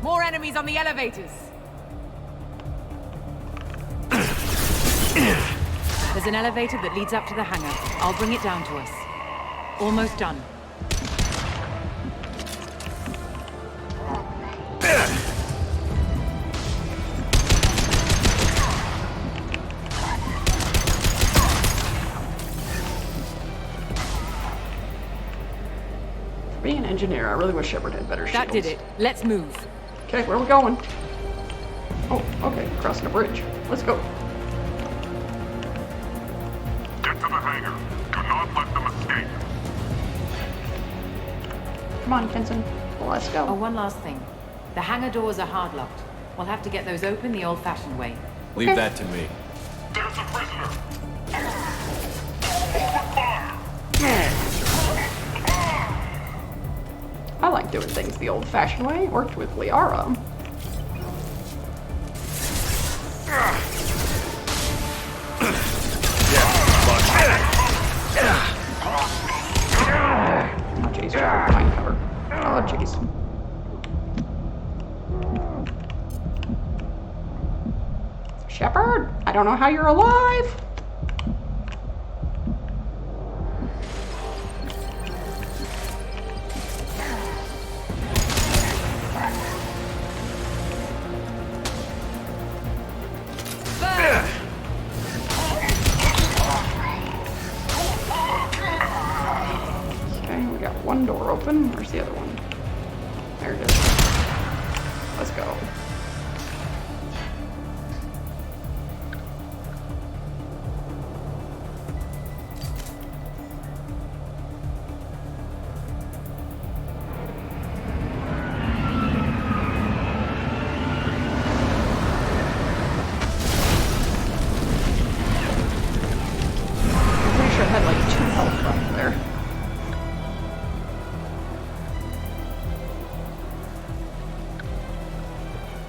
More enemies on the elevators. There's an elevator that leads up to the hangar. I'll bring it down to us. Almost done.
Being an engineer, I really wish Shepard had better shields.
That did it. Let's move.
Okay, where are we going? Oh, okay, crossing a bridge. Let's go.
Get to the hangar. Do not let them escape.
Come on, Kenson. Let's go.
Oh, one last thing. The hangar doors are hard locked. We'll have to get those open the old-fashioned way.
Leave that to me.
There's a prisoner.
I like doing things the old-fashioned way. Worked with Liara. Oh, jeez, find cover. Oh, jeez. Shepard, I don't know how you're alive. One door open. Where's the other one? There it is. Let's go.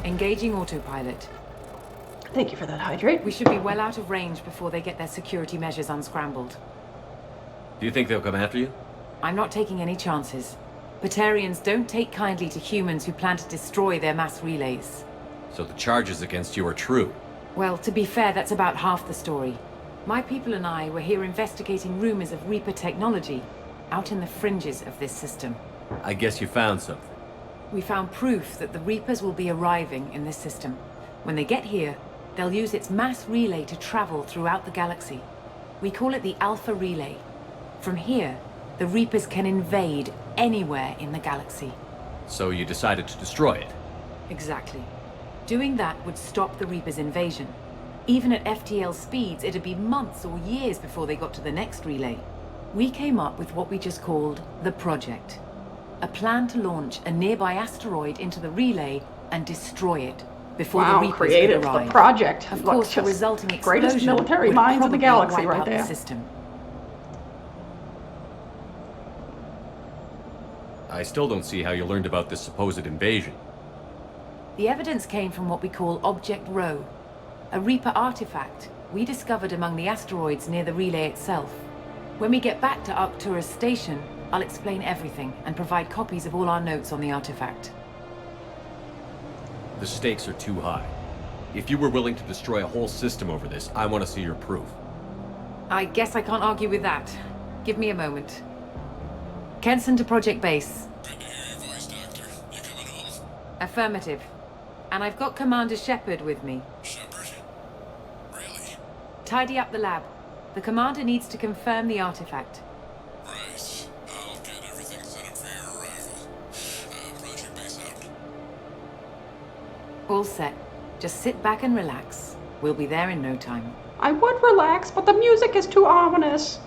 Engaging autopilot.
Thank you for that, Hydrate.
We should be well out of range before they get their security measures unscrambled.
Do you think they'll come after you?
I'm not taking any chances. Batarians don't take kindly to humans who plan to destroy their mass relays.
So the charges against you are true?
Well, to be fair, that's about half the story. My people and I were here investigating rumors of Reaper technology, out in the fringes of this system.
I guess you found something.
We found proof that the Reapers will be arriving in this system. When they get here, they'll use its mass relay to travel throughout the galaxy. We call it the Alpha Relay. From here, the Reapers can invade anywhere in the galaxy.
So you decided to destroy it?
Exactly. Doing that would stop the Reapers' invasion. Even at FTL speeds, it'd be months or years before they got to the next relay. We came up with what we just called the Project. A plan to launch a nearby asteroid into the relay and destroy it before the Reapers
creative,
could arrive.
the Project.
Of course, the resulting explosion
greatest military
would
minds in the
probably
galaxy
wipe
right
out
there.
the system.
I still don't see how you learned about this supposed invasion.
The evidence came from what we call Object Rho, a Reaper artifact we discovered among the asteroids near the relay itself. When we get back to Arcturus Station, I'll explain everything and provide copies of all our notes on the artifact.
The stakes are too high. If you were willing to destroy a whole system over this, I want to see your proof.
I guess I can't argue with that. Give me a moment. Kenson to Project Base.
Good to hear your voice, Doctor. You coming home?
Affirmative. And I've got Commander Shepard with me.
Shepard? Really?
Tidy up the lab. The Commander needs to confirm the artifact.
Right. I'll get everything set up for your arrival. Project Base out.
All set. Just sit back and relax. We'll be there in no time.
I would relax, but the music is too ominous.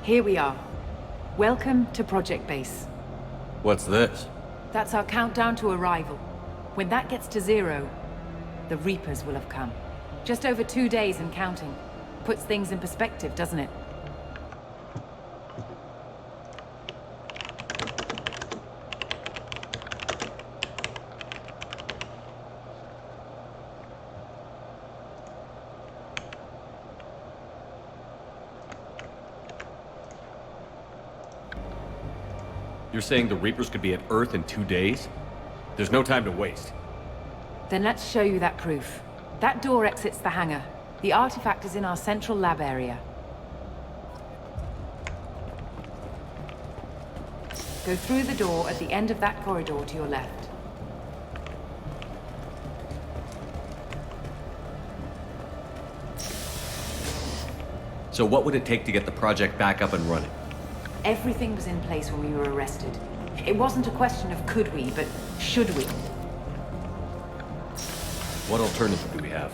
Here we are. Welcome to Project Base.
What's this?
That's our countdown to arrival. When that gets to 0, the Reapers will have come. Just over 2 days and counting. Puts things in perspective, doesn't it?
You're saying the Reapers could be at Earth in 2 days? There's no time to waste.
Then let's show you that proof. That door exits the hangar. The artifact is in our central lab area. Go through the door at the end of that corridor to your left.
So what would it take to get the project back up and running?
Everything was in place when we were arrested. It wasn't a question of could we, but should we.
What alternative do we have?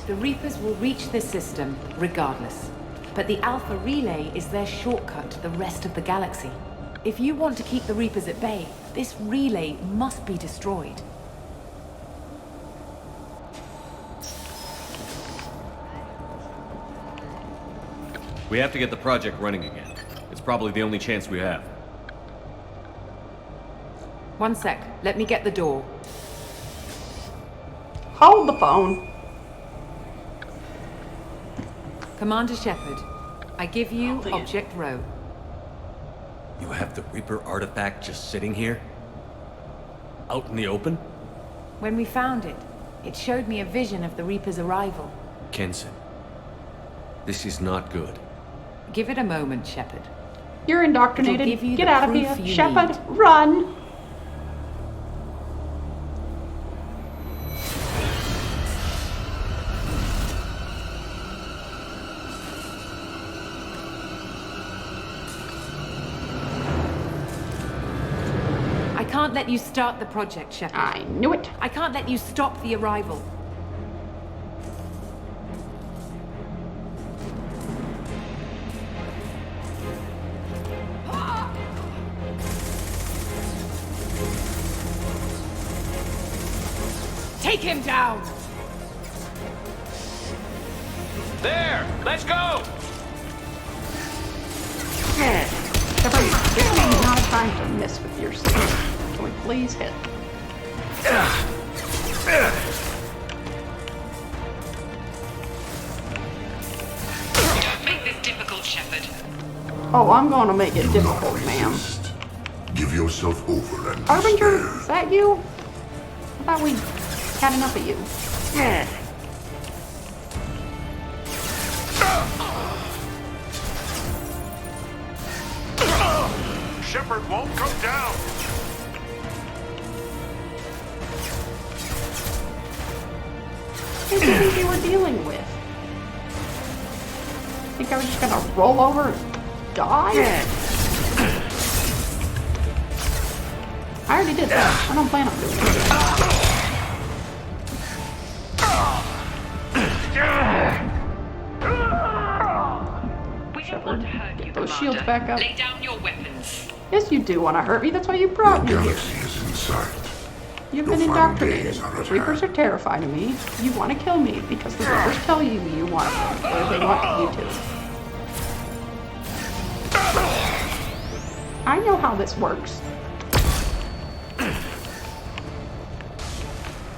The Reapers will reach this system regardless. But the Alpha Relay is their shortcut to the rest of the galaxy. If you want to keep the Reapers at bay, this relay must be destroyed.
We have to get the project running again. It's probably the only chance we have.
One sec. Let me get the door.
Hold the phone.
Commander Shepard, I give you Object Rho.
You have the Reaper artifact just sitting here? Out in the open?
When we found it, it showed me a vision of the Reaper's arrival.
Kenson, this is not good.
Give it a moment, Shepard.
You're indoctrinated.
It'll give you
Get
the
out of
proof
here.
you
Shepard,
need.
run.
can't let you start the project, Shepard.
I knew it.
I can't let you stop the arrival. Take him down!
There! Let's go!
Shepard, this is not a time to mess with yourself. Can we please hit?
Don't make this difficult, Shepard.
Oh, I'm gonna make it difficult, ma'am.
Give yourself over and
Harbinger, is that you? I thought we had enough of you.
Shepard won't come down.
What do you think they were dealing with? Think I was just gonna roll over and die? I already did that. I don't plan on doing it again. Shepard, get those shields back up.
Lay down your weapons.
Yes, you do want to hurt me. That's why you brought me here.
Galaxy is in sight.
You've been indoctrinated. The Reapers are terrified of me. You want to kill me because the Reapers tell you you want to, or they want you to. I know how this works.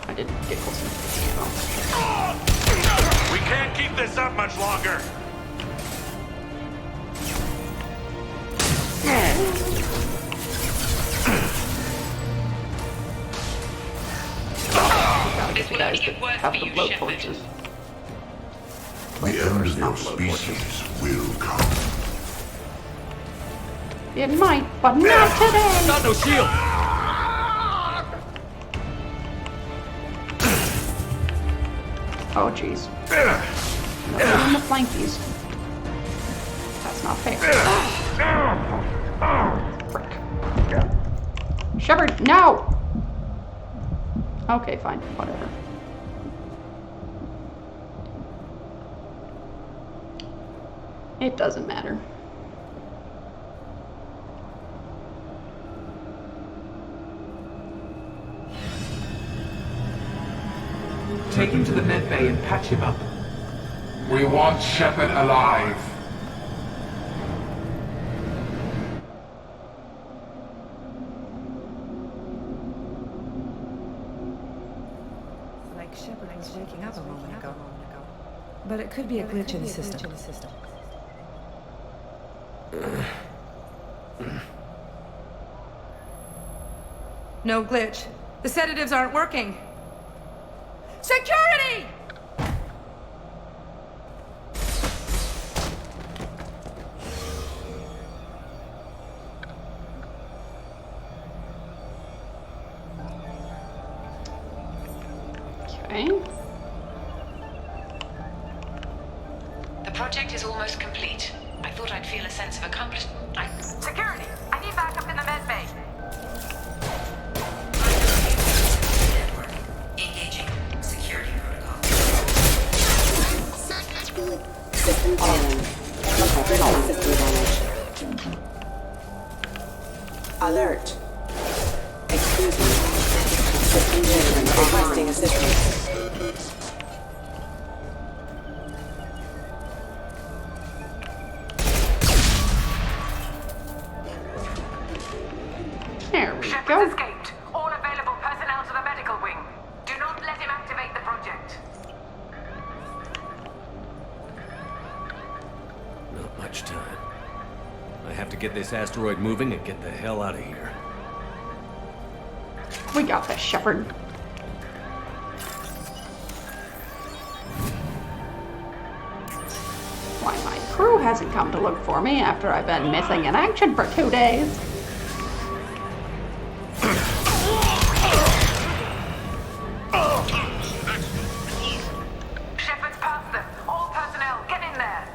I didn't get close enough to the ammo.
We can't keep this up much longer.
This will only get worse for you, Shepard.
Torches.
The end of your species will come.
It might, but not today.
Not no shield.
Oh, jeez. Nothing in the flankies. That's not fair. Frick. Shepard, no! Okay, fine. Whatever. It doesn't matter.
Take him to the med bay and patch him up. We want Shepard alive.
Like Shepard was waking up a moment ago. But it could be a glitch in the system. No glitch. The sedatives aren't working. Security!
Okay.
The project is almost complete. I thought I'd feel a sense of accomplishment.
Security! I need backup in the med bay.
Engaging security protocol.
System failing. Critical system damage. Alert. Excuse me. System Regent requesting assistance.
There we
Shepard's
go.
escaped. All available personnel to the medical wing. Do not let him activate the project.
Not much time. I have to get this asteroid moving and get the hell out of here.
We got this, Shepard. Why, my crew hasn't come to look for me after I've been missing in action for 2 days.
Shepard's past them. All personnel, get in there.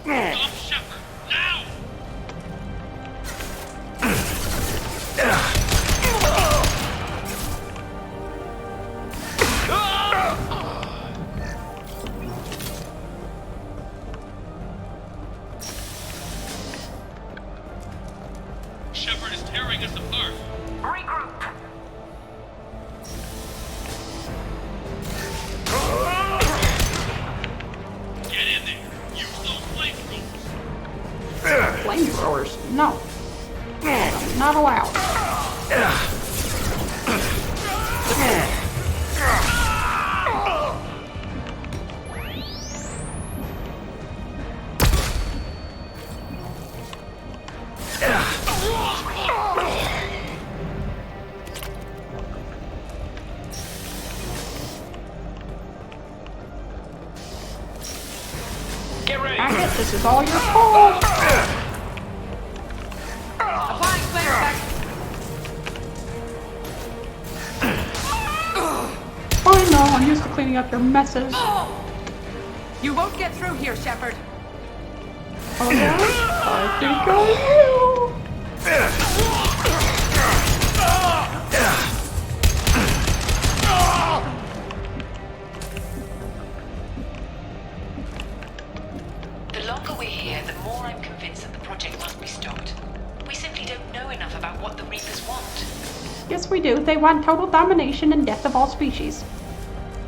Stop Shepard, now! Shepard is tearing us apart.
Regroup.
Get in there. Use those flamethrowers.
Flamethrowers? No. Not allowed.
Get ready.
Hackett, this is all your fault.
Applying flare effect.
Fine though, I'm used to cleaning up your messes.
You won't get through here, Shepard.
Oh yeah? I think I will.
The longer we're here, the more I'm convinced that the project must be stopped. We simply don't know enough about what the Reapers want.
Yes, we do. They want total domination and death of all species.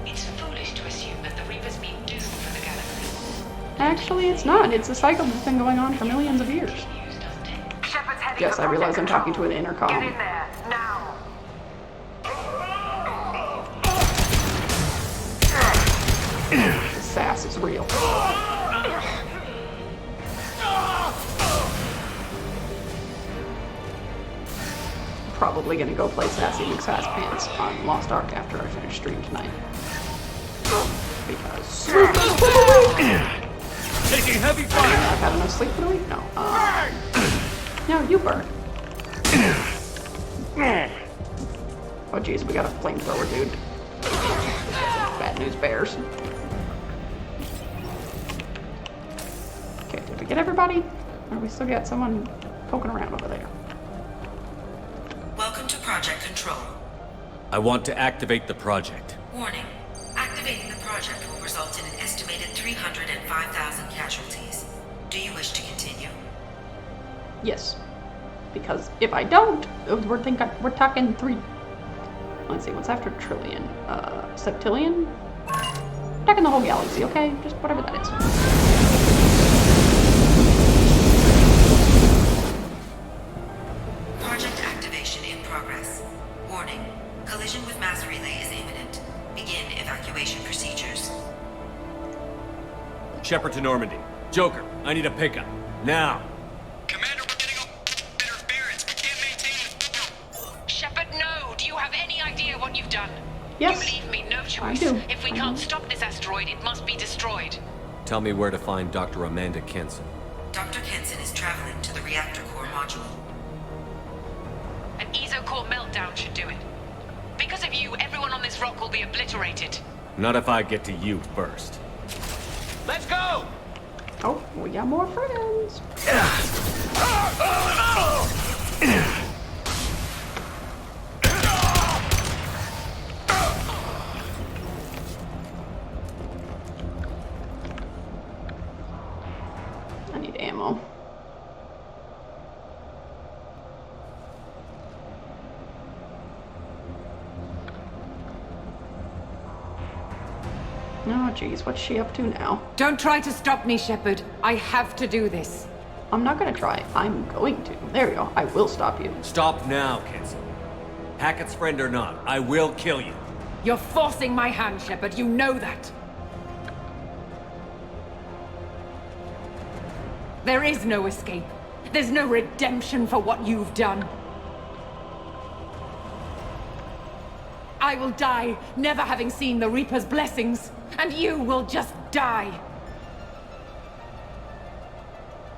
It's foolish to assume that the Reapers mean doom for the galaxy.
Actually, it's not. It's a cycle that's been going on for millions of years.
Shepard's heading
Yes,
for
I realize I'm
Project
talking to an intercom.
Get in there, now.
The sass is real. Probably gonna go play Sassy McSass Pants on Lost Ark after I finish stream tonight. Because
Taking heavy fire.
I've had enough sleep for the week. No. No, you burn. Oh jeez, we got a flamethrower, dude. Bad news bears. Okay, did we get everybody? Or we still got someone poking around over there?
Welcome to Project Control.
I want to activate the project.
Warning. Activating the project will result in an estimated 305,000 casualties. Do you wish to continue?
Yes. Because if I don't, we're talking three. Let's see, what's after trillion? Septillion? Talking the whole galaxy, okay? Just whatever that is.
Project activation in progress. Warning. Collision with mass relay is imminent. Begin evacuation procedures.
Shepard to Normandy. Joker, I need a pickup. Now.
Shepard, no! Do you have any idea what you've done?
Yes.
You leave me no choice.
I do.
If we can't stop this asteroid, it must be destroyed.
Tell me where to find Dr. Amanda Kenson.
Dr. Kenson is traveling to the reactor core module.
An ESO-core meltdown should do it. Because of you, everyone on this rock will be obliterated.
Not if I get to you first.
Let's go!
Oh, we got more friends. I need ammo. Oh, jeez, what's she up to now?
Don't try to stop me, Shepard. I have to do this.
I'm not gonna try. I'm going to. There you go. I will stop you.
Stop now, Kenson. Hackett's friend or not, I will kill you.
You're forcing my hand, Shepard. You know that. There is no escape. There's no redemption for what you've done. I will die, never having seen the Reaper's blessings, and you will just die.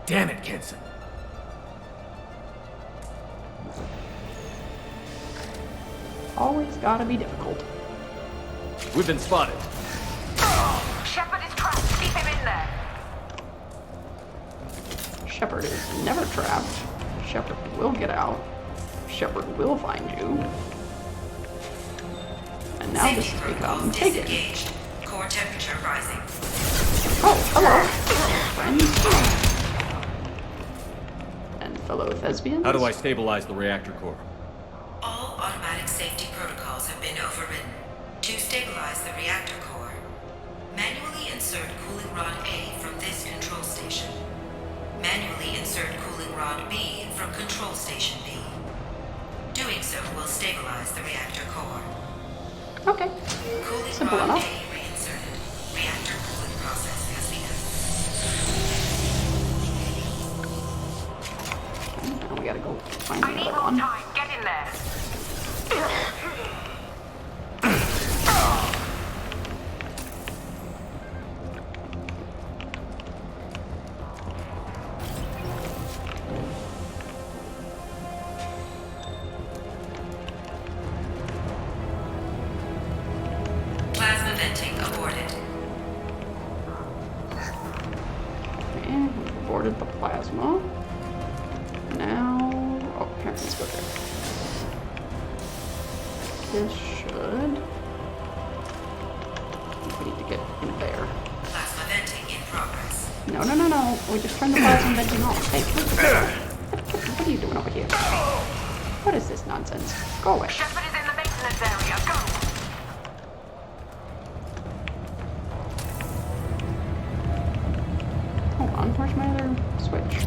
Damn it, Kenson.
Always gotta be difficult.
We've been spotted.
Shepard is trapped. Keep him in there.
Shepard is never trapped. Shepard will get out. Shepard will find you. And now this has become taken.
Core temperature rising.
Oh, hello, friends. And fellow thespians.
How do I stabilize the reactor core?
All automatic safety protocols have been overridden. To stabilize the reactor core, manually insert cooling rod A from this control station. Manually insert cooling rod B from control station B. Doing so will stabilize the reactor core.
Okay.
Cooling
Simple
rod
enough.
A reinserted. Reactor cooling process has begun.
Now we gotta go find the other one.
Time, get in there.
Plasma venting aborted.
Okay, we've aborted the plasma. Now, oh, here, let's go there. This should. We need to get in there.
Plasma venting in progress.
No, no, no, no. We just turned the plasma venting off. Hey, what are you doing over here? What is this nonsense? Go away.
Shepard is in the maintenance area. Go.
Hold on, where's my other switch?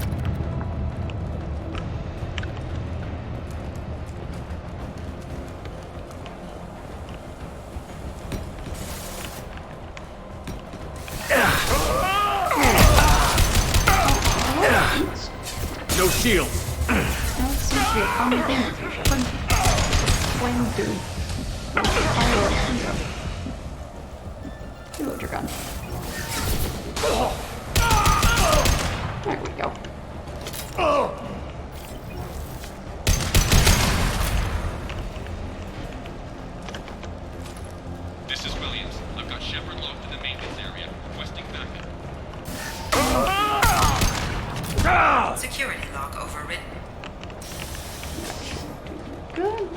No shields.
That seems to be a common thing with you, Shepard. Flame dude. Reload your gun. There we go.
This is Williams. I've got Shepard locked in the maintenance area, requesting backup.
Security lock overridden.
Good.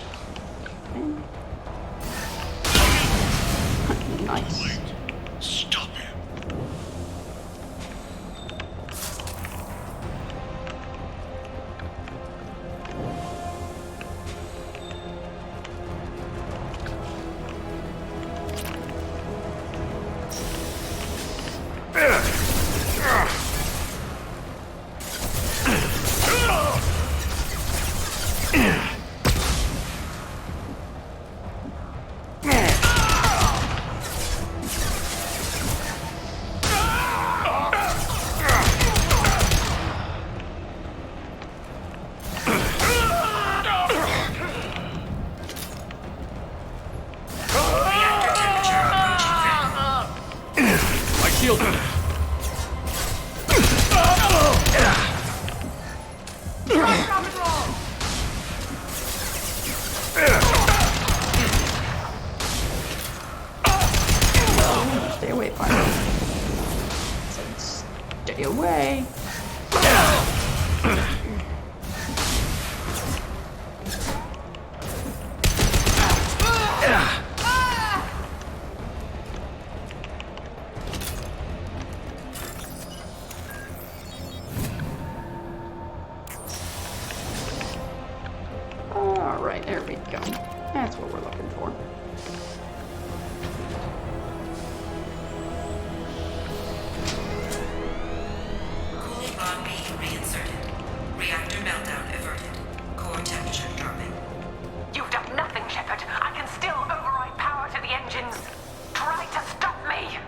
Nice.
Stop him.
Stay away, fire. Stay away. Alright, there we go. That's what we're looking for.
Cooling rod B reinserted. Reactor meltdown averted. Core temperature dropping.
You've done nothing, Shepard. I can still override power to the engines. Try to stop me.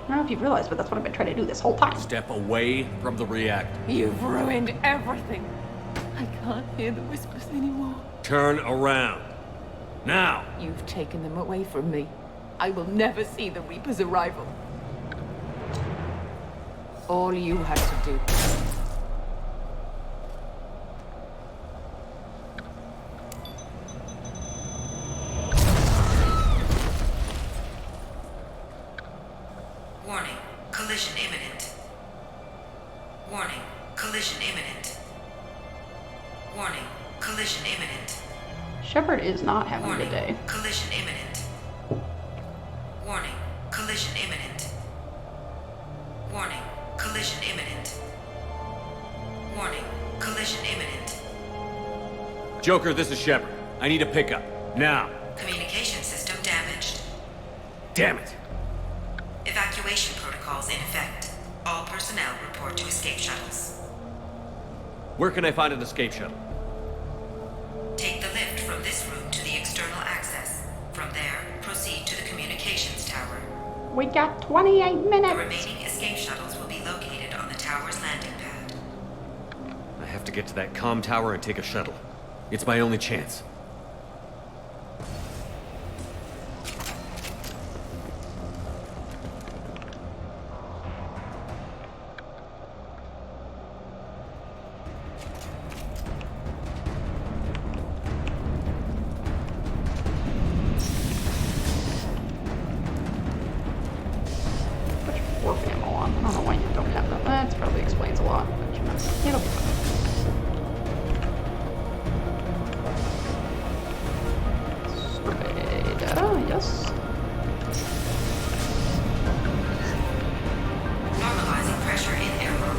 I don't know if you've realized, but that's what I've been trying to do this whole time.
Step away from the reactor.
You've ruined everything. I can't hear the whispers anymore.
Turn around. Now!
You've taken them away from me. I will never see the Reaper's arrival. All you had to do.
Warning. Collision imminent. Warning, collision imminent. Warning, collision imminent.
Shepard is not having a good day.
Collision imminent. Warning, collision imminent. Warning, collision imminent. Warning, collision imminent.
Joker, this is Shepard. I need a pickup. Now.
Communication system damaged.
Damn it.
Evacuation protocols in effect. All personnel report to escape shuttles.
Where can I find an escape shuttle?
Take the lift from this room to the external access. From there, proceed to the communications tower.
We got 28 minutes.
The remaining escape shuttles will be located on the tower's landing pad.
I have to get to that comm tower and take a shuttle. It's my only chance.
Warp ammo on. I don't know why you don't have that. That probably explains a lot, but you know, it'll be fine. Survey data, yes.
Normalizing pressure in airlock.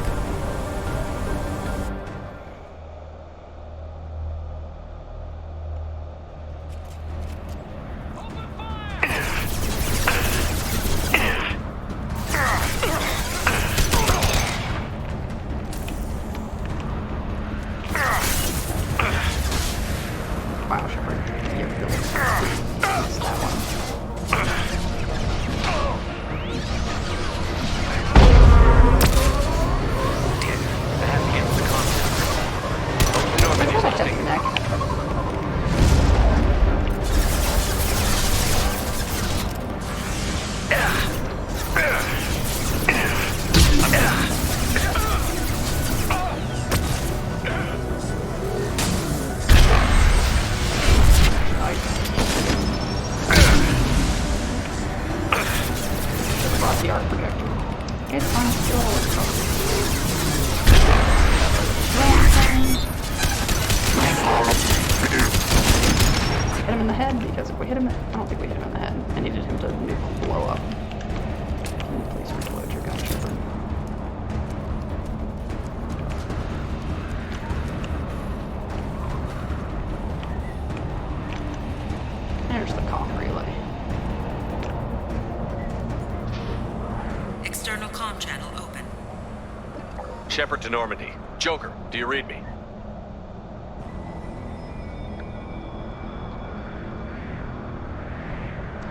Wow, Shepard. You really missed that one. The art projector. It's fun to do all this stuff. Hit him in the head, because if we hit him, I don't think we hit him in the head. I needed him to blow up. Please reload your gun, Shepard. There's the comm relay.
External comm channel open.
Shepard to Normandy. Joker, do you read me?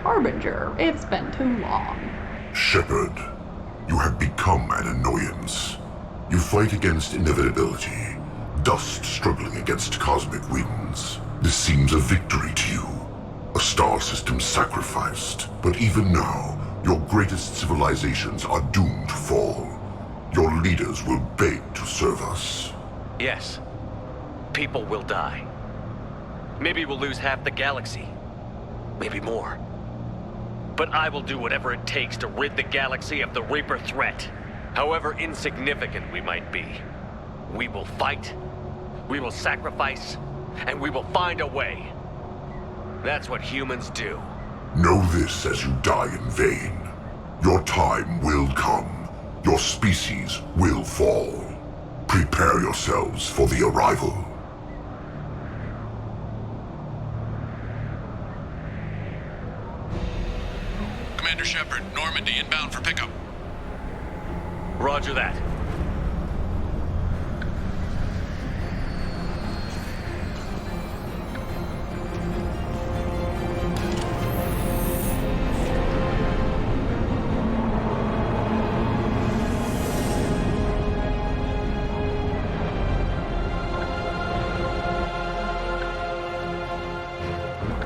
Harbinger, it's been too long.
Shepard, you have become an annoyance. You fight against inevitability, dust struggling against cosmic winds. This seems a victory to you, a star system sacrificed. But even now, your greatest civilizations are doomed to fall. Your leaders will beg to serve us.
Yes. People will die. Maybe we'll lose half the galaxy. Maybe more. But I will do whatever it takes to rid the galaxy of the Reaper threat. However insignificant we might be. We will fight, we will sacrifice, and we will find a way. That's what humans do.
Know this as you die in vain. Your time will come. Your species will fall. Prepare yourselves for the arrival.
Commander Shepard, Normandy inbound for pickup.
Roger that.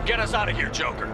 Get us out of here, Joker.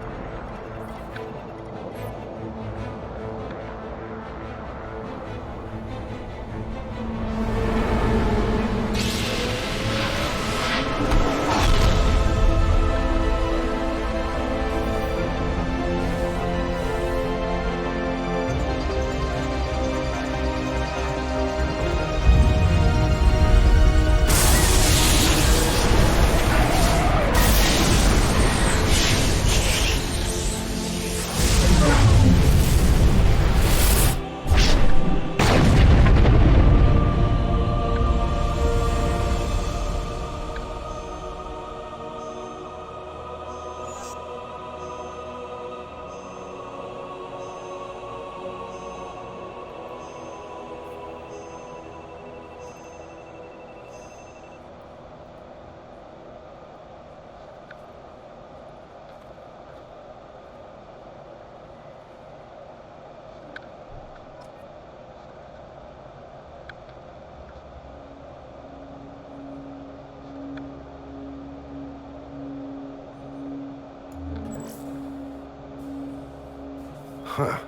Huh.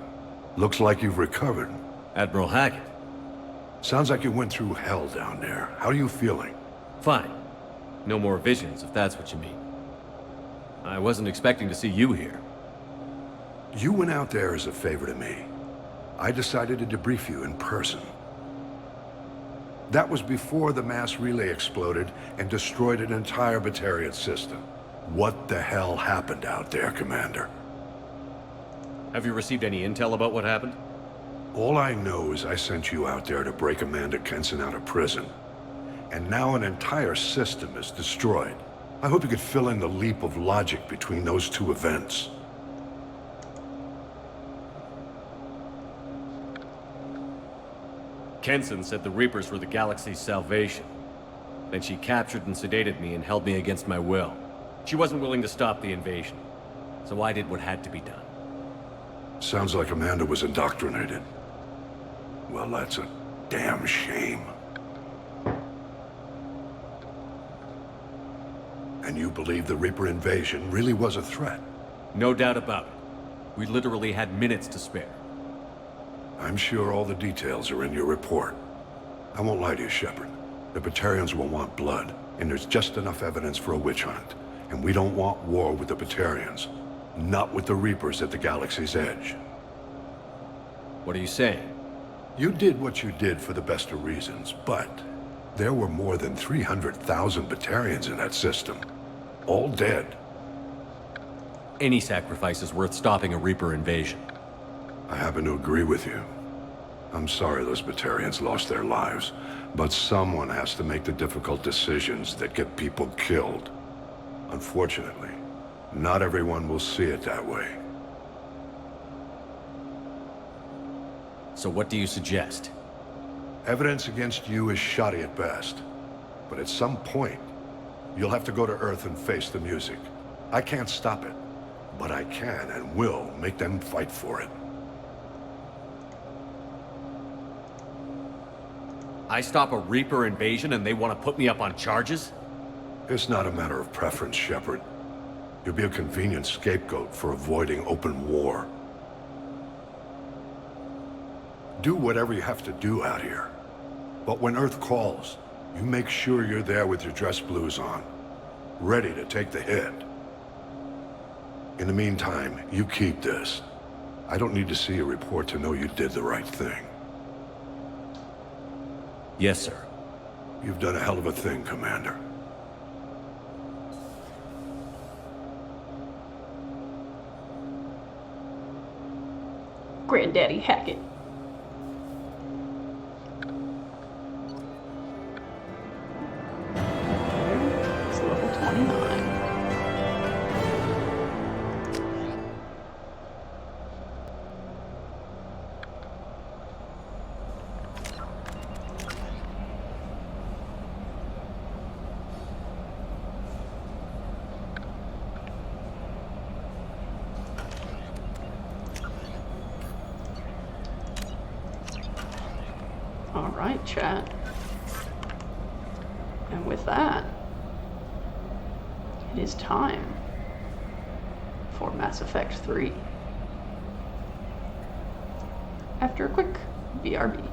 Looks like you've recovered.
Admiral Hackett.
Sounds like you went through hell down there. How are you feeling?
Fine. No more visions, if that's what you mean. I wasn't expecting to see you here.
You went out there as a favor to me. I decided to debrief you in person. That was before the mass relay exploded and destroyed an entire Batarian system. What the hell happened out there, Commander?
Have you received any intel about what happened?
All I know is I sent you out there to break Amanda Kenson out of prison. And now an entire system is destroyed. I hope you could fill in the leap of logic between those two events.
Kenson said the Reapers were the galaxy's salvation. Then she captured and sedated me and held me against my will. She wasn't willing to stop the invasion, so I did what had to be done.
Sounds like Amanda was indoctrinated. Well, that's a damn shame. And you believe the Reaper invasion really was a threat?
No doubt about it. We literally had minutes to spare.
I'm sure all the details are in your report. I won't lie to you, Shepard. The Batarians will want blood, and there's just enough evidence for a witch hunt. And we don't want war with the Batarians. Not with the Reapers at the galaxy's edge.
What are you saying?
You did what you did for the best of reasons, but there were more than 300,000 Batarians in that system. All dead.
Any sacrifice is worth stopping a Reaper invasion.
I happen to agree with you. I'm sorry those Batarians lost their lives, but someone has to make the difficult decisions that get people killed. Unfortunately, not everyone will see it that way.
So what do you suggest?
Evidence against you is shoddy at best. But at some point, you'll have to go to Earth and face the music. I can't stop it, but I can and will make them fight for it.
I stop a Reaper invasion and they want to put me up on charges?
It's not a matter of preference, Shepard. You'll be a convenient scapegoat for avoiding open war. Do whatever you have to do out here. But when Earth calls, you make sure you're there with your dress blues on, ready to take the hit. In the meantime, you keep this. I don't need to see a report to know you did the right thing.
Yes, sir.
You've done a hell of a thing, Commander.
Granddaddy Hackett. It's level 29. Alright, chat. And with that, it is time for Mass Effect 3. After a quick BRB.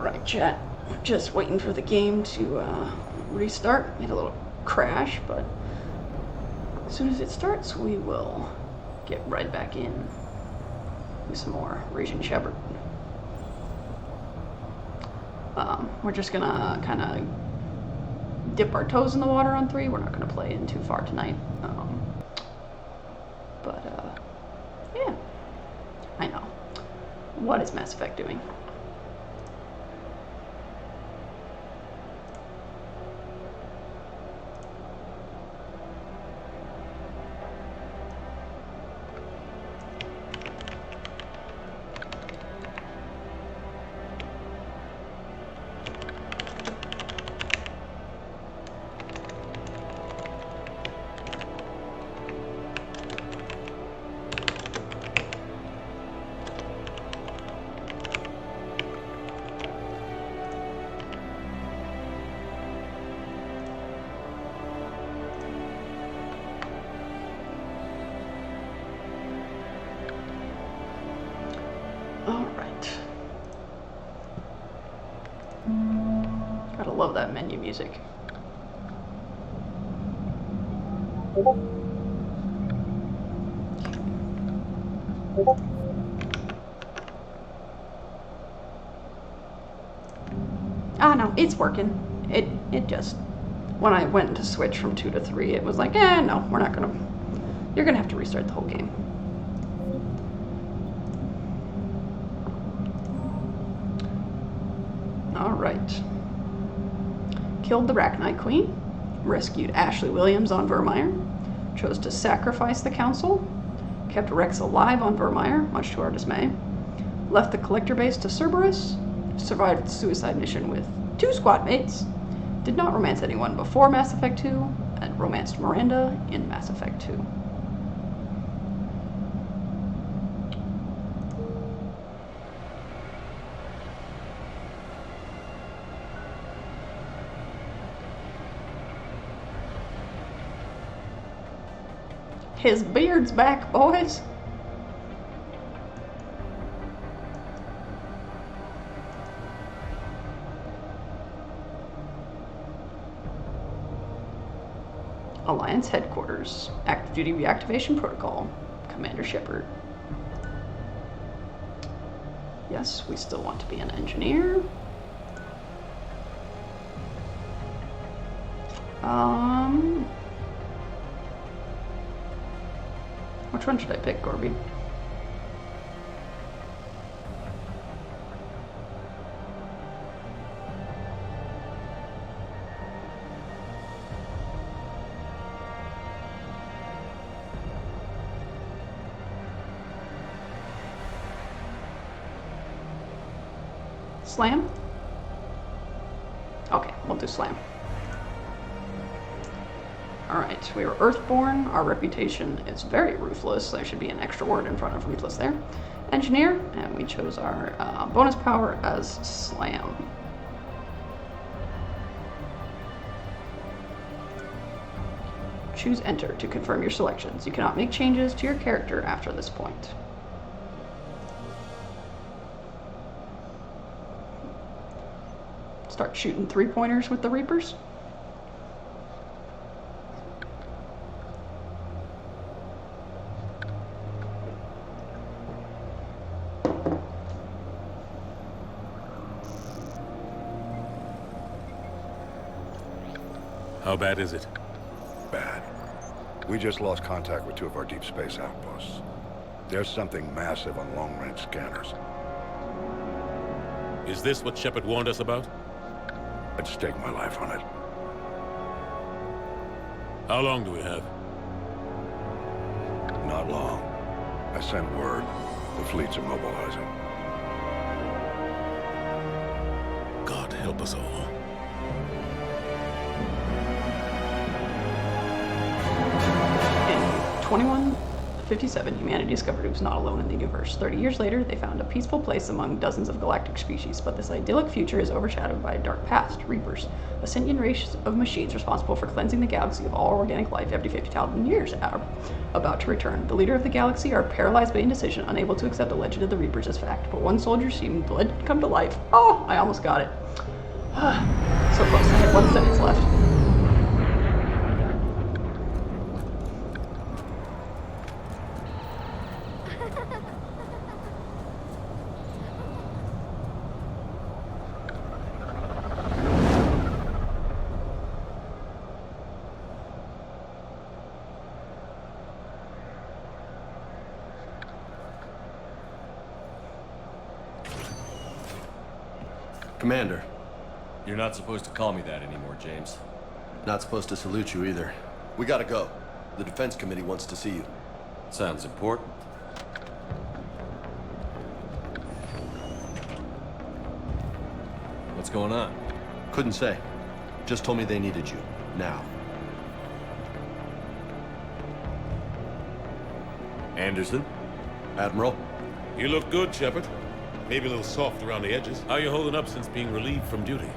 Alright, chat. Just waiting for the game to restart. Made a little crash, but as soon as it starts, we will get right back in with some more Regent Shepard. We're just gonna kind of dip our toes in the water on 3. We're not gonna play in too far tonight. Yeah. I know. What is Mass Effect doing? Gotta love that menu music. Ah, no, it's working. It just, when I went to switch from 2 to 3, it was like, no, we're not gonna, you're gonna have to restart the whole game. Alright. Killed the Rachni Queen, rescued Ashley Williams on Vermeer, chose to sacrifice the Council, kept Rex alive on Vermeer, much to our dismay, left the Collector base to Cerberus, survived the suicide mission with 2 squad mates, did not romance anyone before Mass Effect 2, and romanced Miranda in Mass Effect 2. His beard's back, boys. Alliance Headquarters. Active Duty Reactivation Protocol. Commander Shepard. Yes, we still want to be an engineer. Which one should I pick, Gorby? Slam? Okay, we'll do Slam. Alright, we were Earthborn. Our reputation is very ruthless. There should be an extra word in front of ruthless there. Engineer, and we chose our bonus power as Slam. Choose Enter to confirm your selections. You cannot make changes to your character after this point. Start shooting 3-pointers with the Reapers.
How bad is it?
Bad. We just lost contact with 2 of our deep space outposts. There's something massive on long-range scanners.
Is this what Shepard warned us about?
I'd stake my life on it.
How long do we have?
Not long. I sent word. The fleets are mobilizing.
God help us all.
In 21 EP57, humanity discovered it was not alone in the universe. 30 years later, they found a peaceful place among dozens of galactic species, but this idyllic future is overshadowed by a dark past, Reapers, a sentient race of machines responsible for cleansing the galaxy of all organic life every 50,000 years, are about to return. The leader of the galaxy are paralyzed by indecision, unable to accept the legend of the Reapers as fact, but one soldier seemed the legend come to life. Oh, I almost got it. So close, I had 1 sentence left.
Commander.
You're not supposed to call me that anymore, James.
Not supposed to salute you either. We gotta go. The Defense Committee wants to see you.
Sounds important. What's going on?
Couldn't say. Just told me they needed you. Now.
Anderson?
Admiral?
You look good, Shepard. Maybe a little soft around the edges. How you holding up since being relieved from duty?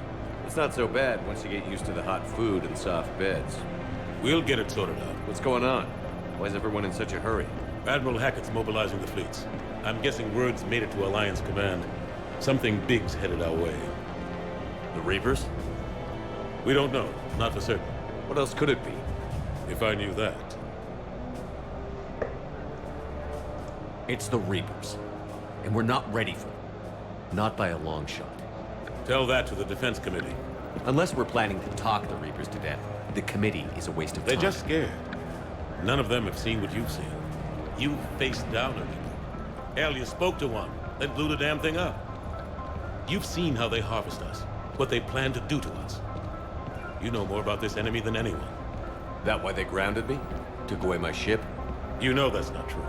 It's not so bad once you get used to the hot food and soft beds.
We'll get it sorted out.
What's going on? Why is everyone in such a hurry?
Admiral Hackett's mobilizing the fleets. I'm guessing word's made it to Alliance Command. Something big's headed our way.
The Reapers?
We don't know. Not for certain.
What else could it be?
If I knew that.
It's the Reapers. And we're not ready for them. Not by a long shot.
Tell that to the Defense Committee.
Unless we're planning to talk the Reapers to death, the committee is a waste of time.
They're just scared. None of them have seen what you've seen. You faced down a Reaper. Hell, you spoke to one, then blew the damn thing up. You've seen how they harvest us, what they plan to do to us. You know more about this enemy than anyone.
That why they grounded me? Took away my ship?
You know that's not true.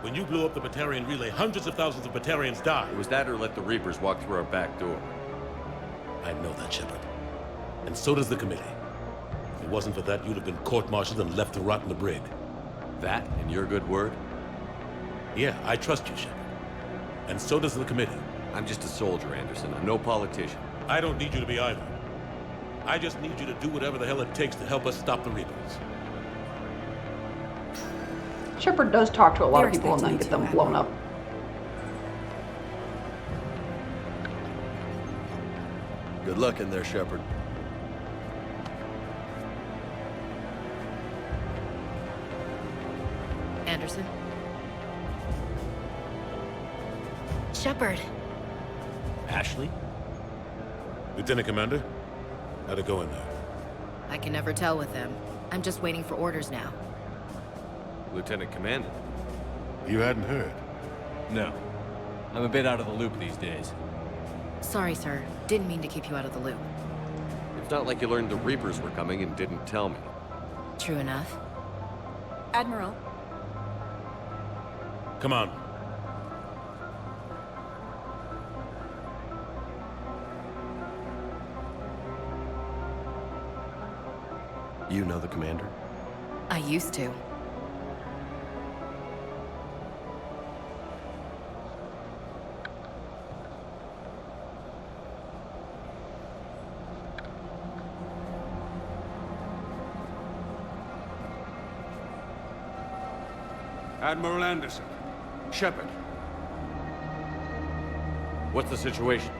When you blew up the Batarian relay, hundreds of thousands of Batarians died.
It was that or let the Reapers walk through our back door.
I know that, Shepard. And so does the committee. If it wasn't for that, you'd have been court-martialed and left to rot in the brig.
That, and your good word?
Yeah, I trust you, Shepard. And so does the committee.
I'm just a soldier, Anderson. I'm no politician.
I don't need you to be either. I just need you to do whatever the hell it takes to help us stop the Reapers.
Shepard does talk to a lot of people and then get them blown up.
Good luck in there, Shepard.
Anderson?
Shepard.
Ashley?
Lieutenant Commander? How'd it go in there?
I can never tell with them. I'm just waiting for orders now.
Lieutenant Commander?
You hadn't heard?
No. I'm a bit out of the loop these days.
Sorry, sir. Didn't mean to keep you out of the loop.
It's not like you learned the Reapers were coming and didn't tell me.
True enough.
Admiral.
Come on.
You know the commander?
I used to.
Admiral Anderson. Shepard.
What's the situation?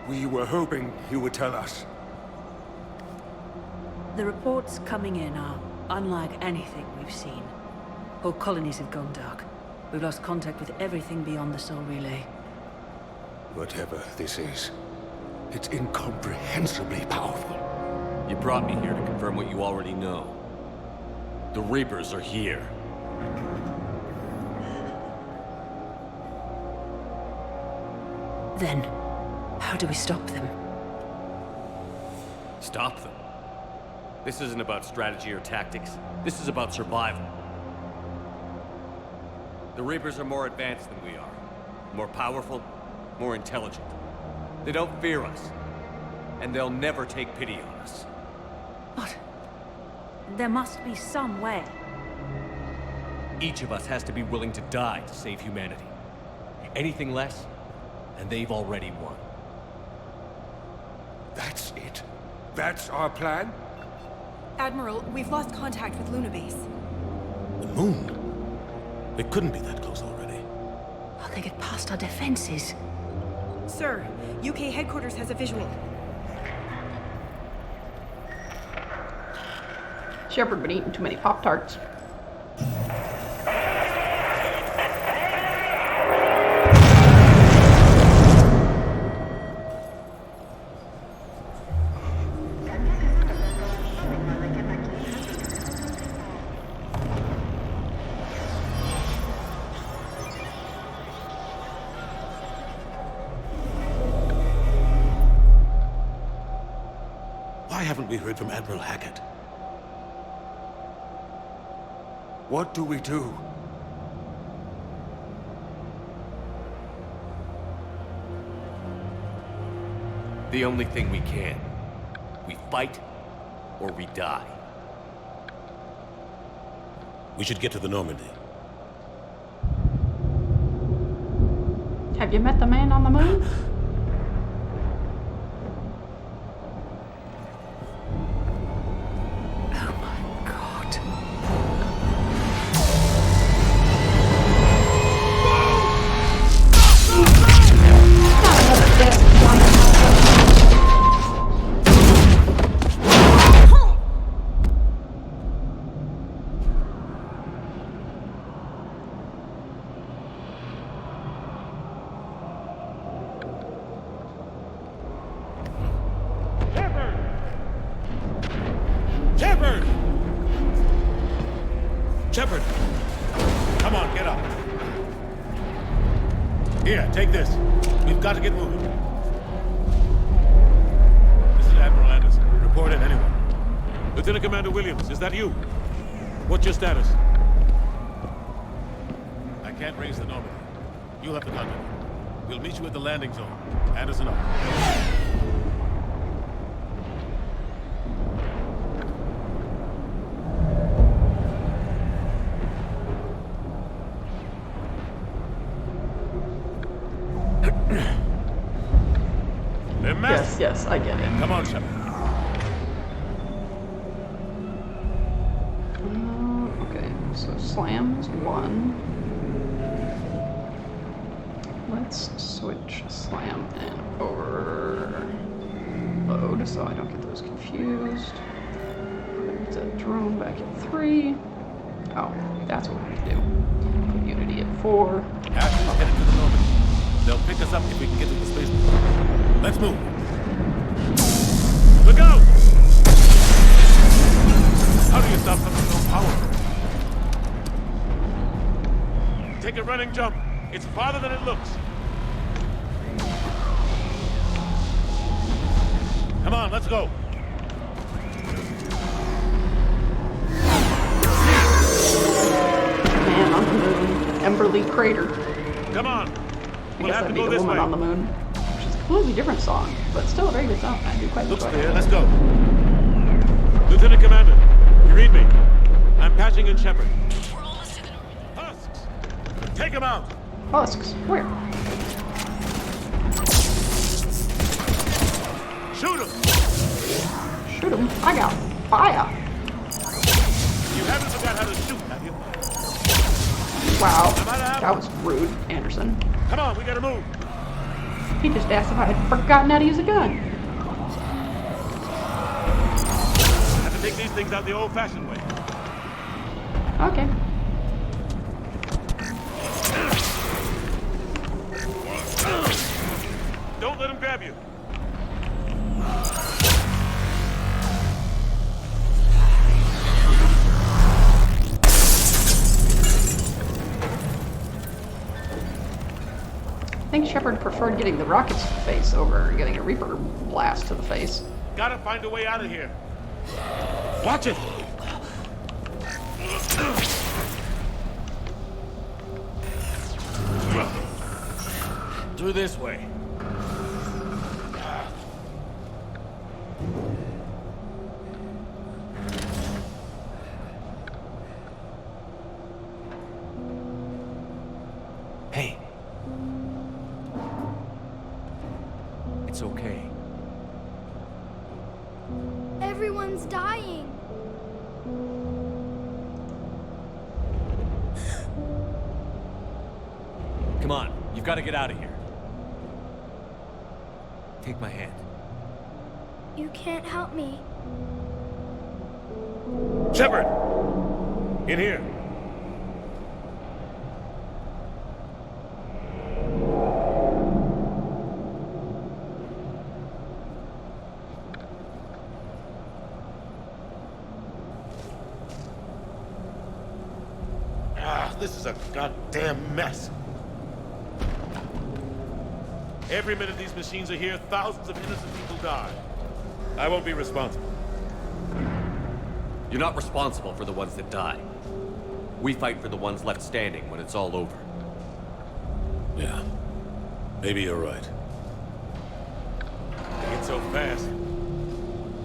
We were hoping you would tell us.
The reports coming in are unlike anything we've seen. Whole colonies have gone dark. We've lost contact with everything beyond the Soul Relay.
Whatever this is, it's incomprehensibly powerful.
You brought me here to confirm what you already know. The Reapers are here.
Then, how do we stop them?
Stop them? This isn't about strategy or tactics. This is about survival. The Reapers are more advanced than we are. More powerful, more intelligent. They don't fear us. And they'll never take pity on us.
But there must be some way.
Each of us has to be willing to die to save humanity. Anything less, and they've already won.
That's it? That's our plan?
Admiral, we've lost contact with Luna Base.
The moon? It couldn't be that close already.
Oh, they get past our defenses.
Sir, UK headquarters has a visual.
Shepard been eating too many Pop-Tarts.
Why haven't we heard from Admiral Hackett?
What do we do?
The only thing we can. We fight, or we die.
We should get to the Normandy.
Have you met the man on the moon?
Shepard! Shepard! Come on, get up. Here, take this. We've got to get moving. This is Admiral Anderson. Report in, anyone. Lieutenant Commander Williams, is that you? What's your status? I can't raise the Normandy. You'll have to contact me. We'll meet you at the landing zone. Anderson up.
Yes, I get it.
Come on, Shepard.
Okay, so slam is 1. Let's switch slam and overload so I don't get those confused. Put the drone back at 3. Oh, that's what we do. Put Unity at 4.
Ash is headed to the Normandy. They'll pick us up if we can get to the spaceport. Let's move. Look out! How do you stop something so powerful? Take a running jump. It's farther than it looks. Come on, let's go.
Man on the moon. Emberly Crater.
Come on.
We'll have to go this way. On the moon. Which is a completely different song, but still a very good song. I do quite
Looks
enjoy
clear.
it.
Let's go. Lieutenant Commander, you read me? I'm patching in Shepard. Husks! Take him out!
Husks? Where?
Shoot him!
Shoot him? I got fire!
You haven't forgot how to shoot, have you?
Wow, that was rude, Anderson.
Come on, we gotta move.
He just asked if I had forgotten how to use a gun.
Have to take these things out the old-fashioned way.
Okay.
Don't let him grab you.
I think Shepard preferred getting the rockets to the face over getting a Reaper blast to the face.
Gotta find a way out of here. Watch it!
Through this way. It's okay.
Everyone's dying.
Come on, you've got to get out of here. Take my hand.
You can't help me.
Shepard! In here. This is a goddamn mess. Every minute these machines are here, thousands of innocent people die. I won't be responsible.
You're not responsible for the ones that die. We fight for the ones left standing when it's all over.
Yeah. Maybe you're right. They get so fast.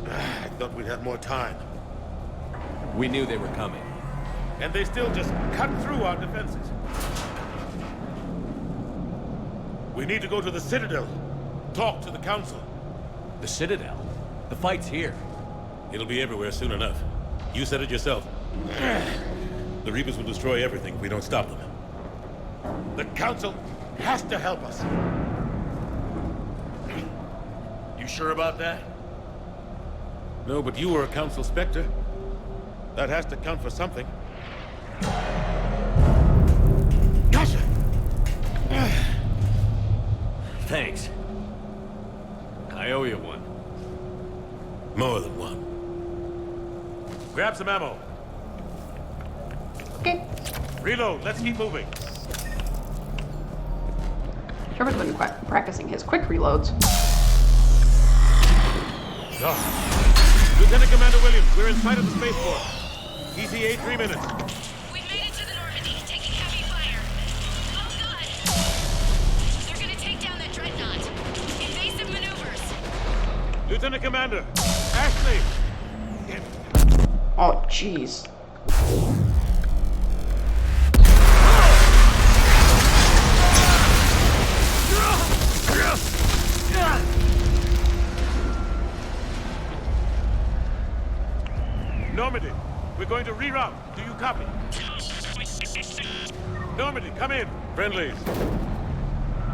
I thought we'd have more time.
We knew they were coming.
And they still just cut through our defenses. We need to go to the Citadel. Talk to the Council.
The Citadel? The fight's here.
It'll be everywhere soon enough. You said it yourself. The Reapers will destroy everything if we don't stop them. The Council has to help us. You sure about that? No, but you were a Council Spectre. That has to count for something. Gotcha!
Thanks. I owe you one.
More than one. Grab some ammo.
Okay.
Reload. Let's keep moving.
Shepard's been practicing his quick reloads.
Oh. Lieutenant Commander Williams, we're in sight of the spaceport. ETA 3 minutes.
We've made it to the Normandy, taking heavy fire. Oh god! They're gonna take down that dreadnought. Invasive maneuvers.
Lieutenant Commander, Ashley!
Oh, jeez.
Normandy, we're going to reroute. Do you copy? Normandy, come in. Friendlies.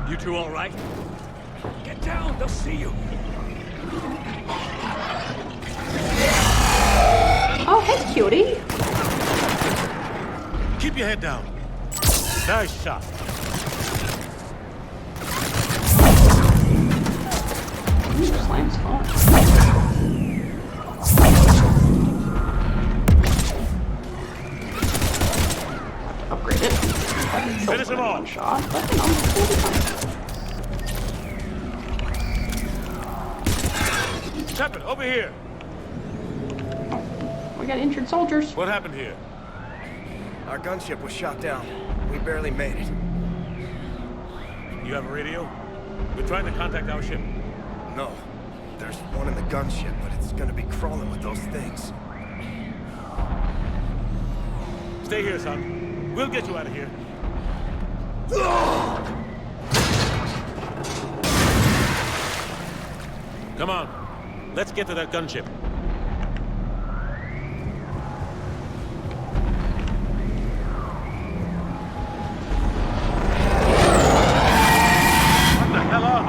You two all right? Get down, they'll see you.
Oh, hey, cutie.
Keep your head down. Nice shot.
Slams on. Upgrade it.
Finish him off.
One shot, but you know,
Shepard, over here.
We got injured soldiers.
What happened here?
Our gunship was shot down. We barely made it.
You have a radio? We're trying to contact our ship.
No. There's one in the gunship, but it's gonna be crawling with those things.
Stay here, son. We'll get you out of here. Come on. Let's get to that gunship. What the hell are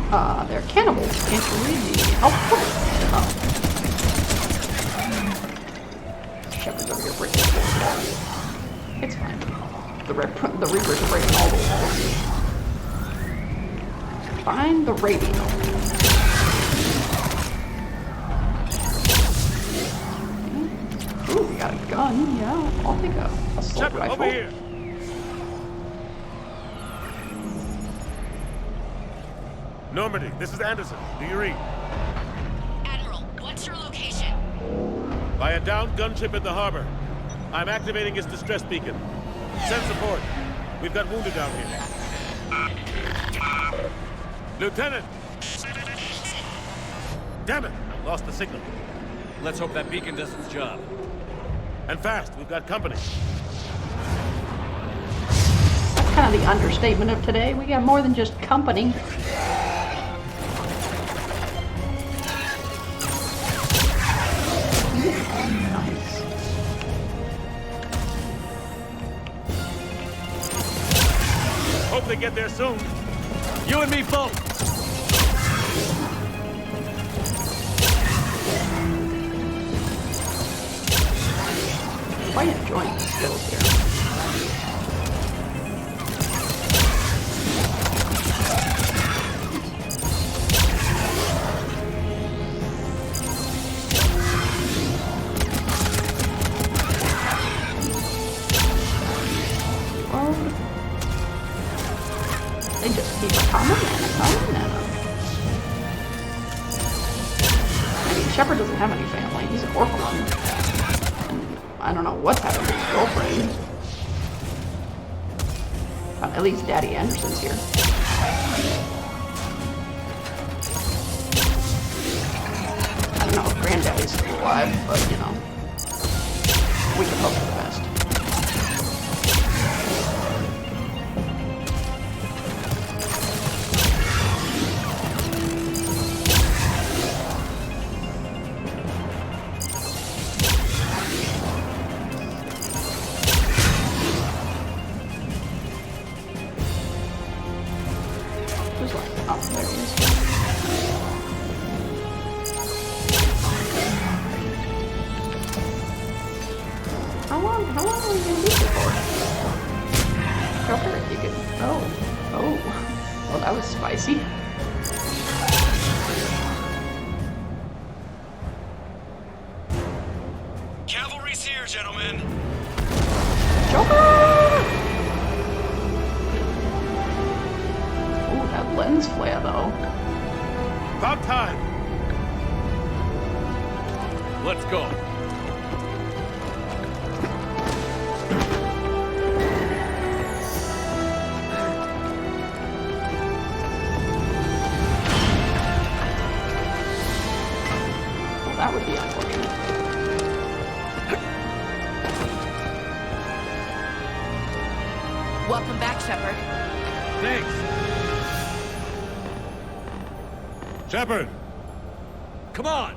those?
They're cannibals. Can't you read me? Oh. Shepard's over here breaking the walls. It's fine. The Reapers are breaking all the walls. Find the radio. Ooh, we got a gun. Yeah, I'll take a assault
Shepard,
rifle.
over here. Normandy, this is Anderson. Do you read?
Admiral, what's your location?
By a downed gunship in the harbor. I'm activating its distress beacon. Send support. We've got wounded down here. Lieutenant! Damn it! Lost the signal.
Let's hope that beacon does its job.
And fast. We've got company.
That's kind of the understatement of today. We got more than just company.
Hope they get there soon.
You and me both.
Quite enjoying the skills here. They just keep coming and coming and I mean, Shepard doesn't have any family. He's an orphan. And I don't know what's happened to his girlfriend. At least Daddy Anderson's here. I don't know if Granddaddy's still alive, but you know, we can hope for the best. How long are we gonna be here for? Shepard, you can. Oh, that was spicy.
Cavalry's here, gentlemen.
Joker! Ooh, that lens flare though.
About time.
Let's go.
That would be unfortunate.
Welcome back, Shepard.
Thanks.
Shepard!
Come on!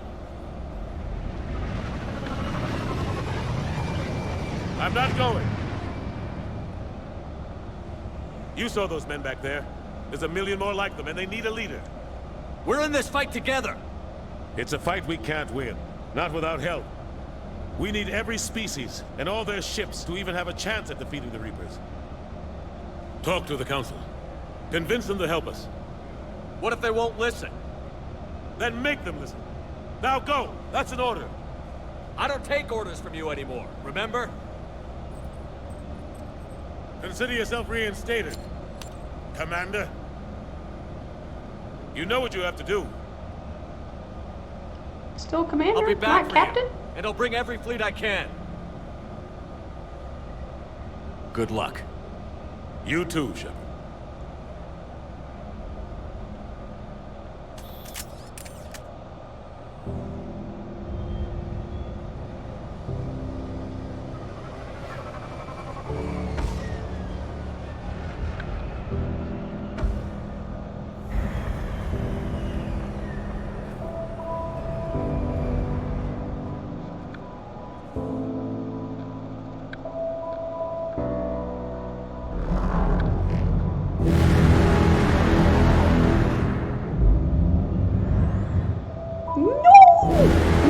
I'm not going. You saw those men back there. There's a million more like them, and they need a leader.
We're in this fight together.
It's a fight we can't win. Not without help. We need every species and all their ships to even have a chance at defeating the Reapers. Talk to the Council. Convince them to help us.
What if they won't listen?
Then make them listen. Now go! That's an order.
I don't take orders from you anymore, remember?
Consider yourself reinstated, Commander. You know what you have to do.
Still Commander,
I'll be back
not
for
Captain?
you, and I'll bring every fleet I can. Good luck.
You too, Shepard.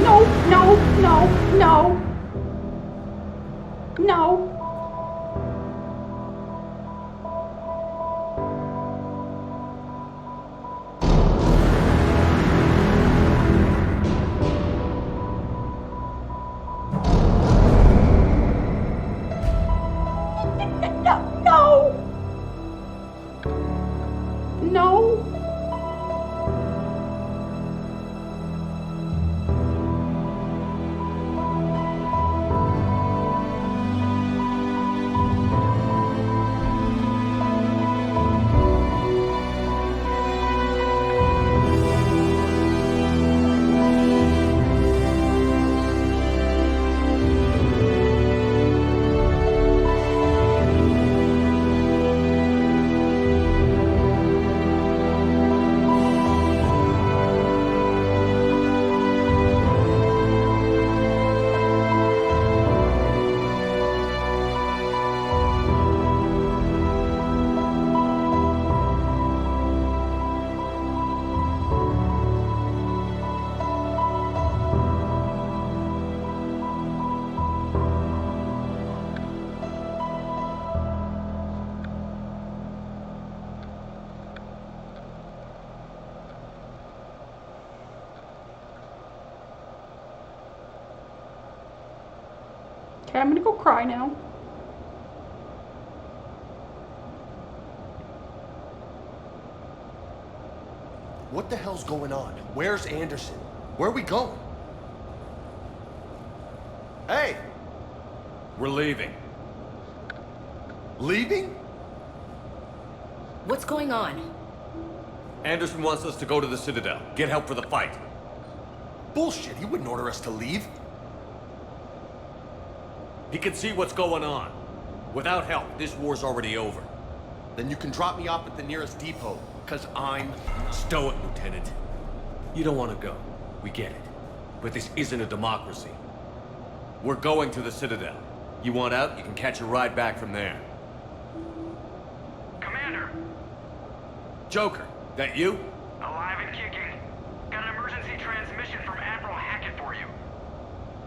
No. No. Okay, I'm gonna go cry now.
What the hell's going on? Where's Anderson? Where are we going? Hey!
We're leaving.
Leaving?
What's going on?
Anderson wants us to go to the Citadel. Get help for the fight.
Bullshit, he wouldn't order us to leave.
He can see what's going on. Without help, this war's already over.
Then you can drop me off at the nearest depot, because I'm...
Stow it, Lieutenant. You don't want to go. We get it. But this isn't a democracy. We're going to the Citadel. You want out, you can catch a ride back from there.
Commander!
Joker, that you?
Alive and kicking. Got an emergency transmission from Admiral Hackett for you.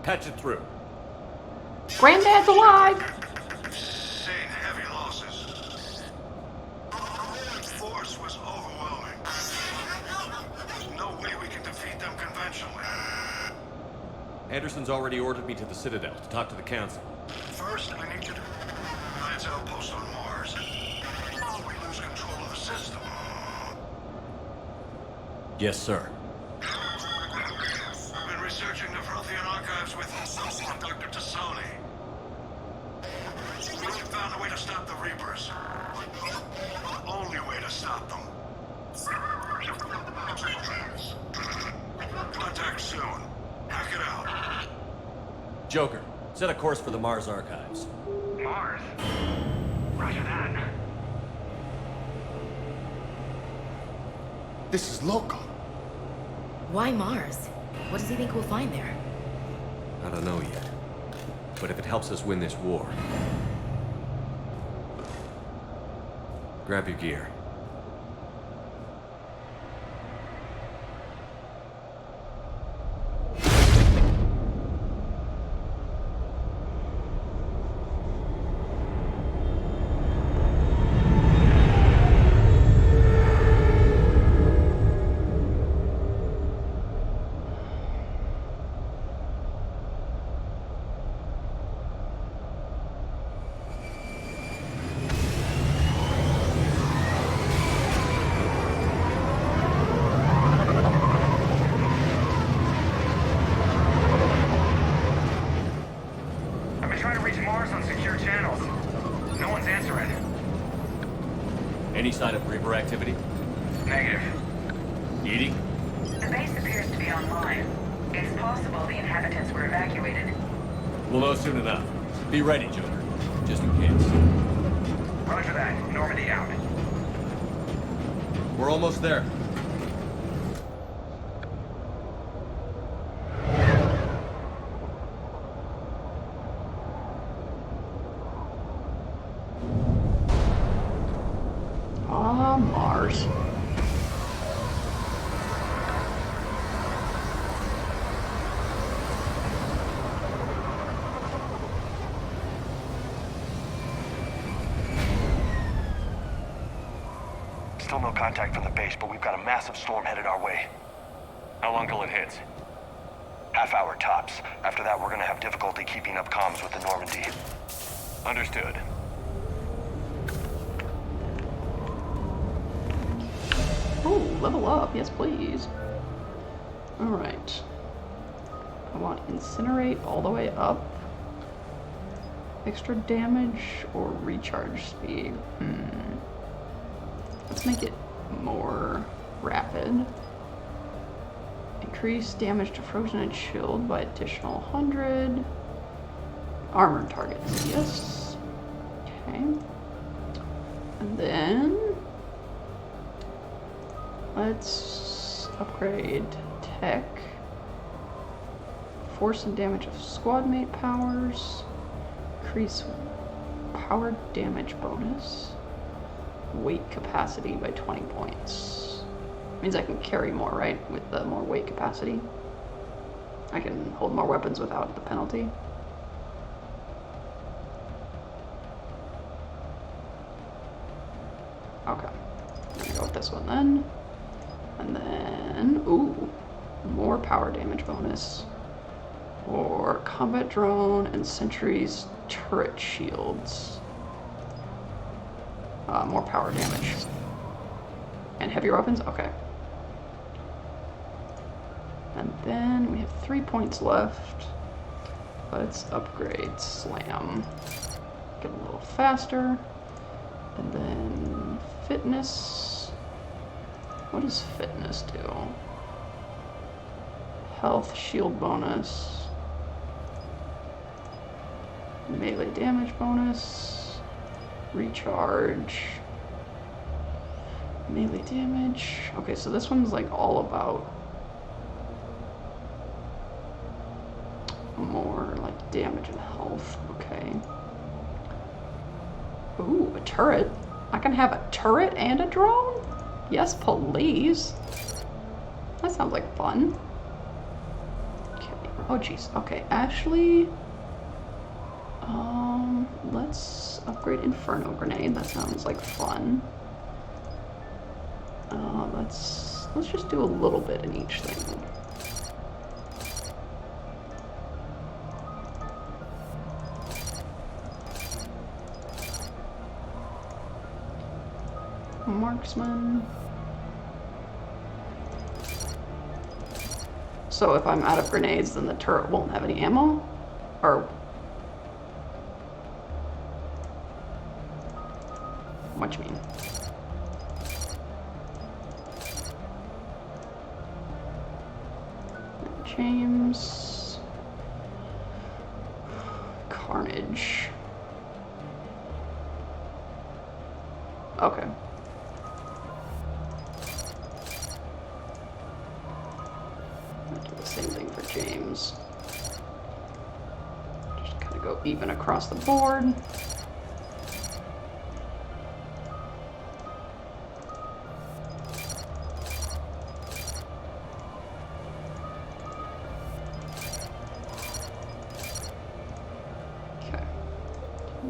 Patch it through.
Granddad's alive!
Seeing heavy losses. The force was overwhelming. There's no way we can defeat them conventionally.
Anderson's already ordered me to the Citadel to talk to the Council.
First, I need you to Alliance outpost on Mars. We lose control of the system.
Yes, sir.
I've been researching the Frothian archives with Dr. Tassoni. We found a way to stop the Reapers. The only way to stop them. Contact soon. Hack it out.
Joker, set a course for the Mars archives.
Mars? Roger that.
This is local.
Why Mars? What does he think we'll find there?
I don't know yet. But if it helps us win this war... Grab your gear. Any sign of Reaper activity?
Negative.
Eating?
The base appears to be online. It's possible the inhabitants were evacuated.
We'll know soon enough. Be ready, Joker. Just in case.
Roger that. Normandy out.
We're almost there.
Mars.
Still no contact from the base, but we've got a massive storm headed our way.
How long till it hits?
Half hour tops. After that, we're gonna have difficulty keeping up comms with the Normandy.
Understood.
Oh, level up. Yes, please. Alright. I want incinerate all the way up. Extra damage or recharge speed? Let's make it more rapid. Increase damage to frozen and chilled by additional 100. Armored targets, yes. Okay. And then let's upgrade tech. Force and damage of squad mate powers. Increase power damage bonus. Weight capacity by 20 points. Means I can carry more, right? With the more weight capacity. I can hold more weapons without the penalty. Okay. I'm gonna go with this one then. And then, ooh, more power damage bonus. for combat drone and sentries turret shields. More power damage. And heavier weapons? Okay. And then we have 3 points left. Let's upgrade Slam. Get a little faster. And then fitness. What does fitness do? Health, shield bonus. Melee damage bonus. Recharge. Melee damage. Okay, so this one's like all about more like damage and health. Okay. Ooh, a turret. I can have a turret and a drone? Yes, please. That sounds like fun. Okay. Oh, jeez. Okay, Ashley. Let's upgrade Inferno Grenade. That sounds like fun. Let's just do a little bit in each thing. Marksman. So if I'm out of grenades, then the turret won't have any ammo? Or... what you mean? James. Carnage. Okay. Do the same thing for James. Just kind of go even across the board.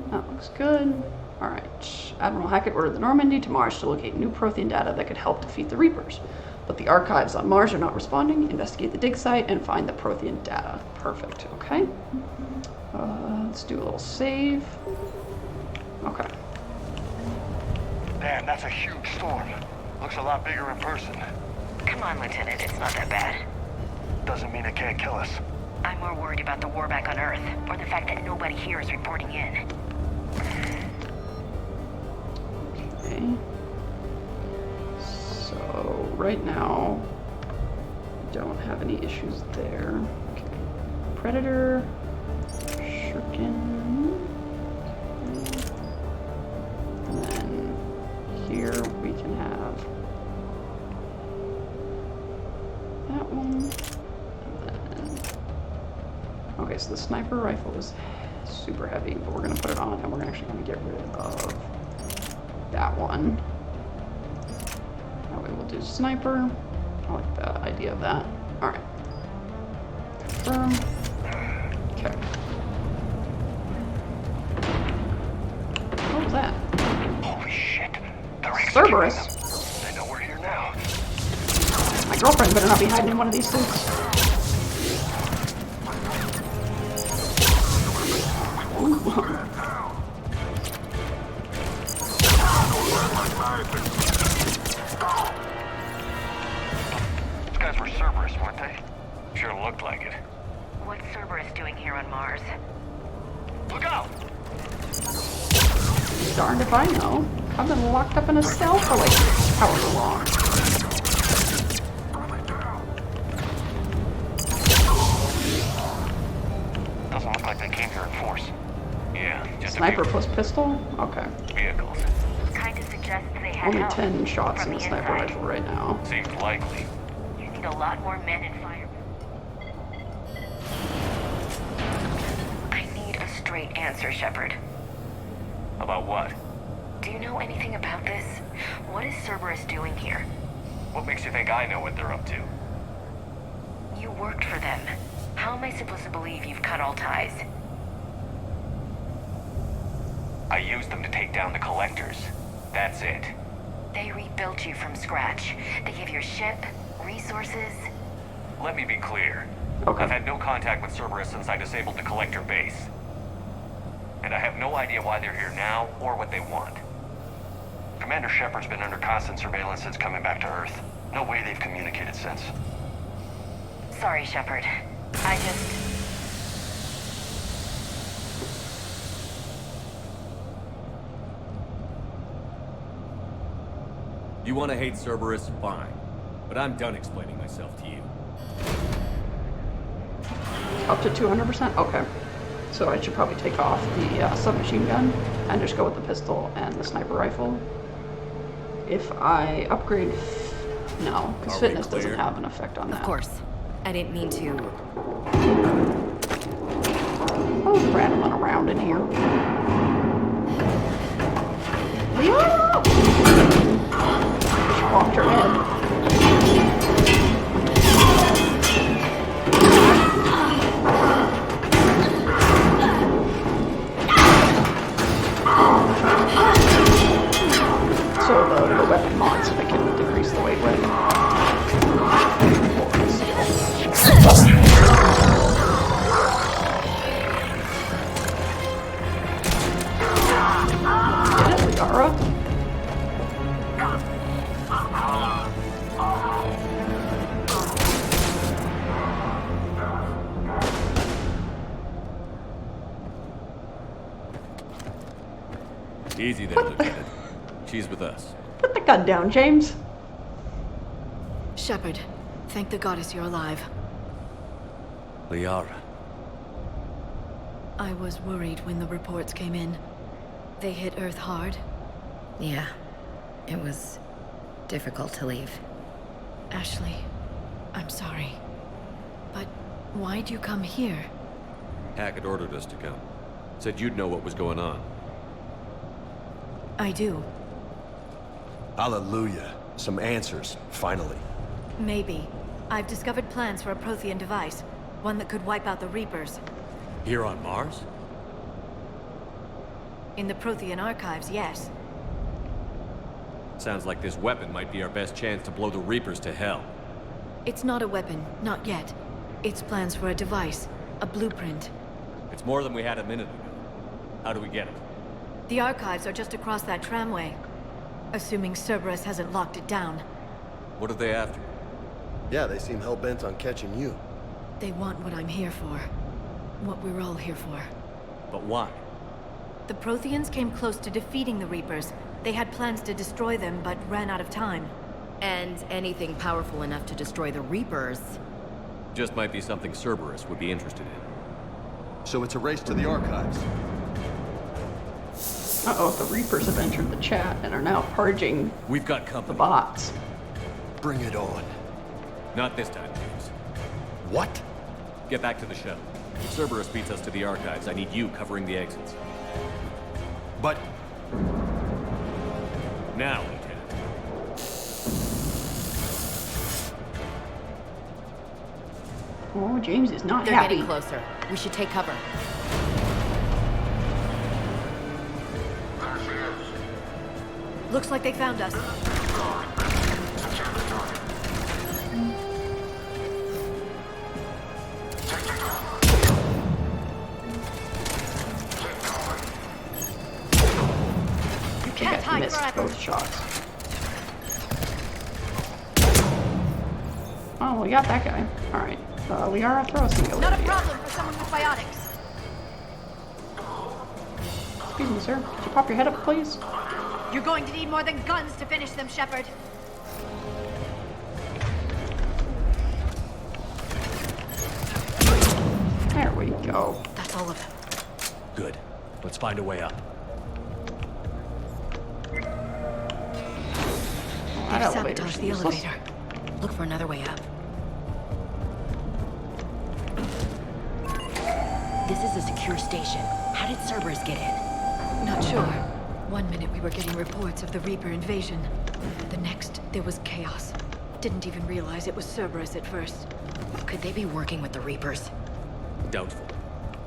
That looks good. Alright. Admiral Hackett ordered the Normandy to Mars to locate new Prothean data that could help defeat the Reapers. But the archives on Mars are not responding. Investigate the dig site and find the Prothean data. Perfect. Okay. Let's do a little save. Okay.
Damn, that's a huge storm. Looks a lot bigger in person.
Come on, Lieutenant, it's not that bad.
Doesn't mean it can't kill us.
I'm more worried about the war back on Earth, or the fact that nobody here is reporting in.
Okay. So, right now, don't have any issues there. Okay. Predator, Shuriken, and then here we can have that one. Okay, so the sniper rifle is super heavy, but we're going to put it on and we're actually going to get rid of that one. That way we'll do sniper. I like the idea of that. Alright. Confirm. Okay. What was that?
Holy shit.
Cerberus.
They know we're here now.
My girlfriend better not be hiding in one of these suits.
These guys were Cerberus, weren't they?
Sure looked like it.
What's Cerberus doing here on Mars?
Look out!
Darned if I know. I've been locked up in a cell for like however long.
Doesn't look like they came here in force.
Yeah, just
Sniper plus pistol? Okay.
vehicles.
Kind of suggests they had
Only
help
10 shots
from
in the
the
sniper
inside.
rifle right now.
Seems likely.
You need a lot more men and fire. I need a straight answer, Shepard.
About what?
Do you know anything about this? What is Cerberus doing here?
What makes you think I know what they're up to?
You worked for them. How am I supposed to believe you've cut all ties?
I used them to take down the collectors. That's it.
They rebuilt you from scratch. They gave you a ship, resources.
Let me be clear.
I've had no contact with Cerberus since I disabled the collector base. And I have no idea why they're here now or what they want. Commander Shepard's been under constant surveillance since coming back to Earth. No way they've communicated since.
Sorry, Shepard. I just...
You want to hate Cerberus? Fine. But I'm done explaining myself to you.
Up to 200%? Okay. So I should probably take off the submachine gun and just go with the pistol and the sniper rifle. If I upgrade... No, because fitness doesn't have an effect on that.
Of course. I didn't mean to...
Oh, rattling around in here. Leona! She walked her head. So the weapon mods, I can decrease the weight with. Get it, Liara?
Easy there, Lieutenant. She's with us.
Put the gun down, James.
Shepard, thank the goddess you're alive.
Liara.
I was worried when the reports came in. They hit Earth hard.
Yeah. It was difficult to leave.
Ashley, I'm sorry. But why'd you come here?
Hackett ordered us to come. Said you'd know what was going on.
I do.
Hallelujah. Some answers, finally.
Maybe. I've discovered plans for a Prothean device. One that could wipe out the Reapers.
Here on Mars?
In the Prothean archives, yes.
Sounds like this weapon might be our best chance to blow the Reapers to hell.
It's not a weapon, not yet. It's plans for a device, a blueprint.
It's more than we had a minute ago. How do we get it?
The archives are just across that tramway. Assuming Cerberus hasn't locked it down.
What are they after?
Yeah, they seem hell-bent on catching you.
They want what I'm here for. What we're all here for.
But why?
The Protheans came close to defeating the Reapers. They had plans to destroy them, but ran out of time.
And anything powerful enough to destroy the Reapers.
Just might be something Cerberus would be interested in.
So it's a race to the archives.
Uh-oh, the Reapers have entered the chat and are now purging
We've got company.
the bots.
Bring it on.
Not this time, James.
What?
Get back to the shuttle. If Cerberus beats us to the archives, I need you covering the exits.
But...
Now, Lieutenant.
Oh, James is not
They're
happy.
getting closer. We should take cover.
Looks like they found us.
You can't missed both shots. Oh, we got that guy. Alright. Liara, throw us some
Not a problem for someone with biotics.
Excuse me, sir. Could you pop your head up, please?
You're going to need more than guns to finish them, Shepard.
There we go.
That's all of them.
Good. Let's find a way up.
They've sabotaged the elevator.
Look for another way up. This is a secure station. How did Cerberus get in?
Not sure. One minute we were getting reports of the Reaper invasion. The next, there was chaos. Didn't even realize it was Cerberus at first.
Could they be working with the Reapers?
Doubtful.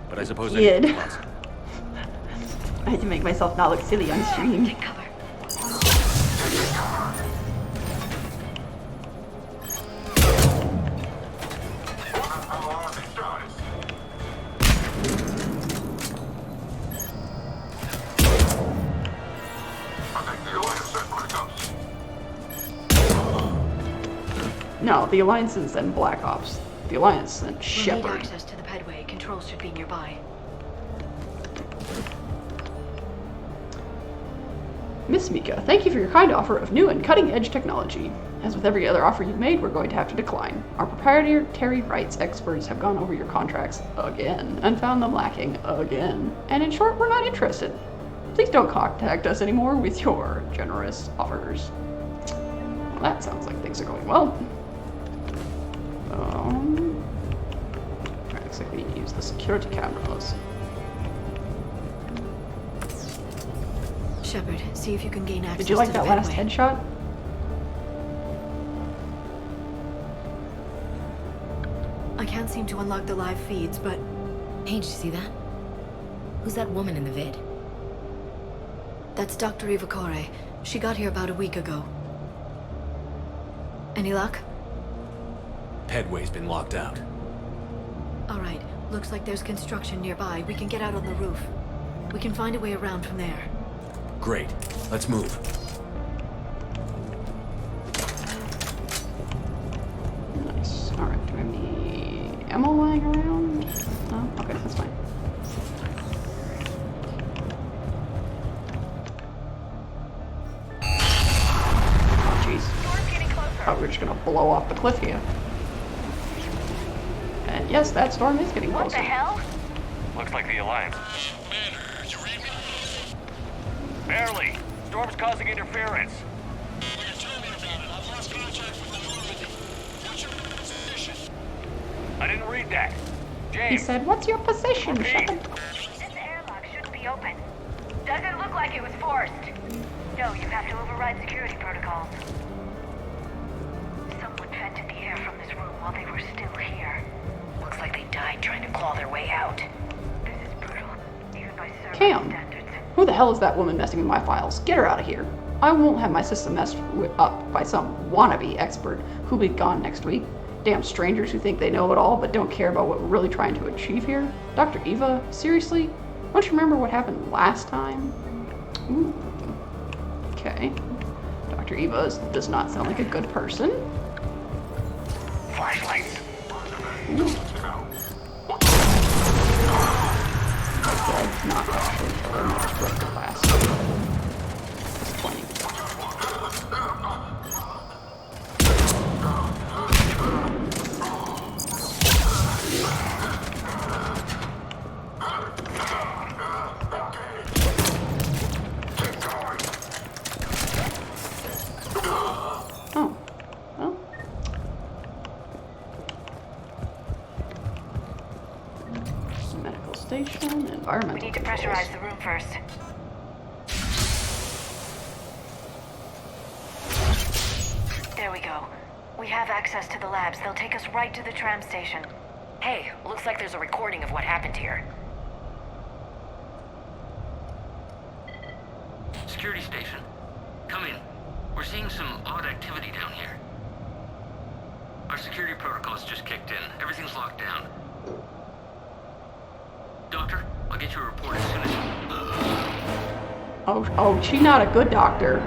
But I suppose
Kid.
anything's possible.
I had to make myself not look silly on stream.
Take cover.
No, the Alliance didn't send Black Ops. The Alliance sent Shepard.
We'll need access to the pedway. Controls should be nearby.
Miss Mika, thank you for your kind offer of new and cutting-edge technology. As with every other offer you've made, we're going to have to decline. Our proprietary rights experts have gone over your contracts again and found them lacking again. And in short, we're not interested. Please don't contact us anymore with your generous offers. Well, that sounds like things are going well. Looks like we need to use the security cameras.
Shepard, see if you can gain access.
Did you like
to the
that last
pedway.
headshot?
I can't seem to unlock the live feeds, but...
Hey, did you see that? Who's that woman in the vid?
That's Dr. Eva Corey. She got here about a week ago. Any luck?
Pedway's been locked out.
Alright, looks like there's construction nearby. We can get out on the roof. We can find a way around from there.
Great. Let's move.
Nice. Alright, do we have any ammo lying around? No? Okay, that's fine. Oh, jeez. Thought we were just gonna blow off the cliff here. And yes, that storm is getting closer.
What the hell?
Looks like the Alliance. Barely. Storm's causing interference. I didn't read that. James.
He said, "What's your position, Shepard?"
This airlock shouldn't be open. Doesn't look like it was forced. No, you have to override security protocols. Someone vented the air from this room while they were still here. Looks like they died trying to claw their way out. This is brutal, even by server
Cam,
standards.
who the hell is that woman messing with my files? Get her out of here. I won't have my system messed up by some wannabe expert who'll be gone next week. Damn strangers who think they know it all but don't care about what we're really trying to achieve here. Dr. Eva, seriously? Don't you remember what happened last time? Ooh. Okay. Dr. Eva does not sound like a good person.
Flashlights.
Okay, not actually kill him, just broke the glass. Disappointing. Oh, well. Medical station, environmental.
We need to
controls.
pressurize the room first. There we go. We have access to the labs. They'll take us right to the tram station.
Hey, looks like there's a recording of what happened here.
Security station. Come in. We're seeing some odd activity down here. Our security protocol's just kicked in. Everything's locked down. Doctor, I'll get you a report as soon as
Oh, she's not a good doctor.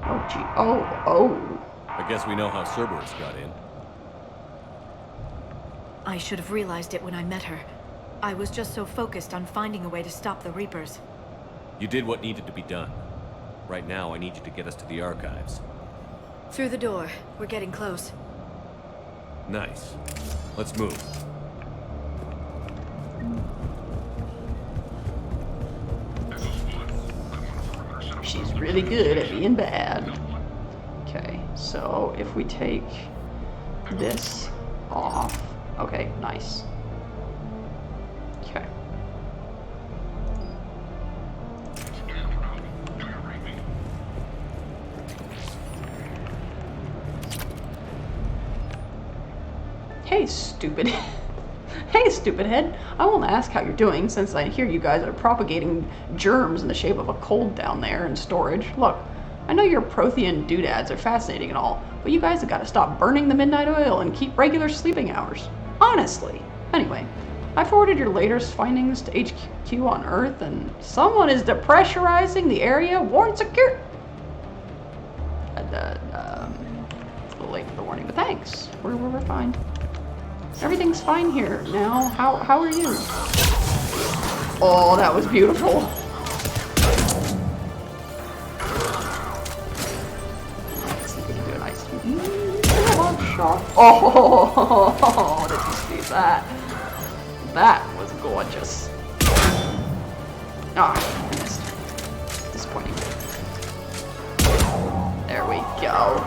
Oh, gee. Oh.
I guess we know how Cerberus got in.
I should have realized it when I met her. I was just so focused on finding a way to stop the Reapers.
You did what needed to be done. Right now, I need you to get us to the archives.
Through the door. We're getting close.
Nice. Let's move.
She's really good at being bad. Okay, so if we take this off. Okay, nice. Okay. Hey, stupid. Hey, stupid head. I won't ask how you're doing since I hear you guys are propagating germs in the shape of a cold down there in storage. Look, I know your Prothean doodads are fascinating and all, but you guys have got to stop burning the midnight oil and keep regular sleeping hours. Honestly. Anyway, I forwarded your latest findings to HQ on Earth, and someone is depressurizing the area. Warn secure. It's a little late for the warning, but thanks. We're fine. Everything's fine here now. How are you? Oh, that was beautiful. Let's see if we can do a nice shot. Oh, did you see that? That was gorgeous. Ah, I missed. Disappointing. There we go.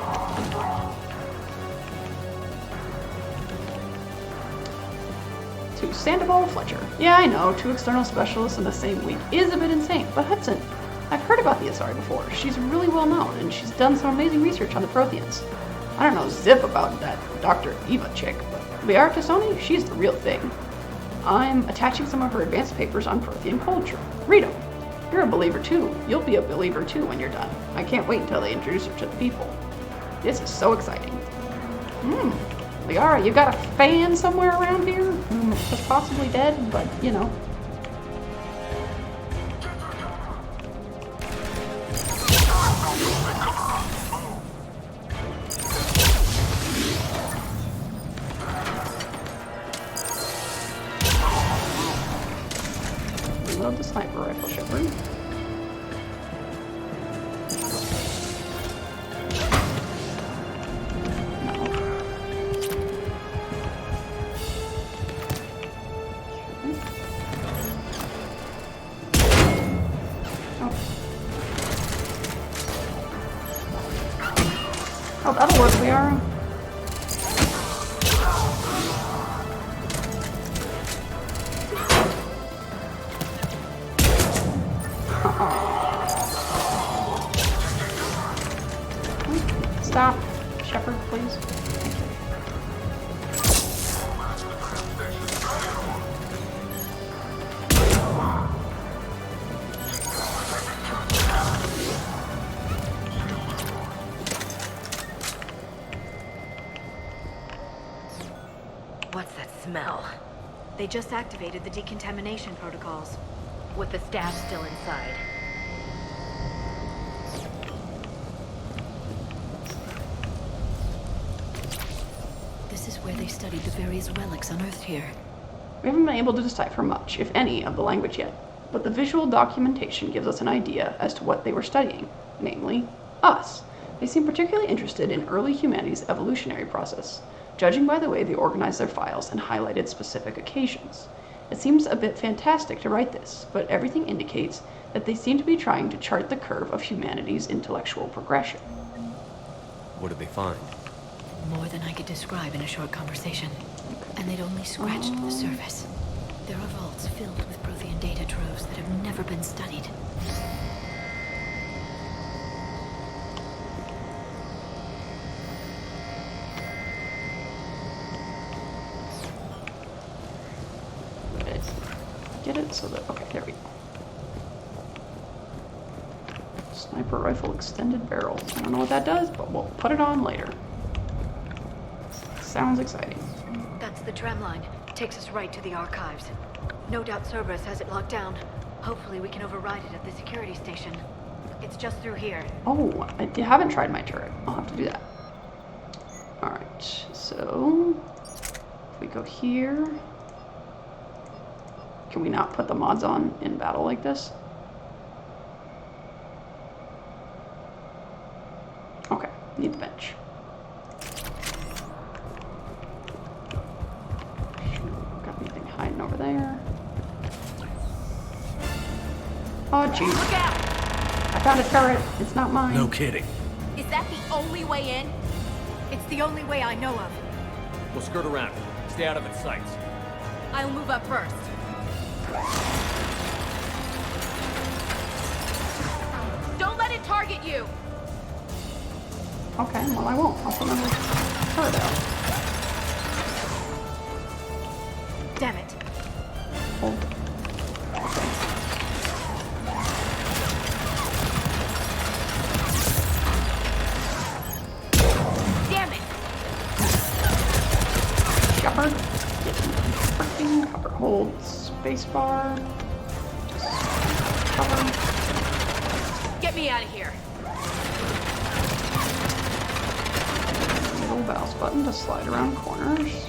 To Sandoval Fletcher. Yeah, I know, 2 external specialists in the same week is a bit insane, but Hudson, I've heard about the Asari before. She's really well known, and she's done some amazing research on the Protheans. I don't know zip about that Dr. Eva chick, but Liara Tassoni, she's the real thing. I'm attaching some of her advanced papers on Prothean culture. Read them. You're a believer too. You'll be a believer too when you're done. I can't wait until they introduce her to the people. This is so exciting. Liara, you got a fan somewhere around here? Who's possibly dead, but you know. Reload the sniper rifle, Shepard. Oh, that'll work, Liara. Stop, Shepard, please.
What's that smell?
They just activated the decontamination protocols.
With the staff still inside.
This is where they studied the various relics unearthed here.
We haven't been able to decipher much, if any, of the language yet, but the visual documentation gives us an idea as to what they were studying, namely, us. They seem particularly interested in early humanity's evolutionary process, judging by the way they organized their files and highlighted specific occasions. It seems a bit fantastic to write this, but everything indicates that they seem to be trying to chart the curve of humanity's intellectual progression.
What did they find?
More than I could describe in a short conversation. And they'd only scratched the surface. There are vaults filled with Prothean data troves that have never been studied.
Get it so that, okay, there we go. Sniper rifle extended barrel. I don't know what that does, but we'll put it on later. Sounds exciting.
That's the tram line. Takes us right to the archives. No doubt Cerberus has it locked down. Hopefully we can override it at the security station. It's just through here.
Oh, I haven't tried my turret. I'll have to do that. Alright, so if we go here, can we not put the mods on in battle like this? Okay, need the bench. Got anything hiding over there? Oh, jeez.
Look out!
I found a turret. It's not mine.
No kidding.
Is that the only way in?
It's the only way I know of.
We'll skirt around. Stay out of its sights.
I'll move up first. Don't let it target you!
Okay, well I won't. I'll put another turret out.
Damn it.
Hold.
Damn it!
Shepard, get in the freaking copper hole. spacebar. Just cover.
Get me out of here.
Middle mouse button to slide around corners.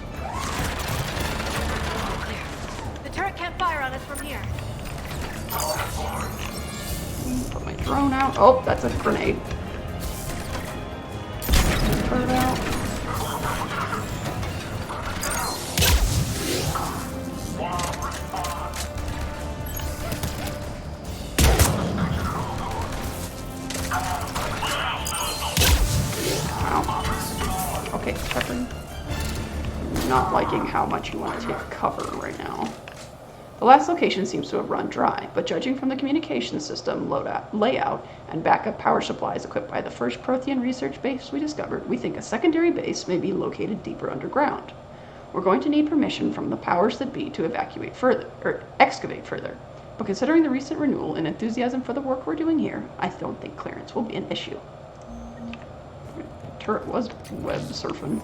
The turret can't fire on us from here.
Put my drone out. Oh, that's a grenade. Turret out. Okay, Shepard. Not liking how much you want to take cover right now. The last location seems to have run dry, but judging from the communication system layout and backup power supplies equipped by the first Prothean research base we discovered, we think a secondary base may be located deeper underground. We're going to need permission from the powers that be to excavate further. But considering the recent renewal and enthusiasm for the work we're doing here, I don't think clearance will be an issue. The turret was web surfing.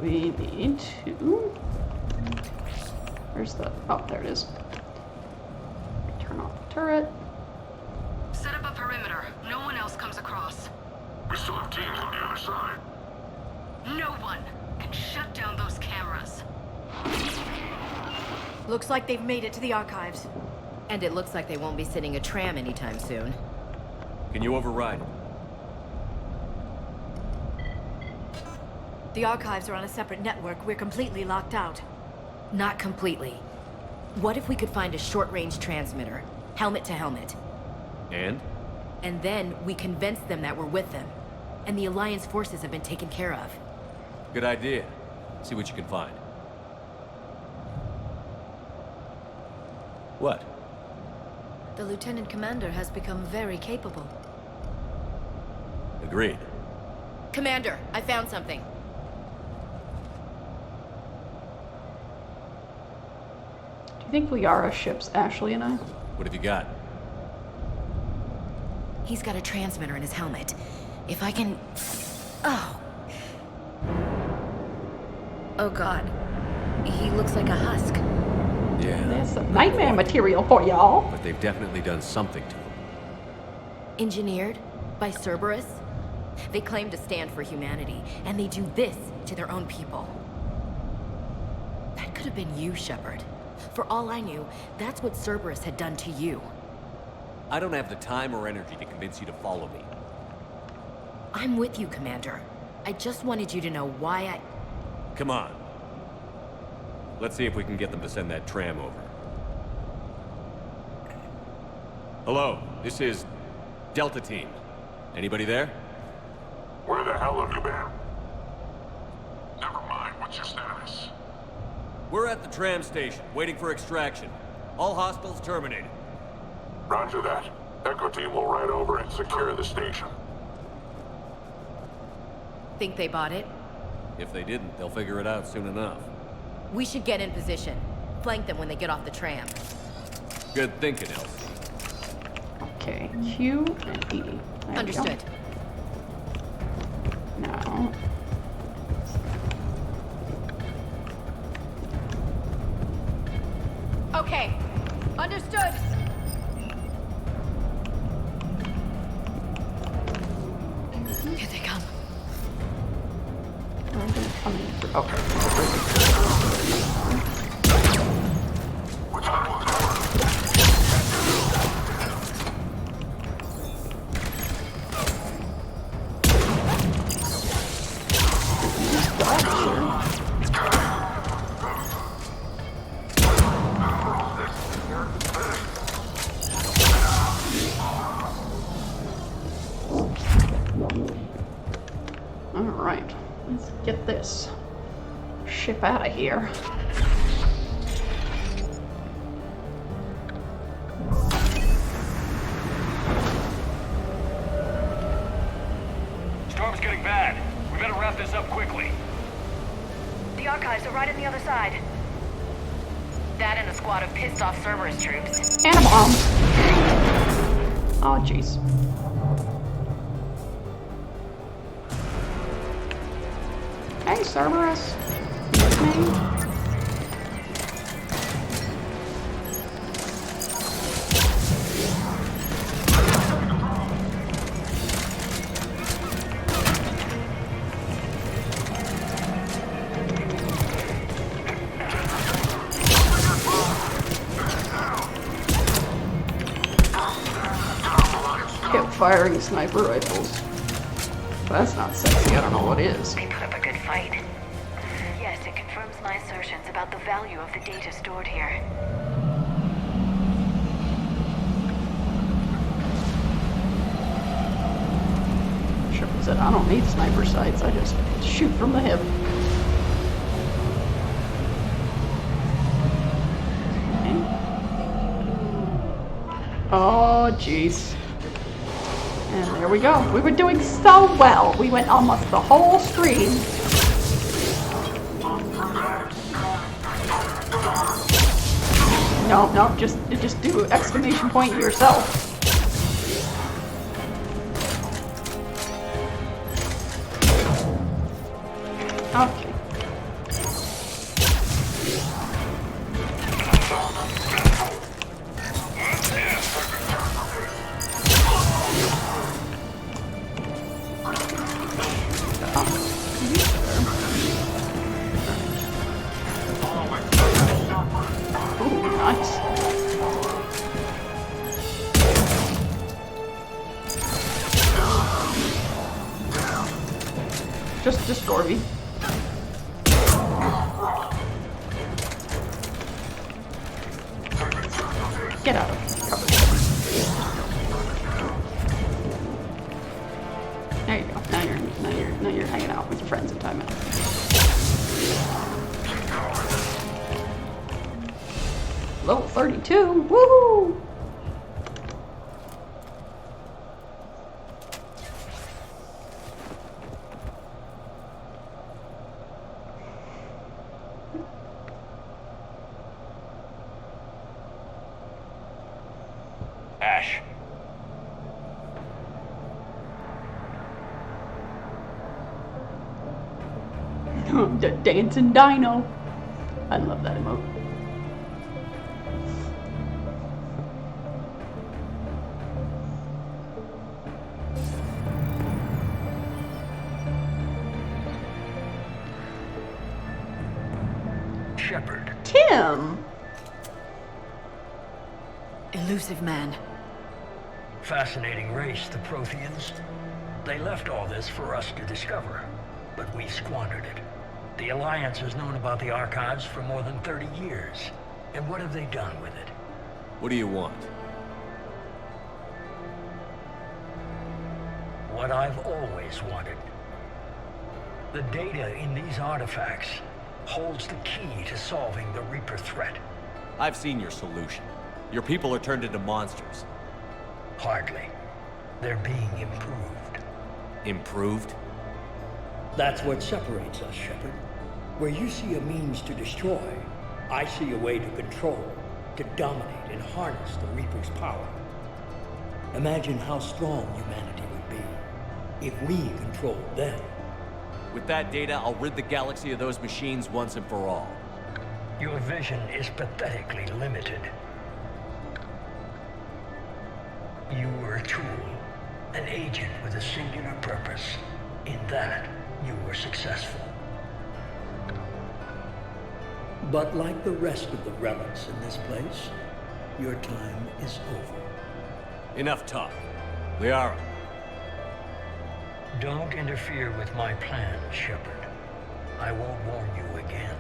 We need to... Where's the... Oh, there it is. Turn off the turret.
Set up a perimeter. No one else comes across.
We still have teams on the other side.
No one can shut down those cameras.
Looks like they've made it to the archives.
And it looks like they won't be sending a tram anytime soon.
Can you override?
The archives are on a separate network. We're completely locked out.
Not completely. What if we could find a short-range transmitter, helmet to helmet?
And?
And then we convince them that we're with them, and the Alliance forces have been taken care of.
Good idea. See what you can find. What?
The Lieutenant Commander has become very capable.
Agreed.
Commander, I found something.
Do you think Liara ships Ashley and I?
What have you got?
He's got a transmitter in his helmet. If I can... Oh. Oh God. He looks like a husk.
Yeah.
That's some nightmare material for y'all.
But they've definitely done something to him.
Engineered by Cerberus? They claim to stand for humanity, and they do this to their own people. That could have been you, Shepard. For all I knew, that's what Cerberus had done to you.
I don't have the time or energy to convince you to follow me.
I'm with you, Commander. I just wanted you to know why I...
Come on. Let's see if we can get them to send that tram over. Hello, this is Delta Team. Anybody there?
Where the hell have you been? Never mind, what's your status?
We're at the tram station, waiting for extraction. All hostiles terminated.
Roger that. Echo Team will ride over and secure the station.
Think they bought it?
If they didn't, they'll figure it out soon enough.
We should get in position. Flank them when they get off the tram.
Good thinking, Elsie.
Okay, Q and E. There
Understood.
Now...
Okay. Understood.
Here they come.
Where are they coming through? Okay. Alright, let's get this ship out of here.
Storm's getting bad. We better wrap this up quickly.
The archives are right on the other side. That and a squad of pissed off Cerberus troops.
And a bomb. Oh, jeez. Hey, Cerberus. What's your name? firing sniper rifles. If that's not sexy, I don't know what is.
They put up a good fight. Yes, it confirms my assertions about the value of the data stored here.
Shepard said, I don't need sniper sights, I just shoot from the hip. Oh, jeez. And there we go. We were doing so well. We went almost the whole stream. No, just do exclamation point yourself. Okay. Just Gorby. Get out of cover. There you go. Now you're hanging out with your friends in timeout. Level 32. Woohoo!
Ash.
The dancing dino. I love that emote.
Shepard.
Tim!
Elusive man.
Fascinating race, the Protheans. They left all this for us to discover, but we squandered it. The Alliance has known about the archives for more than 30 years. And what have they done with it?
What do you want?
What I've always wanted. The data in these artifacts holds the key to solving the Reaper threat.
I've seen your solution. Your people are turned into monsters.
Hardly. They're being improved.
Improved?
That's what separates us, Shepard. Where you see a means to destroy, I see a way to control, to dominate and harness the Reaper's power. Imagine how strong humanity would be if we controlled them.
With that data, I'll rid the galaxy of those machines once and for all.
Your vision is pathetically limited. You were a tool, an agent with a singular purpose. In that, you were successful. But like the rest of the relics in this place, your time is over.
Enough talk. Liara.
Don't interfere with my plan, Shepard. I won't warn you again.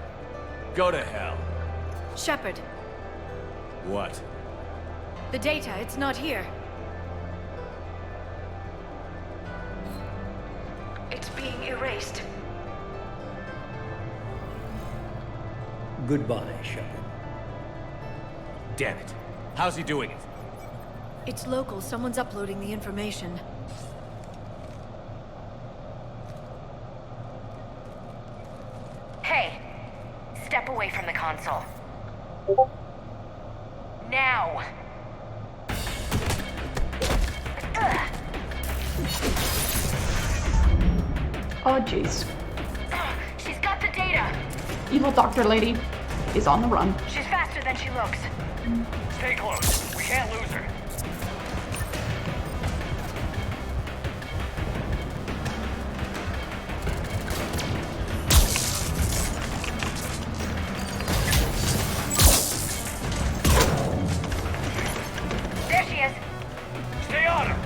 Go to hell.
Shepard,
What?
the data, it's not here. It's being erased.
Goodbye, Shepard.
Damn it. How's he doing it?
It's local. Someone's uploading the information.
Hey, step away from the console. Now!
Oh, jeez.
She's got the data!
Evil doctor lady is on the run.
She's faster than she looks.
Stay close. We can't lose her.
There she is.
Stay on her.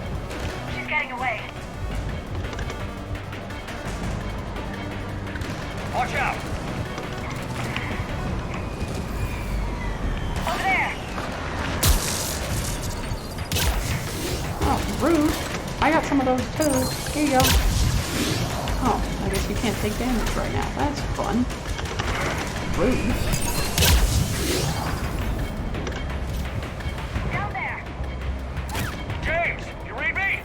Rude. I got some of those too. Here you go. Oh, I guess you can't take damage right now. That's fun. Rude.
Down there.
James, you read me?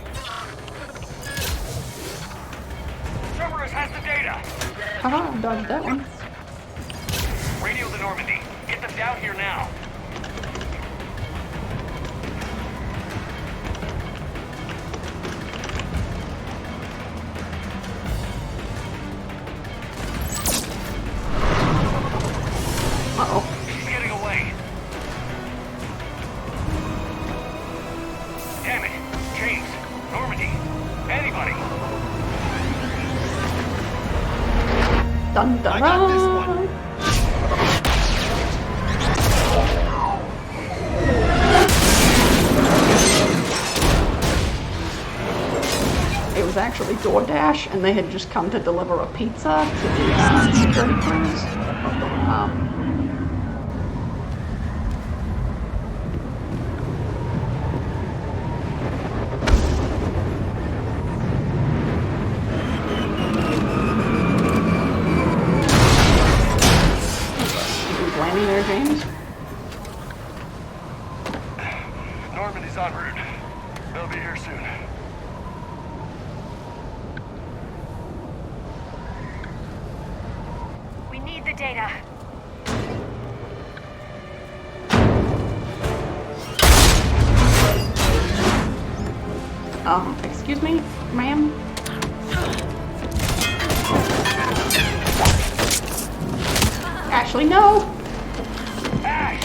Cerberus has the data.
Haha, dodged that one.
Radio the Normandy. Get them down here now.
Uh-oh.
She's getting away. Damn it. James, Normandy, anybody.
Dun dun
I got this one.
It was actually DoorDash, and they had just come to deliver a pizza to the security crews. Landing there, James?
Normandy's en route. They'll be here soon.
We need the data.
Excuse me, ma'am? Ashley, no!
Ash!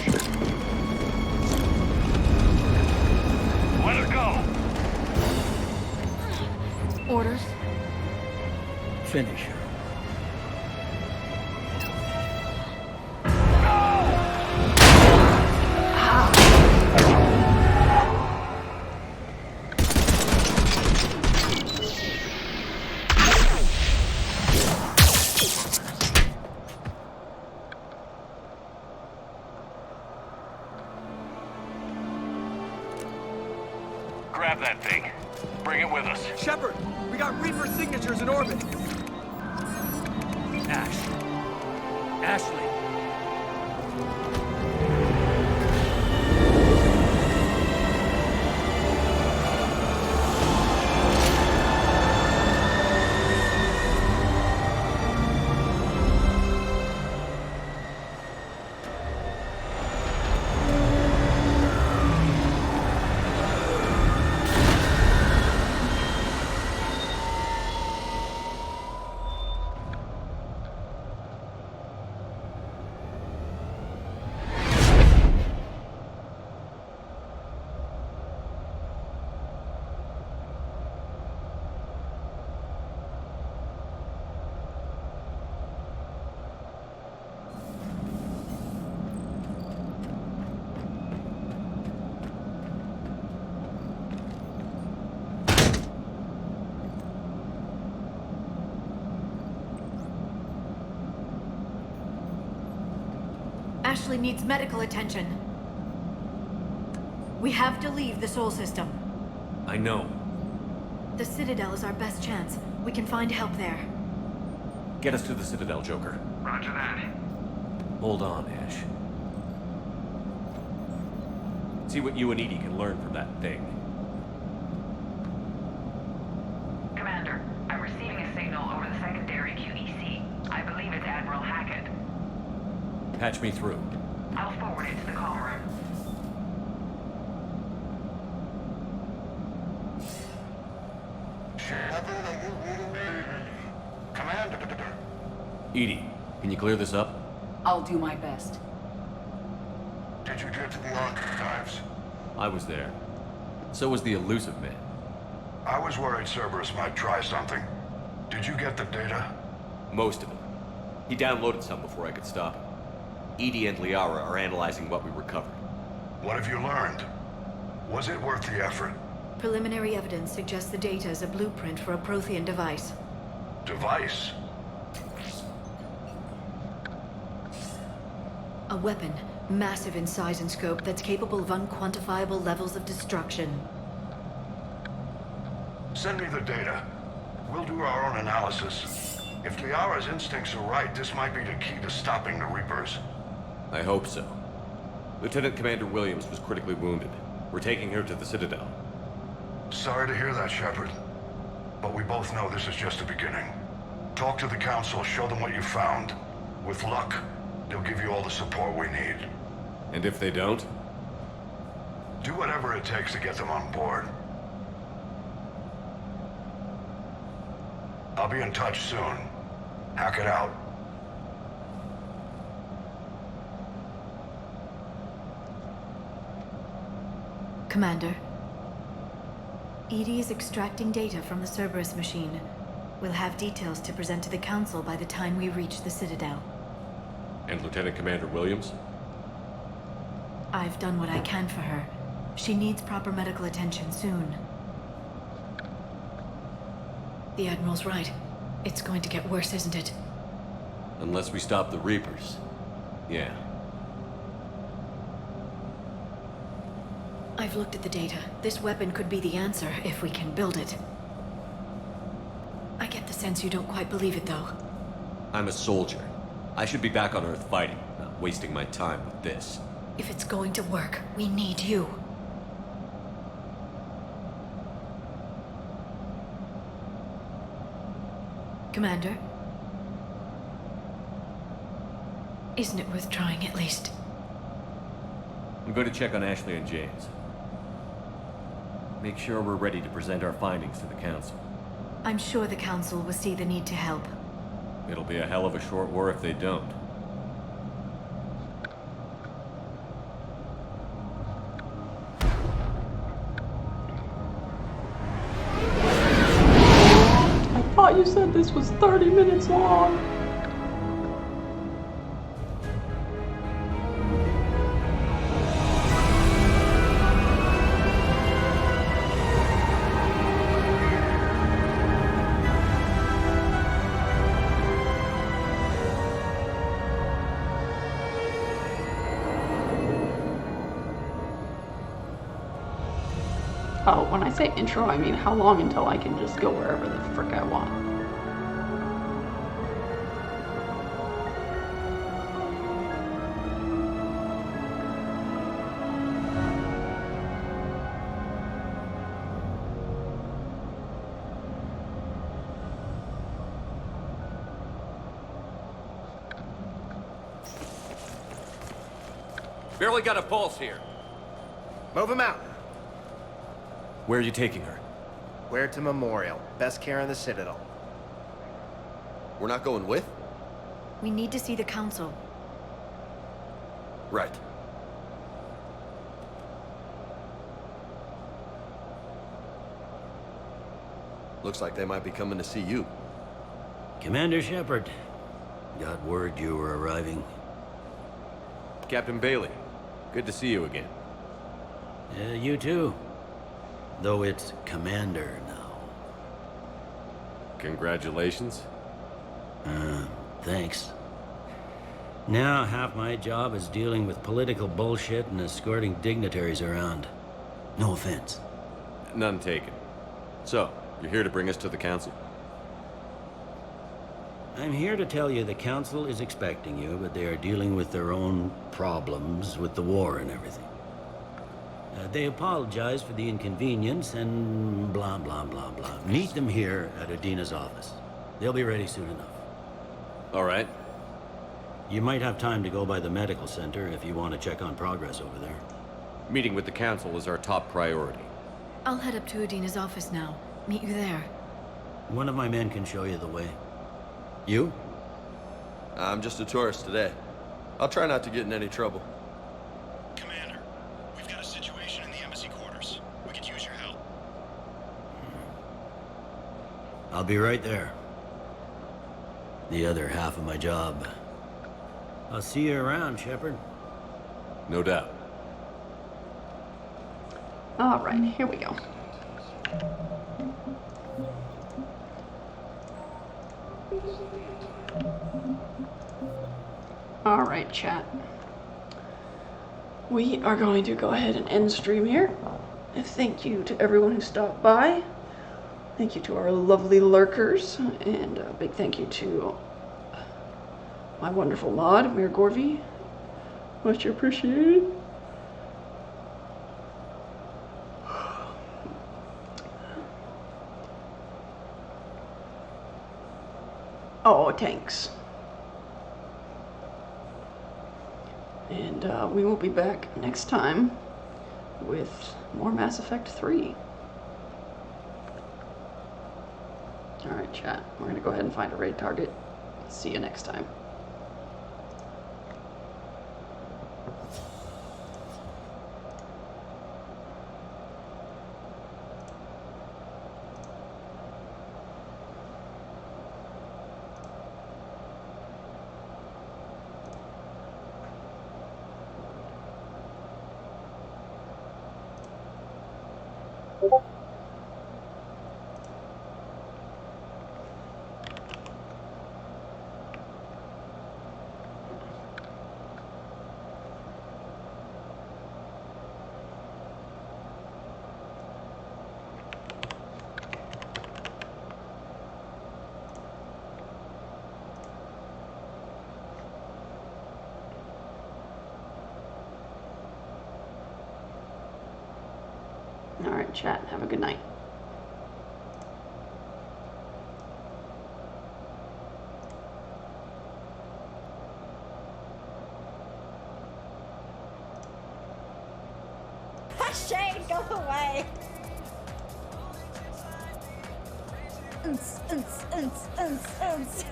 Let her go!
Orders?
Finish her.
Grab that thing. Bring it with us.
Shepard, we got Reaper signatures in orbit.
Ash. Ashley.
Ashley needs medical attention. We have to leave the Sol system.
I know.
The Citadel is our best chance. We can find help there.
Get us to the Citadel, Joker.
Roger that.
Hold on, Ash. See what you and Edie can learn from that thing.
Commander, I'm receiving a signal over the secondary QEC. I believe it's Admiral Hackett.
Patch me through.
I'll forward it to the call room.
Commander.
Edie, can you clear this up?
I'll do my best.
Did you get to the archives?
I was there. So was the elusive man.
I was worried Cerberus might try something. Did you get the data?
Most of it. He downloaded some before I could stop him. Edie and Liara are analyzing what we recovered.
What have you learned? Was it worth the effort?
Preliminary evidence suggests the data is a blueprint for a Prothean device.
Device?
A weapon, massive in size and scope, that's capable of unquantifiable levels of destruction.
Send me the data. We'll do our own analysis. If Liara's instincts are right, this might be the key to stopping the Reapers.
I hope so. Lieutenant Commander Williams was critically wounded. We're taking her to the Citadel.
Sorry to hear that, Shepard. But we both know this is just the beginning. Talk to the Council, show them what you found. With luck, they'll give you all the support we need.
And if they don't?
Do whatever it takes to get them on board. I'll be in touch soon. Hack it out.
Commander. EDI is extracting data from the Cerberus machine. We'll have details to present to the Council by the time we reach the Citadel.
And Lieutenant Commander Williams?
I've done what I can for her. She needs proper medical attention soon. The Admiral's right. It's going to get worse, isn't it?
Unless we stop the Reapers. Yeah.
I've looked at the data. This weapon could be the answer if we can build it. I get the sense you don't quite believe it, though.
I'm a soldier. I should be back on Earth fighting, not wasting my time with this.
If it's going to work, we need you. Commander? Isn't it worth trying at least?
I'm going to check on Ashley and James. Make sure we're ready to present our findings to the Council.
I'm sure the Council will see the need to help.
It'll be a hell of a short war if they don't.
I thought you said this was 30 minutes long. Oh, when I say intro, I mean how long until I can just go wherever the frick I want.
Barely got a pulse here.
Move him out.
Where are you taking her?
Where to Memorial. Best care in the Citadel.
We're not going with?
We need to see the Council.
Right. Looks like they might be coming to see you.
Commander Shepard. Got word you were arriving.
Captain Bailey, good to see you again.
You too. Though it's Commander now.
Congratulations.
Thanks. Now half my job is dealing with political bullshit and escorting dignitaries around. No offense.
None taken. So, you're here to bring us to the Council?
I'm here to tell you the Council is expecting you, but they are dealing with their own problems with the war and everything. They apologize for the inconvenience and blah, blah, blah, blah. Meet them here at Udina's office. They'll be ready soon enough.
All right.
You might have time to go by the medical center if you want to check on progress over there.
Meeting with the Council is our top priority.
I'll head up to Udina's office now. Meet you there.
One of my men can show you the way. You?
I'm just a tourist today. I'll try not to get in any trouble.
Commander, we've got a situation in the embassy quarters. We could use your help.
I'll be right there. The other half of my job. I'll see you around, Shepard.
No doubt.
All right, here we go. All right, chat. We are going to go ahead and end stream here. Thank you to everyone who stopped by. Thank you to our lovely lurkers, and a big thank you to my wonderful mod, Mayor Gorvy. Much appreciated. Oh, thanks. And we will be back next time with more Mass Effect 3. Alright, chat. We're going to go ahead and find a raid target. See you next time. Alright, chat. Have a good night.
Shane, go away! Unts, unts, unts, unts, unts.